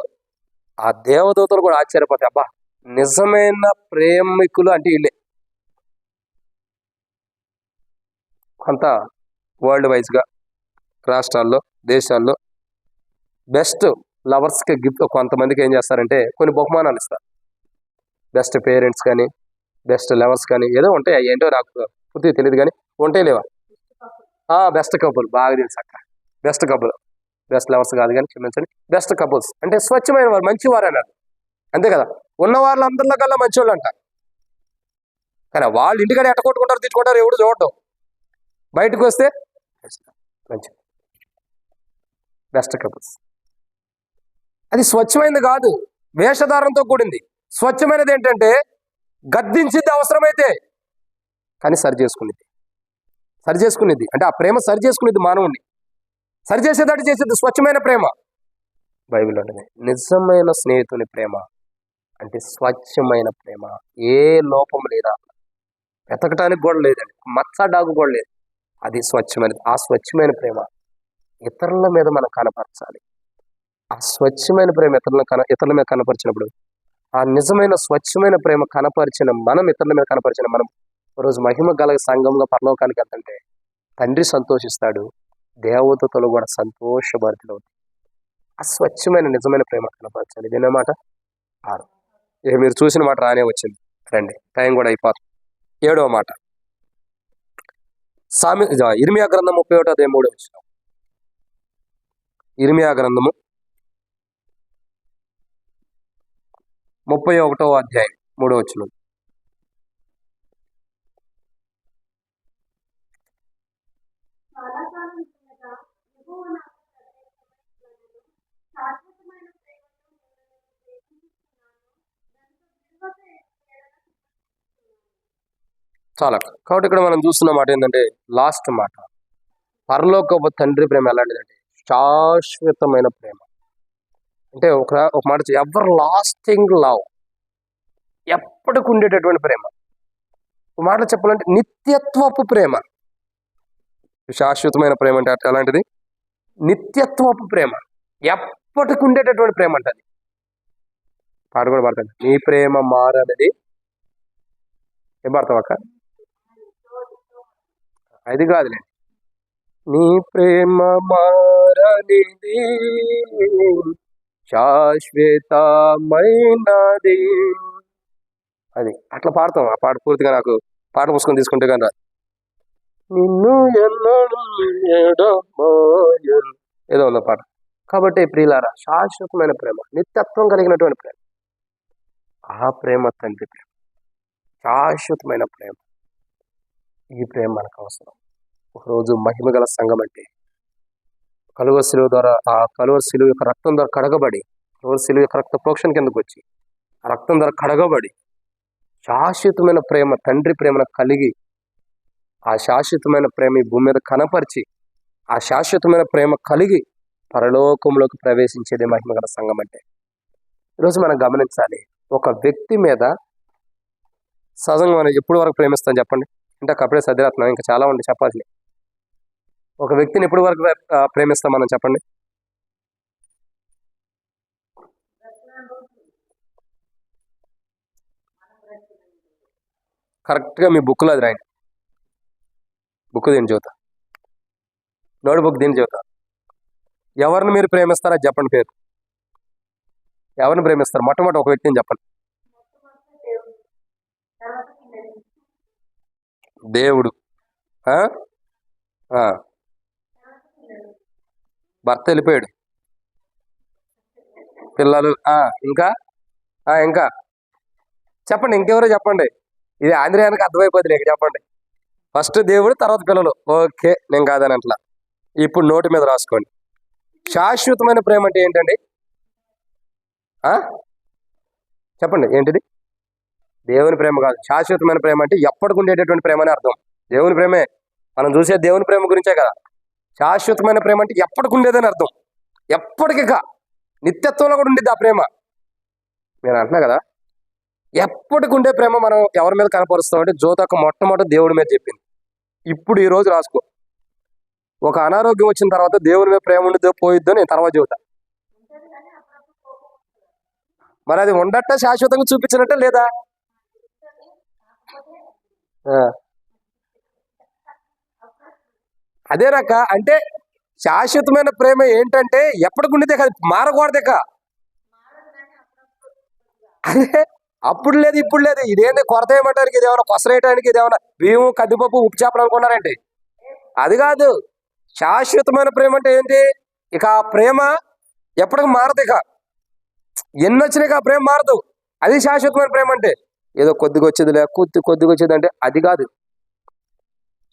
ఆ దేవదూతలు కూడా ఆశ్చర్యపోతాయి, అబ్బా నిజమైన ప్రేమికులు అంటే వీళ్ళే. కొంత వరల్డ్ వైజ్గా రాష్ట్రాల్లో దేశాల్లో బెస్ట్ లవర్స్కి గిఫ్ట్ కొంతమందికి ఏం చేస్తారంటే కొన్ని బహుమానాలు ఇస్తారు. బెస్ట్ పేరెంట్స్ కానీ బెస్ట్ లవర్స్ కానీ ఏదో ఉంటాయి, అవి ఏంటో నాకు పూర్తిగా తెలియదు కానీ ఉంటాయి లేవా. బెస్ట్ కపుల్ బాగా తెలుసు అక్క. బెస్ట్ కపుల్, బెస్ట్ లవర్స్ కాదు కానీ క్షమించండి, బెస్ట్ కపుల్స్ అంటే స్వచ్ఛమైన వారు, మంచివారు అన్నారు. అంతే కదా, ఉన్న వాళ్ళు అందరిలో కల్లా మంచివాళ్ళు అంటారు. కానీ వాళ్ళు ఇంటికాడ ఎట్ట కొట్టుకుంటారు, తిట్టుకుంటారు, ఎవడు చూడటం. బయటకు వస్తే మంచి బెస్ట్ కపుల్స్. అది స్వచ్ఛమైనది కాదు, వేషధారంతో కూడింది. స్వచ్ఛమైనది ఏంటంటే గద్దించింది అవసరమైతే, కానీ సరి చేసుకునేది అంటే ఆ ప్రేమ సరి చేసుకునేది, మానవుణ్ణి సరి చేసేదాటి చేసేది స్వచ్ఛమైన ప్రేమ. బైబిల్ ఉంటుంది నిజమైన స్నేహితుని ప్రేమ అంటే స్వచ్ఛమైన ప్రేమ, ఏ లోపం లేదా, వెతకటానికి కూడా లేదండి, మచ్చ డాగు కూడా లేదు, అది స్వచ్ఛమైనది. ఆ స్వచ్ఛమైన ప్రేమ ఇతరుల మీద మనం కనపరచాలి. ఆ స్వచ్ఛమైన ప్రేమ ఇతరుల మీద కనపరిచినప్పుడు, ఆ నిజమైన స్వచ్ఛమైన ప్రేమ కనపరిచిన మనం, ఇతరుల మీద కనపరిచిన మనం రోజు మహిమ గల సంఘంగా పరలోకానికి వెళ్తుంటే తండ్రి సంతోషిస్తాడు, దేవదూతలు కూడా సంతోషభరితులవుతాయి. ఆ స్వచ్ఛమైన నిజమైన ప్రేమ కనపరచాలి. ఇదేనమాట 6. మీరు చూసిన మాట రానే వచ్చింది, రండి, టైం కూడా అయిపోతుంది. 7వ మాట ఇర్మియా గ్రంథం 31:3. ఇర్మియా గ్రంథము 31:3. చాలా. కాబట్టి ఇక్కడ మనం చూస్తున్న మాట ఏంటంటే లాస్ట్ మాట, పరలోకపు తండ్రి ప్రేమ ఎలాంటిదంటే శాశ్వతమైన ప్రేమ. అంటే ఒక మాట ఎవర్ లాస్టింగ్ లవ్, ఎప్పటికి ఉండేటటువంటి ప్రేమ. ఒక మాటలో చెప్పాలంటే నిత్యత్వపు ప్రేమ. శాశ్వతమైన ప్రేమ అంటే అలాంటిది నిత్యత్వపు ప్రేమ, ఎప్పటికి ఉండేటటువంటి ప్రేమ అంటది. పాట కూడా పడతాను, నీ ప్రేమ మారనిది. ఏం పడతావు అక్క? అది కాదులే, నీ ప్రేమ మారనిది శాశ్వతమైనది. అది అట్లా పాడతాం. ఆ పాట పూర్తిగా నాకు పాట పుస్తకం తీసుకుంటే కానీ రాదు. నిన్ను ఏదో ఉందో పాట. కాబట్టి ప్రియులారా, శాశ్వతమైన ప్రేమ, నిత్యత్వం కలిగినటువంటి ప్రేమ, ఆ ప్రేమ తండ్రి ప్రేమ, శాశ్వతమైన ప్రేమ. ఈ ప్రేమ మనకు అవసరం. ఒకరోజు మహిమ గల సంఘం అంటే కలువరి శిలువ ద్వారా, ఆ కలువరి శిలువ యొక్క రక్తం ద్వారా కడగబడి, కలువరి శిలువ యొక్క రక్త ప్రోక్షణ కిందకు వచ్చి ఆ రక్తం ద్వారా కడగబడి శాశ్వతమైన ప్రేమ, తండ్రి ప్రేమను కలిగి, ఆ శాశ్వతమైన ప్రేమ ఈ భూమి మీద కనపరిచి, ఆ శాశ్వతమైన ప్రేమ కలిగి పరలోకంలోకి ప్రవేశించేది మహిమ గల సంఘం అంటే. ఈరోజు మనం గమనించాలి, ఒక వ్యక్తి మీద సహజంగా మనం ఎప్పుడు వరకు ప్రేమిస్తాం చెప్పండి? అంటే అప్పుడే సర్దిరాత్నం, ఇంకా చాలా ఉంది చెప్పాలి. ఒక వ్యక్తిని ఎప్పుడు వరకు ప్రేమిస్తాం మనం చెప్పండి? కరెక్ట్గా మీ బుక్లో అది రాయండి. బుక్ దీని చూతా, నోట్ బుక్ దీని చూతా. ఎవరిని మీరు ప్రేమిస్తారో చెప్పండి పేరు. ఎవరిని ప్రేమిస్తారు? మొట్టమొదటి ఒక వ్యక్తిని చెప్పండి. దేవుడు, భర్త వెళ్ళిపోయాడు, పిల్లలు, ఇంకా ఇంకా చెప్పండి, ఇంకెవరో చెప్పండి. ఇది ఆంధ్రయానికి అర్థమైపోతుంది నీకు. చెప్పండి. ఫస్ట్ దేవుడు, తర్వాత పిల్లలు. ఓకే, నేను కాదని అట్లా. ఇప్పుడు నోటి మీద రాసుకోండి. శాశ్వతమైన ప్రేమ అంటే ఏంటండి? చెప్పండి, ఏంటిది? దేవుని ప్రేమ కాదు. శాశ్వతమైన ప్రేమ అంటే ఎప్పటికి ఉండేటటువంటి ప్రేమ అని అర్థం. దేవుని ప్రేమే మనం చూసే దేవుని ప్రేమ గురించే కదా. శాశ్వతమైన ప్రేమ అంటే ఎప్పటికి ఉండేదని అర్థం. ఎప్పటికిగా నిత్యత్వంలో కూడా ఉండేది ఆ ప్రేమ. నేను అంటున్నా కదా, ఎప్పటికి ఉండే ప్రేమ మనం ఎవరి మీద కనపరుస్తామంటే జ్యోతక మొట్టమొదటి దేవుడి మీద చెప్పింది. ఇప్పుడు ఈ రోజు రాసుకో, ఒక అనారోగ్యం వచ్చిన తర్వాత దేవుని మీద ప్రేమ ఉండిద్దో పోయిద్దో నేను తర్వాత చెబుతా. మరి అది ఉండట శాశ్వతంగా చూపించినట్టే లేదా? అదే రక అంటే శాశ్వతమైన ప్రేమ ఏంటంటే ఎప్పటికి ఉండేదే కాదు, మారకూడదేక. అదే అప్పుడు లేదు, ఇప్పుడు లేదు. ఇదేంటి కొరత ఏమంటానికి? ఇదేమన్నా కొసరేయటానికి, ఇదేమన్నా బియ్యం కందిపప్పు ఉప్పు చేపలు అనుకున్నారండి? అది కాదు. శాశ్వతమైన ప్రేమ అంటే ఏంటి? ఇక ఆ ప్రేమ ఎప్పటికి మారదు. ఇక ఎన్ని వచ్చినాయి ఆ ప్రేమ మారదు. అది శాశ్వతమైన ప్రేమ అంటే. ఏదో కొద్దిగా వచ్చేది లే, కొద్దిగా వచ్చేది అంటే అది కాదు.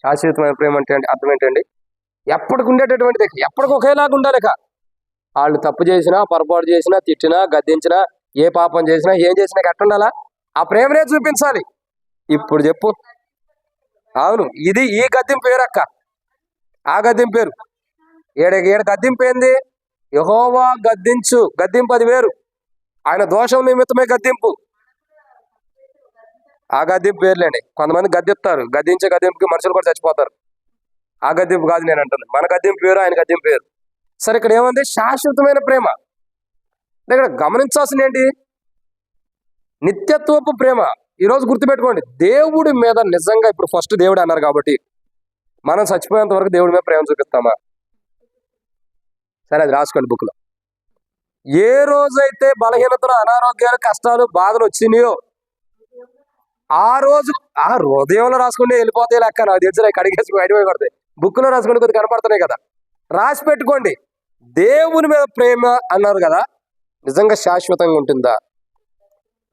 శాశ్వతమైన ప్రేమ అంటే అర్థం ఏంటండి? ఎప్పటికి ఉండేటటువంటిది, ఎప్పటికి ఒకేలాగా ఉండాలి. ఇక వాళ్ళు తప్పు చేసినా, పొరపాటు చేసినా, తిట్టినా, గద్దించినా, ఏ పాపం చేసినా, ఏం చేసినా ఎట్టుండాలా? ఆ ప్రేమనే చూపించాలి. ఇప్పుడు చెప్పు. అవును, ఇది ఈ గద్దింపు పేరు అక్క. ఆ గద్దింపు పేరు ఏడు గద్దింపు ఏంది? యెహోవా గద్దించు గద్దింపు, అది వేరు. ఆయన దోషం నిమిత్తమే గద్దింపు. ఆ గద్దింపు పేర్లేండి. కొంతమంది గద్దిస్తారు, గద్దించే గద్దింపుకి మనుషులు కూడా చచ్చిపోతారు. ఆ గద్దింపు కాదు నేను అంటున్నాను. మన గద్దింపు పేరు, ఆయన గద్దింపు పేరు. సరే, ఇక్కడ ఏముంది? శాశ్వతమైన ప్రేమ. ఇక్కడ గమనించాల్సింది ఏంటి? నిత్యత్వపు ప్రేమ. ఈరోజు గుర్తుపెట్టుకోండి, దేవుడి మీద నిజంగా ఇప్పుడు ఫస్ట్ దేవుడు అన్నారు కాబట్టి మనం చచ్చిపోయేంత వరకు దేవుడి మీద ప్రేమ చూపిస్తామా? సరే, అది రాసుకోండి బుక్లో. ఏ రోజైతే బలహీనతలు, అనారోగ్యాలు, కష్టాలు, బాధలు వచ్చినాయో ఆ రోజు ఆ హృదయంలో రాసుకుంటే వెళ్ళిపోతాయి లెక్క. నాకు తెలిసి కడిగేసి బయటపోయి కొడతాయి. బుక్లో రాసుకుంటే కొద్దిగా కనపడుతున్నాయి కదా, రాసి పెట్టుకోండి. దేవుని మీద ప్రేమ అన్నారు కదా, నిజంగా శాశ్వతంగా ఉంటుందా?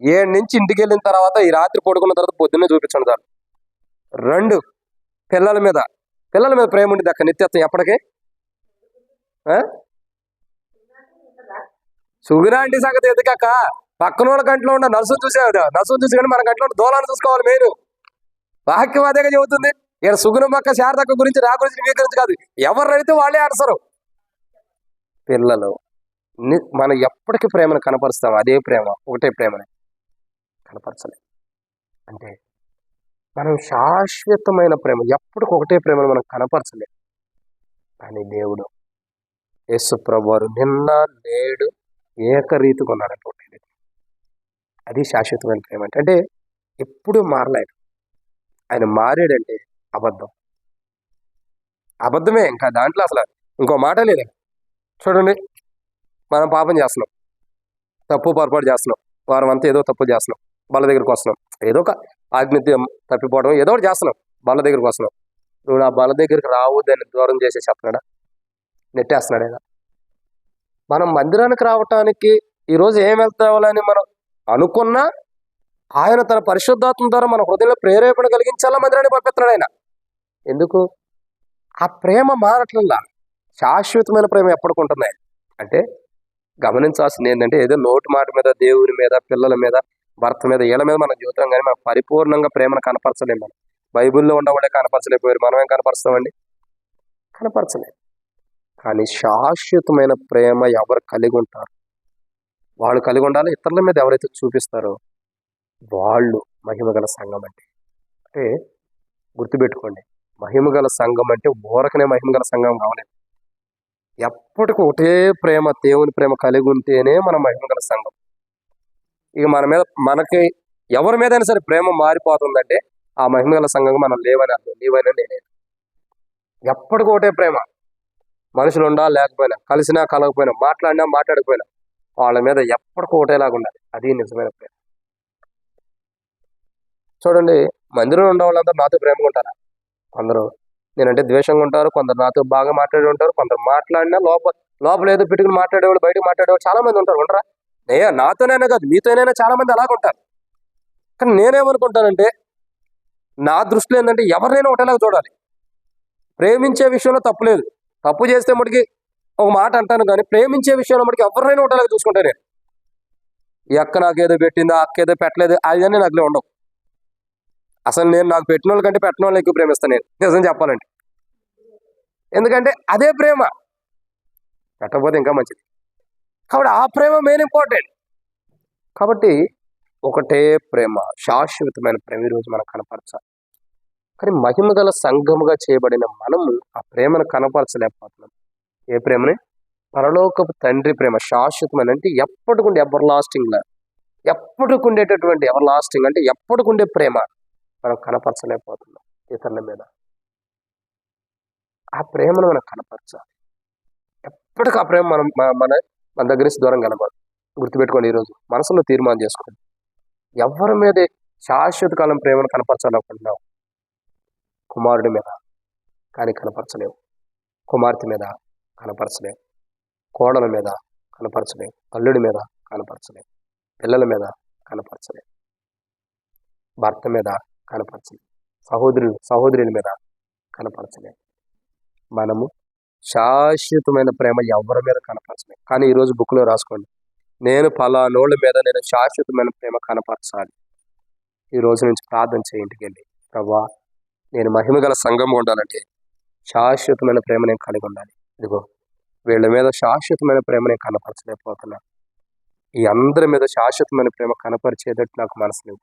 7 నుంచి ఇంటికి వెళ్ళిన తర్వాత, ఈ రాత్రి పడుకున్న తర్వాత పొద్దున్నే చూపించండి సార్. 2, పిల్లల మీద ప్రేమ ఉంటుంది అక్క, నిత్యత్వం ఎప్పటికీ. సుగురాంటి సంగతి ఎందుకక్క? పక్కన వాళ్ళ కంట్లో ఉన్న నర్సును చూసి కానీ మన కంట్లో దూలాన్ని చూసుకోవాలి. మెయిన్ వాక్యం అదేగా చెబుతుంది. ఇక్కడ సుగుణమక్క, శారదక్క గురించి, నా గురించి, మీ గురించి కాదు. ఎవరు అడిగితే వాళ్ళే ఆన్సరు. పిల్లలు మనం ఎప్పటికీ ప్రేమను కనపరుస్తాం. అదే ప్రేమ, ఒకటే ప్రేమని కనపరచలేదు అంటే మనం శాశ్వతమైన ప్రేమ, ఎప్పటికొకటే ప్రేమను మనం కనపరచలేం. కానీ దేవుడు యేసు ప్రభువారు నిన్న నేడు ఏకరీతిగా ఉన్నాడు. అది శాశ్వతమైన ప్రేమ అంటే ఎప్పుడు మారలేదు. ఆయన మారాడంటే అబద్ధమే, ఇంకా దాంట్లో అసలు ఇంకో మాట లేదు. చూడండి, మనం పాపం చేస్తున్నాం, తప్పు పొరపాటు చేస్తున్నాం, వారం అంతా ఏదో తప్పు చేస్తున్నాం, బల్ల దగ్గరికి వస్తున్నాం, ఏదో ఒక ఆజ్ఞత్యం తప్పిపోవడం, ఏదో ఒకటి చేస్తున్నాం, బల్ల దగ్గరికి వస్తున్నాం. నువ్వు నా బల్ల దగ్గరికి రావు, దాన్ని దూరం చేసే చెప్తున్నాడా, నెట్టేస్తున్నాడేనా? మనం మందిరానికి రావటానికి ఈరోజు ఏం వెళ్తావాలని మనం అనుకున్నా ఆయన తన పరిశుద్ధాత్మ ద్వారా మన హృదయంలో ప్రేరేపణ కలిగించాలా మందిరాన్ని పంపిస్తున్నాడు ఆయన. ఎందుకు? ఆ ప్రేమ మారట్లా. శాశ్వతమైన ప్రేమ ఎప్పటికుంటుంది అంటే గమనించాల్సింది ఏంటంటే, ఏదో నోటి మాట మీద, దేవుని మీద, పిల్లల మీద, భర్త మీద, వీళ్ళ మీద మనం జీవితం కానీ మనం పరిపూర్ణంగా ప్రేమను కనపరచలేము. మనం బైబిల్లో ఉండవాళ్ళే కనపరచలేకపోయారు, మనం ఏం కనపరుస్తామండి? కనపరచలేము. కానీ శాశ్వతమైన ప్రేమ ఎవరు కలిగి ఉంటారు, వాళ్ళు కలిగి ఉండాలి. ఇతరుల మీద ఎవరైతే చూపిస్తారో వాళ్ళు మహిమగల సంఘం అంటే గుర్తుపెట్టుకోండి, మహిమగల సంఘం అంటే ఊరకనే మహిమగల సంఘం కావలేదు. ఎప్పటికీ ఒకటే ప్రేమ, దేవుని ప్రేమ కలిగి ఉంటేనే మనం మహిమగల సంఘం. ఇక మన మీద, మనకి ఎవరి మీదైనా సరే ప్రేమ మారిపోతుందంటే ఆ మహిమగల సంఘం మనం లేవని అర్థం. నీవైనా నేనే. ఎప్పటికీ ఒకటే ప్రేమ. మనుషులు ఉండా లేకపోయినా, కలిసినా కలగకపోయినా, మాట్లాడినా మాట్లాడకపోయినా వాళ్ళ మీద ఎప్పటికీ ఒకటేలాగా ఉండాలి. అది నిజమైన ప్రేమ. చూడండి, మందిరంలో ఉండే వాళ్ళందరూ నాతో ప్రేమగా ఉంటారా? కొందరు నేనంటే ద్వేషంగా ఉంటారు, కొందరు నాతో బాగా మాట్లాడి ఉంటారు, కొందరు మాట్లాడినా లోపల ఏదో పెట్టుకుని మాట్లాడేవాళ్ళు, బయటకు మాట్లాడేవాళ్ళు చాలా మంది ఉంటారు. ఉండరా? నాతోనైనా కాదు, మీతోనైనా చాలా మంది అలాగ ఉంటారు. కానీ నేనేమనుకుంటానంటే, నా దృష్టిలో ఏంటంటే ఎవరినైనా ఒకటేలాగా చూడాలి. ప్రేమించే విషయంలో తప్పు లేదు. తప్పు చేస్తే మటుకి ఒక మాట అంటాను, కానీ ప్రేమించే విషయంలో మటుకి ఎవరినైనా ఒకటేలాగా చూసుకుంటా నేను. ఈ అక్క నాకేదో పెట్టిందా, అక్క ఏదో పెట్టలేదు, అదని నాకులే ఉండవు. అసలు నేను నాకు పెట్టిన వాళ్ళ కంటే పెట్టిన వాళ్ళని ఎక్కువ ప్రేమిస్తాను నేను, నిజం చెప్పాలంటే. ఎందుకంటే అదే ప్రేమ, పెట్టకపోతే ఇంకా మంచిది. కాబట్టి ఆ ప్రేమ మెయిన్ ఇంపార్టెంట్. కాబట్టి ఒకటే ప్రేమ, శాశ్వతమైన ప్రేమ ఈరోజు మనం కనపరచాలి. కానీ మహిమగల సంఘముగా చేయబడిన మనము ఆ ప్రేమను కనపరచలేకపోతున్నాం. ఏ ప్రేమని? పరలోకపు తండ్రి ప్రేమ, శాశ్వతమైన అంటే ఎప్పటికుండే, ఎవర్ లాస్టింగ్ లా, ఎప్పటికుండేటటువంటి ఎవర్ లాస్టింగ్ అంటే ఎప్పటికుండే ప్రేమ మనం కనపరచలేకపోతున్నాం ఇతరుల మీద. ఆ ప్రేమను మనం కనపరచాలి. ఎప్పటికీ ఆ ప్రేమ మన దగ్గర నుంచి దూరం కనబడదు. గుర్తుపెట్టుకోండి, ఈరోజు మనసులో తీర్మానం చేసుకోండి, ఎవరి మీద శాశ్వత కాలం ప్రేమను కనపరచాలనుకుంటున్నావు? కుమారుడి మీద కానీ కనపరచలేవు, కుమార్తె మీద కనపరచలేవు, కోడల మీద కనపరచలేవు, అల్లుడి మీద కనపరచలేవు, పిల్లల మీద కనపరచలేవు, భర్త మీద కనపరచలేవు, సహోదరుల మీద కనపరచలేవు. మనము శాశ్వతమైన ప్రేమ ఎవరి మీద కనపరచలేము. కానీ ఈరోజు బుక్లో రాసుకోండి, నేను ఫలానోళ్ళ మీద నేను శాశ్వతమైన ప్రేమ కనపరచాలి. ఈ రోజు నుంచి ప్రార్థన చేయండికి వెళ్ళి, ప్రభా నేను మహిమగల సంఘం ఉండాలంటే శాశ్వతమైన ప్రేమ నేను కలిగి ఉండాలి. ఇదిగో వీళ్ళ మీద శాశ్వతమైన ప్రేమ నేను కనపరచలేకపోతున్నా. ఈ అందరి మీద శాశ్వతమైన ప్రేమ కనపరిచేటట్టు నాకు మనసు లేదు.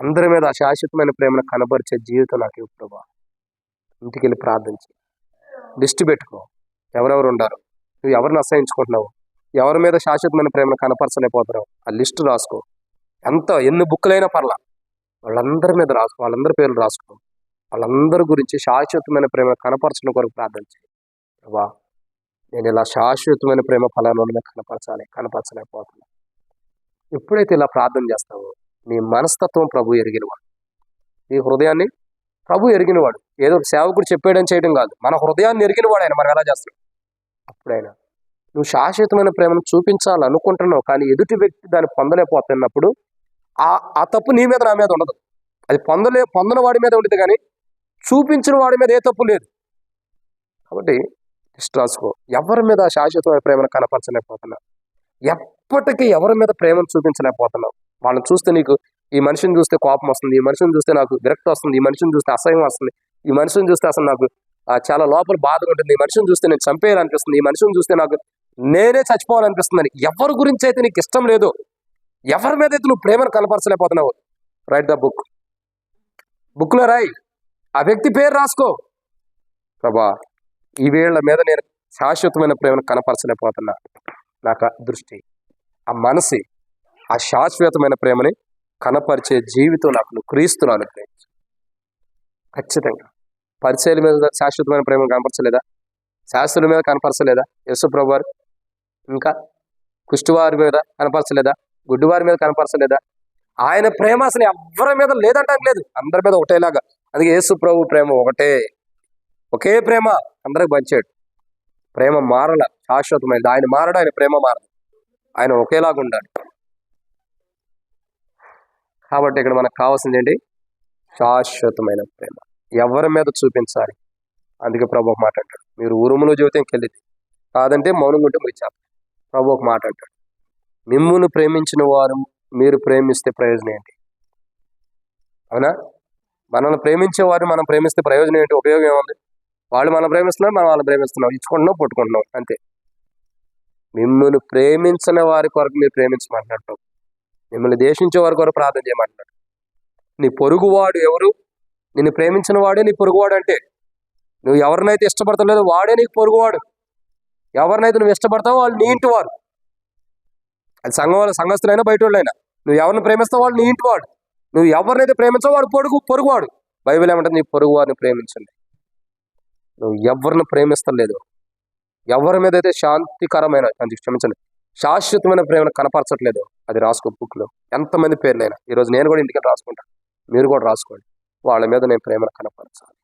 అందరి మీద శాశ్వతమైన ప్రేమను కనపరిచే జీవితం నాకు ఇవ్వు ప్రభా. ఇంటికి వెళ్ళి ప్రార్థించి లిస్ట్ పెట్టుకో, ఎవరెవరు ఉండారు, నువ్వు ఎవరిని అసహించుకుంటున్నావు, ఎవరి మీద శాశ్వతమైన ప్రేమను కనపరచలేకపోతున్నావు, ఆ లిస్టు రాసుకో. ఎన్ని బుక్కులైనా పర్లా, వాళ్ళందరి మీద రాసుకో, వాళ్ళందరి పేర్లు రాసుకో. వాళ్ళందరి గురించి శాశ్వతమైన ప్రేమ కనపరచడం కొరకు ప్రార్థన చేయి. ప్రభా నేను ఇలా శాశ్వతమైన ప్రేమ ఫలానా మీద కనపరచలేకపోతున్నా. ఎప్పుడైతే ఇలా ప్రార్థన చేస్తావో నీ మనస్తత్వం ప్రభు ఎరిగినవాడు, నీ హృదయాన్ని ప్రభు ఎరిగినవాడు. ఏదో సేవకుడు చెప్పేయడం చేయడం కాదు, మన హృదయాన్ని ఎరిగినవాడు ఆయన. మనం ఎలా చేస్తాం? అప్పుడైనా నువ్వు శాశ్వతమైన ప్రేమను చూపించాలనుకుంటున్నావు, కానీ ఎదుటి వ్యక్తి దాన్ని పొందలేకపోతున్నప్పుడు ఆ తప్పు నీ మీద, నా మీద ఉండదు. అది పొందిన వాడి మీద ఉండదు, కానీ చూపించిన వాడి మీద ఏ తప్పు లేదు. కాబట్టి లిస్ట్ రాసుకో, ఎవరి మీద శాశ్వతమైన ప్రేమను కనపరచలేకపోతున్నావు, ఎప్పటికీ ఎవరి మీద ప్రేమను చూపించలేకపోతున్నావు. వాళ్ళని చూస్తే నీకు, ఈ మనిషిని చూస్తే కోపం వస్తుంది, ఈ మనిషిని చూస్తే నాకు విరక్తి వస్తుంది, ఈ మనిషిని చూస్తే అసహ్యం వస్తుంది, ఈ మనిషిని చూస్తే అసలు నాకు చాలా లోపల బాధగా ఉంటుంది, ఈ మనిషిని చూస్తే నేను చంపేయాలనిపిస్తుంది, ఈ మనిషిని చూస్తే నాకు నేనే చచ్చిపోవాలనిపిస్తుందని ఎవరి గురించి అయితే నీకు ఇష్టం లేదు, ఎవరి మీద అయితే నువ్వు ప్రేమను కనపరచలేకపోతున్నావు, రైట్ ద బుక్. బుక్లో రాయి, ఆ వ్యక్తి పేరు రాసుకో. ప్రభా, ఈ వీళ్ళ మీద నేను శాశ్వతమైన ప్రేమను కనపరచలేకపోతున్నా. నాకు ఆ దృష్టి, ఆ మనసి, ఆ శాశ్వతమైన ప్రేమని కనపరిచే జీవితం నాకు నువ్వు క్రీస్తును అనుగ్రహించు. ఖచ్చితంగా పరిచయాల మీద శాశ్వతమైన ప్రేమను కనపరచలేదా? శాస్త్రుల మీద కనపరచలేదా యేసు ప్రభు వారు? ఇంకా కుష్టివారి మీద కనపరచలేదా? గుడ్డివారి మీద కనపరచలేదా? ఆయన ప్రేమ అసలు ఎవరి మీద లేదంటానికి లేదు, అందరి మీద ఒకటేలాగా. అందుకే యేసు ప్రభు ప్రేమ ఒకటే, ఒకే ప్రేమ అందరికి పంచాడు. ప్రేమ మారల, శాశ్వతమైనది. ఆయన మారడు, ఆయన ప్రేమ మారదు, ఆయన ఒకేలాగా ఉండాలి. కాబట్టి ఇక్కడ మనకు కావాల్సింది ఏంటి? శాశ్వతమైన ప్రేమ ఎవరి మీద చూపించాలి. అందుకే ప్రభు ఒక మాట అంటాడు, మీరు ఉరుములో జ్యోతికి వెళ్ళింది కాదంటే మౌనం ఉంటే మీరు చెప్పండి. ప్రభు ఒక మాట అంటాడు, మిమ్మును ప్రేమించిన వారు మీరు ప్రేమిస్తే ప్రయోజనం ఏంటి? అవునా? మనల్ని ప్రేమించేవారు మనం ప్రేమిస్తే ప్రయోజనం ఏంటి? ఉపయోగం ఏముంది? వాళ్ళు మనం ప్రేమిస్తున్నారు, మనం వాళ్ళని ప్రేమిస్తున్నాం, ఇచ్చుకుంటున్నాం, పట్టుకుంటున్నాం, అంతే. మిమ్మల్ని ప్రేమించిన వారి కొరకు మీరు ప్రేమించమంటున్నట్టు, మిమ్మల్ని దేశించే వారి కొరకు ప్రార్థన చేయమంటున్నాడు. నీ పొరుగువాడు ఎవరు? నిన్ను ప్రేమించిన వాడే నీ పొరుగువాడు. అంటే నువ్వు ఎవరినైతే ఇష్టపడతలేదో వాడే నీకు పొరుగువాడు. ఎవరినైతే నువ్వు ఇష్టపడతావో వాళ్ళు నీ ఇంటి వారు. అది సంఘస్థులైనా బయట వాళ్ళైనా, నువ్వు ఎవరిని ప్రేమిస్తావు వాళ్ళు నీ ఇంటి వాడు. నువ్వు ఎవరినైతే ప్రేమించావు వాడు పొరుగువాడు. బైబిల్ ఏమంటుంది? నీ పొరుగు వారిని ప్రేమించండి. నువ్వు ఎవరిని ప్రేమిస్తలేదు, ఎవరి మీద అయితే శాంతికరమైన, క్షమించండి, శాశ్వతమైన ప్రేమను కనపరచట్లేదు, అది రాసుకో బుక్లో. ఎంతమంది పేర్లైనా ఈరోజు నేను కూడా ఇంటికి రాసుకుంటాను, మీరు కూడా రాసుకోండి. వాళ్ళ మీద నేను ప్రేమను కనపరచాలి,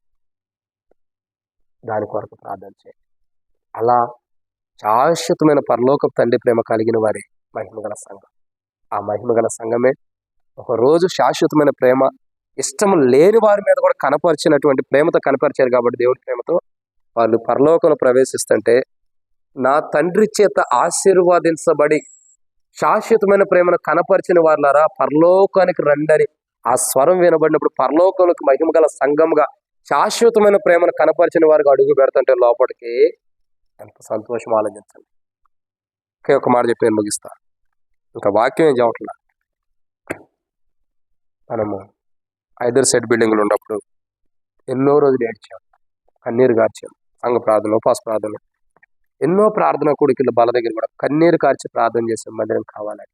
దాని కొరకు ప్రార్థన చేయండి. అలా శాశ్వతమైన పరలోక తండ్రి ప్రేమ కలిగిన వారే మహిమగల సంఘం. ఆ మహిమగల సంఘమే ఒకరోజు శాశ్వతమైన ప్రేమ ఇష్టం లేని వారి మీద కూడా కనపరిచినటువంటి ప్రేమతో కనపరిచారు. కాబట్టి దేవుడి ప్రేమతో వాళ్ళు పరలోకంలో ప్రవేశిస్తుంటే, నా తండ్రి చేత ఆశీర్వాదించబడి శాశ్వతమైన ప్రేమను కనపరిచిన వారులారా పరలోకానికి రండని ఆ స్వరం వినబడినప్పుడు పరలోకంలోకి మహిమగల సంఘంగా శాశ్వతమైన ప్రేమను కనపరిచిన వారికి అడుగు పెడుతుంటే లోపలికి ఎంత సంతోషం ఆలోచించండి. ఒకే ఒక మాట చెప్పి నేను ముగిస్తా, ఇంకా వాక్యం ఏం చెప్పట్లా. మనము ఐదర్ సెట్ బిల్డింగ్లు ఉన్నప్పుడు ఎన్నో రోజులు ఏడ్చాం, కన్నీరు కార్చాం. సంఘ ప్రార్థన, ఉపవాస ప్రార్థన, ఎన్నో ప్రార్థన కొడుకుల బల దగ్గర కూడా కన్నీరు కార్చి ప్రార్థన చేసే మందిరం కావాలని.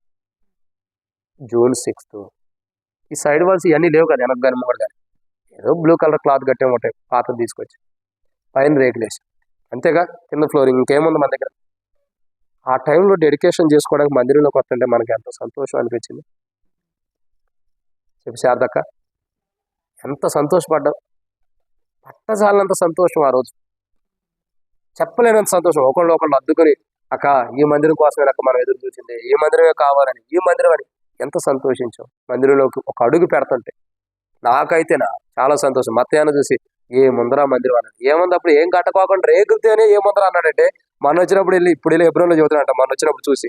జూన్ 6 ఈ సైడ్ వాల్స్ ఇవన్నీ లేవు కదా, వెనక కానీ మూడు కానీ, ఏదో బ్లూ కలర్ క్లాత్ కట్టే ఉంటాయి, పాత తీసుకొచ్చి పైన రేకులేసి, అంతేగా, కింద ఫ్లోరింగ్, ఇంకేముంది మన దగ్గర. ఆ టైంలో డెడికేషన్ చేసుకోవడానికి మందిరంలోకి వస్తుంటే మనకి ఎంత సంతోషం అనిపించింది. చెప్పి శారదక్క, ఎంత సంతోషపడ్డాం, పట్టజాలంత సంతోషం ఆ రోజు, చెప్పలేనంత సంతోషం. ఒకళ్ళు అద్దుకొని, అక్క ఈ మందిరం కోసమే అక్క మనం ఎదురు చూసింది, ఈ మందిరమే కావాలని, ఈ మందిరం అని ఎంత సంతోషించాం. మందిరంలోకి ఒక అడుగు పెడుతుంటే నాకైతేనా చాలా సంతోషం. మత్తయ్యను చూసి ఏ ముందరా మందిరం అన్నది, ఏముంది అప్పుడు ఏం కట్టకోకుండా రేగుతేనే ఏ ముందర అన్నాడంటే, మన వచ్చినప్పుడు ఇప్పుడు ఎబ్రోన్లో చదువుతాడంట, మన వచ్చినప్పుడు చూసి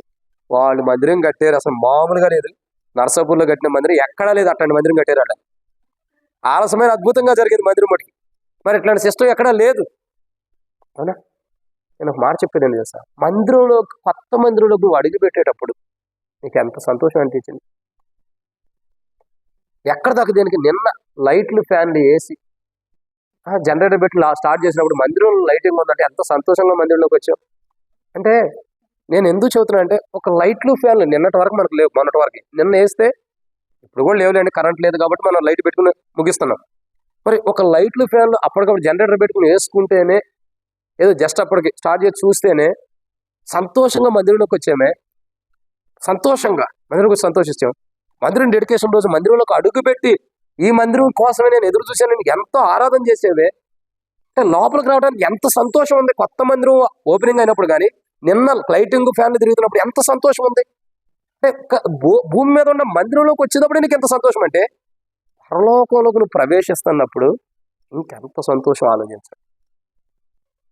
వాళ్ళు మందిరం కట్టారు, అసలు మామూలుగా లేదు. నర్సాపూర్లో కట్టిన మందిరం ఎక్కడా లేదు, అట్లాంటి మందిరం కట్టారు అలా. ఆలస్యమైన అద్భుతంగా జరిగేది మందిరం మటుకి, మరి ఇట్లాంటి సిస్టమ్ ఎక్కడా లేదు. అవునా? నేను ఒక మాట చెప్పాను తెలుసా, మందిరంలో, కొత్త మందిరంలో నువ్వు అడుగు పెట్టేటప్పుడు నీకు ఎంత సంతోషం అనిపించింది. ఎక్కడ దాకా దేనికి, నిన్న లైట్లు, ఫ్యాన్లు, ఏసీ, జనరేటర్ పెట్టి స్టార్ట్ చేసినప్పుడు మందిరంలో లైటింగ్ ఉందంటే ఎంత సంతోషంగా మందిరంలోకి వచ్చాం. అంటే నేను ఎందుకు చెబుతున్నా అంటే, ఒక లైట్లు, ఫ్యాన్లు నిన్నటి వరకు మనకు లేవు, మొన్నటి వరకు. నిన్న వేస్తే ఇప్పుడు కూడా లేవులేండి, కరెంట్ లేదు కాబట్టి మనం లైట్ పెట్టుకుని ముగిస్తున్నాం. మరి ఒక లైట్లు, ఫ్యాన్లు అప్పటికప్పుడు జనరేటర్ పెట్టుకుని వేసుకుంటేనే, ఏదో జస్ట్ అప్పటికి స్టార్ట్ చేసి చూస్తేనే సంతోషంగా మందిరంలోకి వచ్చామే, సంతోషంగా మందిరంలోకి సంతోషిస్తాం. మందిరం డెడికేషన్ రోజు మందిరంలోకి అడుగు పెట్టి ఈ మందిరం కోసమే నేను ఎదురు చూశాను, ఎంతో ఆరాధన చేసేవే, అంటే లోపలికి రావడానికి ఎంత సంతోషం ఉంది. కొత్త మందిరం ఓపెనింగ్ అయినప్పుడు కానీ, నిన్న లైటింగ్, ఫ్యాన్లు తిరుగుతున్నప్పుడు ఎంత సంతోషం ఉంది. అంటే భూమి మీద ఉన్న మందిరంలోకి వచ్చేటప్పుడు నీకు ఎంత సంతోషం అంటే, పరలోకంలోకి నువ్వు ప్రవేశిస్తున్నప్పుడు ఇంకెంత సంతోషం ఆలోచించాలి,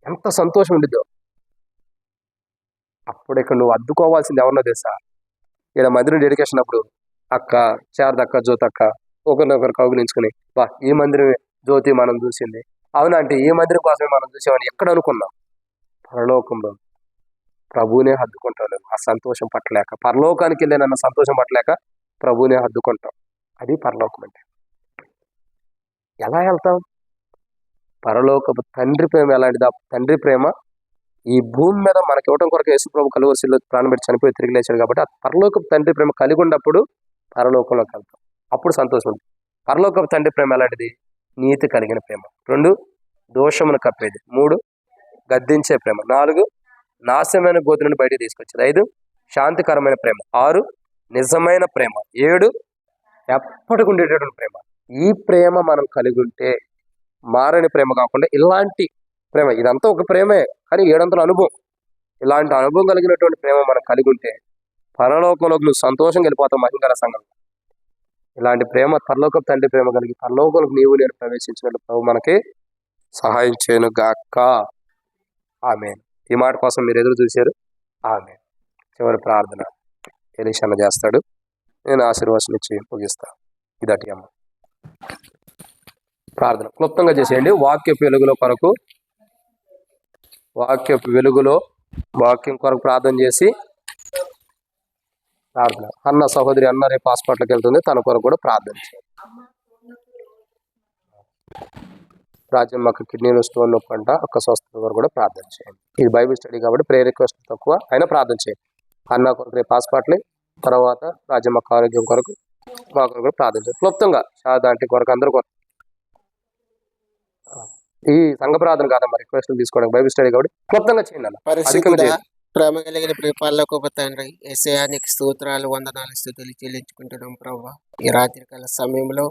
ఎంత సంతోషం ఉండిద్దో. అప్పుడు ఇక్కడ నువ్వు అద్దుకోవాల్సింది ఎవరినో తెలుసా, ఇక్కడ మందిరం డెడికేషన్ అప్పుడు అక్క, శారదక్క, జ్యోతక్క ఒకరినొకరు కౌగులించుకుని, బా ఈ మందిరమే జ్యోతి మనం చూసింది, అవునా అంటే ఈ మందిరం కోసమే మనం చూసామని ఎక్కడ అనుకున్నాం. పరలోకంలో ప్రభువునే హద్దుకుంటాను, ఆ సంతోషం పట్టలేక, పరలోకానికి వెళ్ళానన్న సంతోషం పట్టలేక ప్రభువునే హద్దుకుంటాం. అది పరలోకం అంటే. ఎలా వెళ్తాం? పరలోకపు తండ్రి ప్రేమ ఎలాంటిది? ఆ తండ్రి ప్రేమ ఈ భూమి మీద మనకి ఇవ్వడం కొరకు యేసు ప్రభు కలువరిశిలో ప్రాణం పెట్టి చనిపోయి తిరిగి లేచాడు కాబట్టి ఆ పరలోకపు తండ్రి ప్రేమ కలిగి ఉన్నప్పుడు పరలోకంలోకి వెళ్తాం. అప్పుడు సంతోషం ఉంటుంది. పరలోకపు తండ్రి ప్రేమ ఎలాంటిది? నీతి కలిగిన ప్రేమ. 2, దోషమును కప్పేది. 3, గద్దించే ప్రేమ. 4, నాశనమైన గోతి నుండి బయటికి తీసుకొచ్చేది. 5, శాంతికరమైన ప్రేమ. 6, నిజమైన ప్రేమ. 7, ఎప్పటికి ఉండేటటువంటి ప్రేమ. ఈ ప్రేమ మనం కలిగి ఉంటే, మారని ప్రేమ కాకుండా ఇలాంటి ప్రేమ, ఇదంతా ఒక ప్రేమే కానీ 7 అనుభవం, ఇలాంటి అనుభవం కలిగినటువంటి ప్రేమ మనం కలిగి ఉంటే పరలోకంలోకి నువ్వు సంతోషంగా వెళ్ళిపోతావు. మహిమగల సంఘం ఇలాంటి ప్రేమ, పరలోకపు తండ్రి ప్రేమ కలిగి పరలోకంలోకి నీవు నేను ప్రవేశించినట్లు ప్రభు మనకి సహాయం చేయను గాక. ఆమేన్. ఈ మాట కోసం మీరు ఎదురు చూశారు. ఆమేన్. చివరి ప్రార్థన ఎలీషా చేస్తాడు. నేను ఆశీర్వాదం ఇచ్చి ముగిస్తాను. ఇదటి అమ్మ ప్రార్థన క్లుప్తంగా చేసేయండి. వాక్యపు వెలుగులో కొరకు, వాక్యపు వెలుగులో వాక్యం కొరకు ప్రార్థన చేసి ప్రార్థన. అన్న సహోదరి అన్న రేపు హాస్పిటల్కి వెళ్తుంది, తన కొరకు కూడా ప్రార్థన చేయండి. రాజ్యమ్మకు కిడ్నీలో స్టోన్ నొప్పి అంట, ఒక్క స్వస్థత కొరకు కూడా ప్రార్థన చేయండి. ఇది బైబిల్ స్టడీ కాబట్టి ప్రేయర్ రిక్వెస్ట్ తక్కువ, అయినా ప్రార్థన చేయండి. అన్న కొరకు రేపు హాస్పిటల్, తర్వాత రాజ్యమ్మకు ఆరోగ్యం కొరకు మా కొరకు కూడా ప్రార్థన చేయండి. క్లుప్తంగా దాంటి కొరకు అందరూ కొరకు. ఈ సంఘ ప్రార్థన కాదమ్మా, రిక్వెస్ట్లు తీసుకోవడానికి బైబిల్ స్టడీ కాబట్టి క్లుప్తంగా చేయండి అన్న. ప్రేమ కలిగిన పరలోకపు తండ్రి యేసయ్యా, నీకు స్తోత్రాలు, వందనాలు, స్తుతులు చెల్లించుకుంటున్నాం ప్రభా. ఈ రాత్రికాల సమయంలో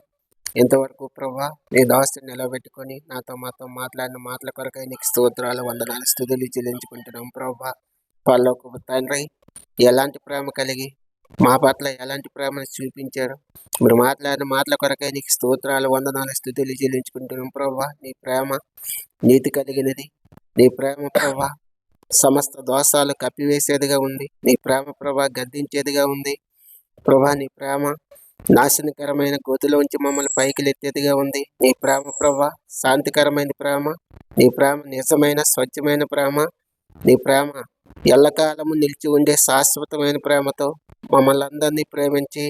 ఇంతవరకు ప్రభా నీ దాస్తుని నిలబెట్టుకొని మాతో మాట్లాడిన మాటల కొరకై నీకు స్తోత్రాలు, వందనాలు, స్తుతులు చెల్లించుకుంటున్నాం ప్రభా. పరలోకపు తండ్రి ఎలాంటి ప్రేమ కలిగి మా పట్ల ఎలాంటి ప్రేమను చూపించారు, మీరు మాట్లాడిన మాటల కొరకై నీకు స్తోత్రాలు, వందనాలు, స్తుతులు చెల్లించుకుంటున్నాం ప్రభా. నీ ప్రేమ నీతి కలిగినది. నీ ప్రేమ ప్రభా సమస్త దోషాలు కప్పివేసేదిగా ఉంది. నీ ప్రేమ ప్రభా గద్దించేదిగా ఉంది ప్రభా. నీ ప్రేమ నాశనకరమైన గోతిలోంచి మమ్మల్ని పైకి లెత్తేదిగా ఉంది. నీ ప్రేమ ప్రభా శాంతికరమైన ప్రేమ. నీ ప్రేమ నిజమైన స్వచ్ఛమైన ప్రేమ. నీ ప్రేమ ఎల్లకాలము నిలిచి ఉండే శాశ్వతమైన ప్రేమతో మమ్మల్ని అందరినీ ప్రేమించి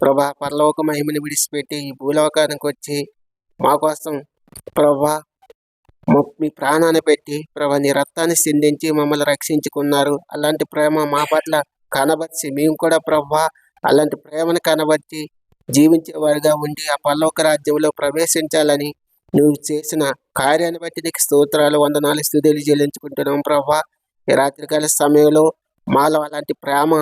ప్రభా పరలోక మహిమని విడిచిపెట్టి ఈ భూలోకానికి వచ్చి మా కోసం ప్రభా మీ ప్రాణాన్ని పెట్టి ప్రభా నీ రక్తాన్ని సిందించి మమ్మల్ని రక్షించుకున్నారు. అలాంటి ప్రేమ మా పట్ల కనబర్చి మేము కూడా ప్రభా అలాంటి ప్రేమను కనబర్చి జీవించేవాడిగా ఉండి ఆ పరలోక రాజ్యంలో ప్రవేశించాలని నువ్వు చేసిన కార్యాన్ని బట్టి నీకు స్తోత్రాలు, వందనాలు, స్తుతులు చెల్లించుకుంటున్నాం ప్రభా. ఈ రాత్రికాల సమయంలో మాలో అలాంటి ప్రేమ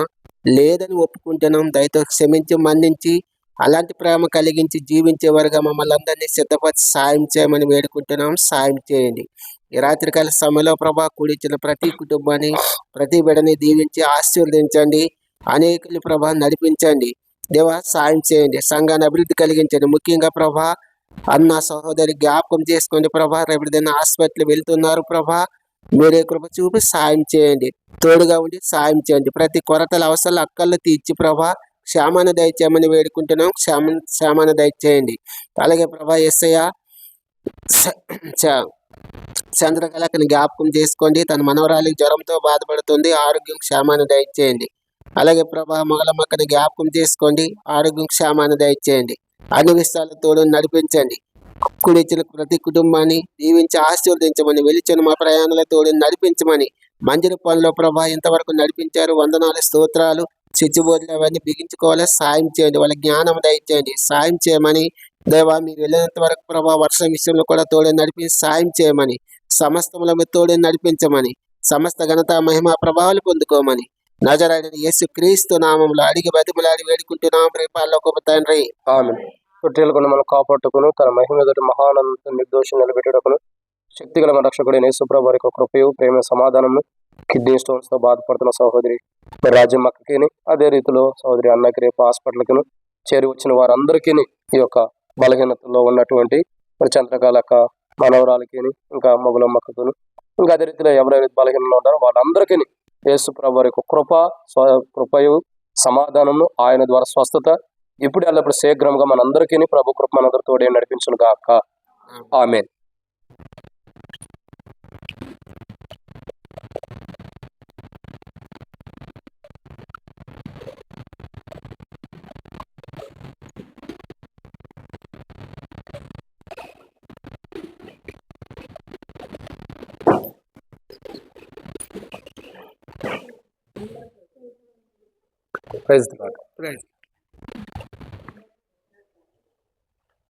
లేదని ఒప్పుకుంటున్నాం. దయతో క్షమించి మన్నించి అలాంటి ప్రేమ కలిగించి జీవించేవారుగా మమ్మల్ని అందరినీ సిద్ధపరిచి సాయం చేయమని వేడుకుంటున్నాం. సాయం చేయండి. ఈ రాత్రికాల సమయంలో ప్రభా కూడిచిన ప్రతి కుటుంబాన్ని, ప్రతి బిడ్డని దీవించి ఆశీర్వదించండి. అనేకులు ప్రభా నడిపించండి. దేవా సాయం చేయండి. సంఘాన్ని అభివృద్ధి కలిగించండి. ముఖ్యంగా ప్రభా అన్న సహోదరి జ్ఞాపకం చేసుకోండి ప్రభా. రేపటిదైనా హాస్పిటల్ వెళ్తున్నారు ప్రభా. మీరే కృప చూపి సాయం చేయండి. తోడుగా ఉండి సాయం చేయండి. ప్రతి కొరతల అవసరాలు అక్కర్లు తీర్చి ప్రభా క్షేమాన్ని దయచేయమని వేడుకుంటున్నాం. క్షేమాన్ని దయచేయండి. అలాగే ప్రభా యేసయ్య చంద్రకళకని జ్ఞాపకం చేసుకోండి. తన మనవరాలికి జ్వరంతో బాధపడుతుంది, ఆరోగ్యం క్షేమాన్ని దయచేయండి. అలాగే ప్రభా మొగలమ్మకని జ్ఞాపకం చేసుకోండి, ఆరోగ్యం క్షేమాన్ని దయచేయండి. అన్ని విషయాలతో నడిపించండి. కుడిచిన ప్రతి కుటుంబాన్ని దీవించి ఆశీర్వదించమని, వెలిచిన మా ప్రయాణాలతో నడిపించమని, మందిర పనుల ప్రభా ఇంతవరకు నడిపించారు. వందనాలు, స్తోత్రాలు. చిచ్చుబోతులు అవన్నీ బిగించుకోవాలి. సాయం చేయండి. వాళ్ళ జ్ఞానం దయచేయండి. సాయం చేయమని దేవా మీరు వెళ్ళినంత వరకు ప్రభా వర్షం విషయంలో కూడా తోడే నడిపించి సాయం చేయమని, సమస్తముల తోడే నడిపించమని, సమస్త ఘనత మహిమ ప్రభావాలు పొందుకోమని నజరేయుడైన యేసు క్రీస్తు నామములో అడిగి బతిమలాడి వేడుకుంటున్నాం ప్రేపాల్లోకి తండ్రి. ఆమేన్. తొట్టెలుకొని మనం కాపాడుకును, తన మహిమ ఎదుట మహానంద నిర్దోషం నిలబెట్టుటకును శక్తిగల మన రక్షకుడైన యేసుప్రభువు వారి యొక్క కృపయు, ప్రేమ, సమాధానము కిడ్నీ స్టోన్స్ తో బాధపడుతున్న సహోదరి రాజ్యమ్మకి, అదే రీతిలో సహోదరి అన్నకి రేపు హాస్పిటల్కి చేరి వచ్చిన వారందరికీ, ఈ యొక్క బలహీనతలో ఉన్నటువంటి మరి చంద్రకాలక మనవరాలకి, ఇంకా మొగులమ్మకు, ఇంకా అదే రీతిలో ఎవరైతే బలహీనంలో ఉన్నారో వాళ్ళందరికీ యేసుప్రభువు వారి యొక్క కృపయు, సమాధానము, ఆయన ద్వారా స్వస్థత ఇప్పుడు ఎల్లప్పుడు శీఘ్రంగా మనందరికీ ప్రభు కృప మనందరి తోడే నడిపించును గాక. Amen. Praise the lord. Praise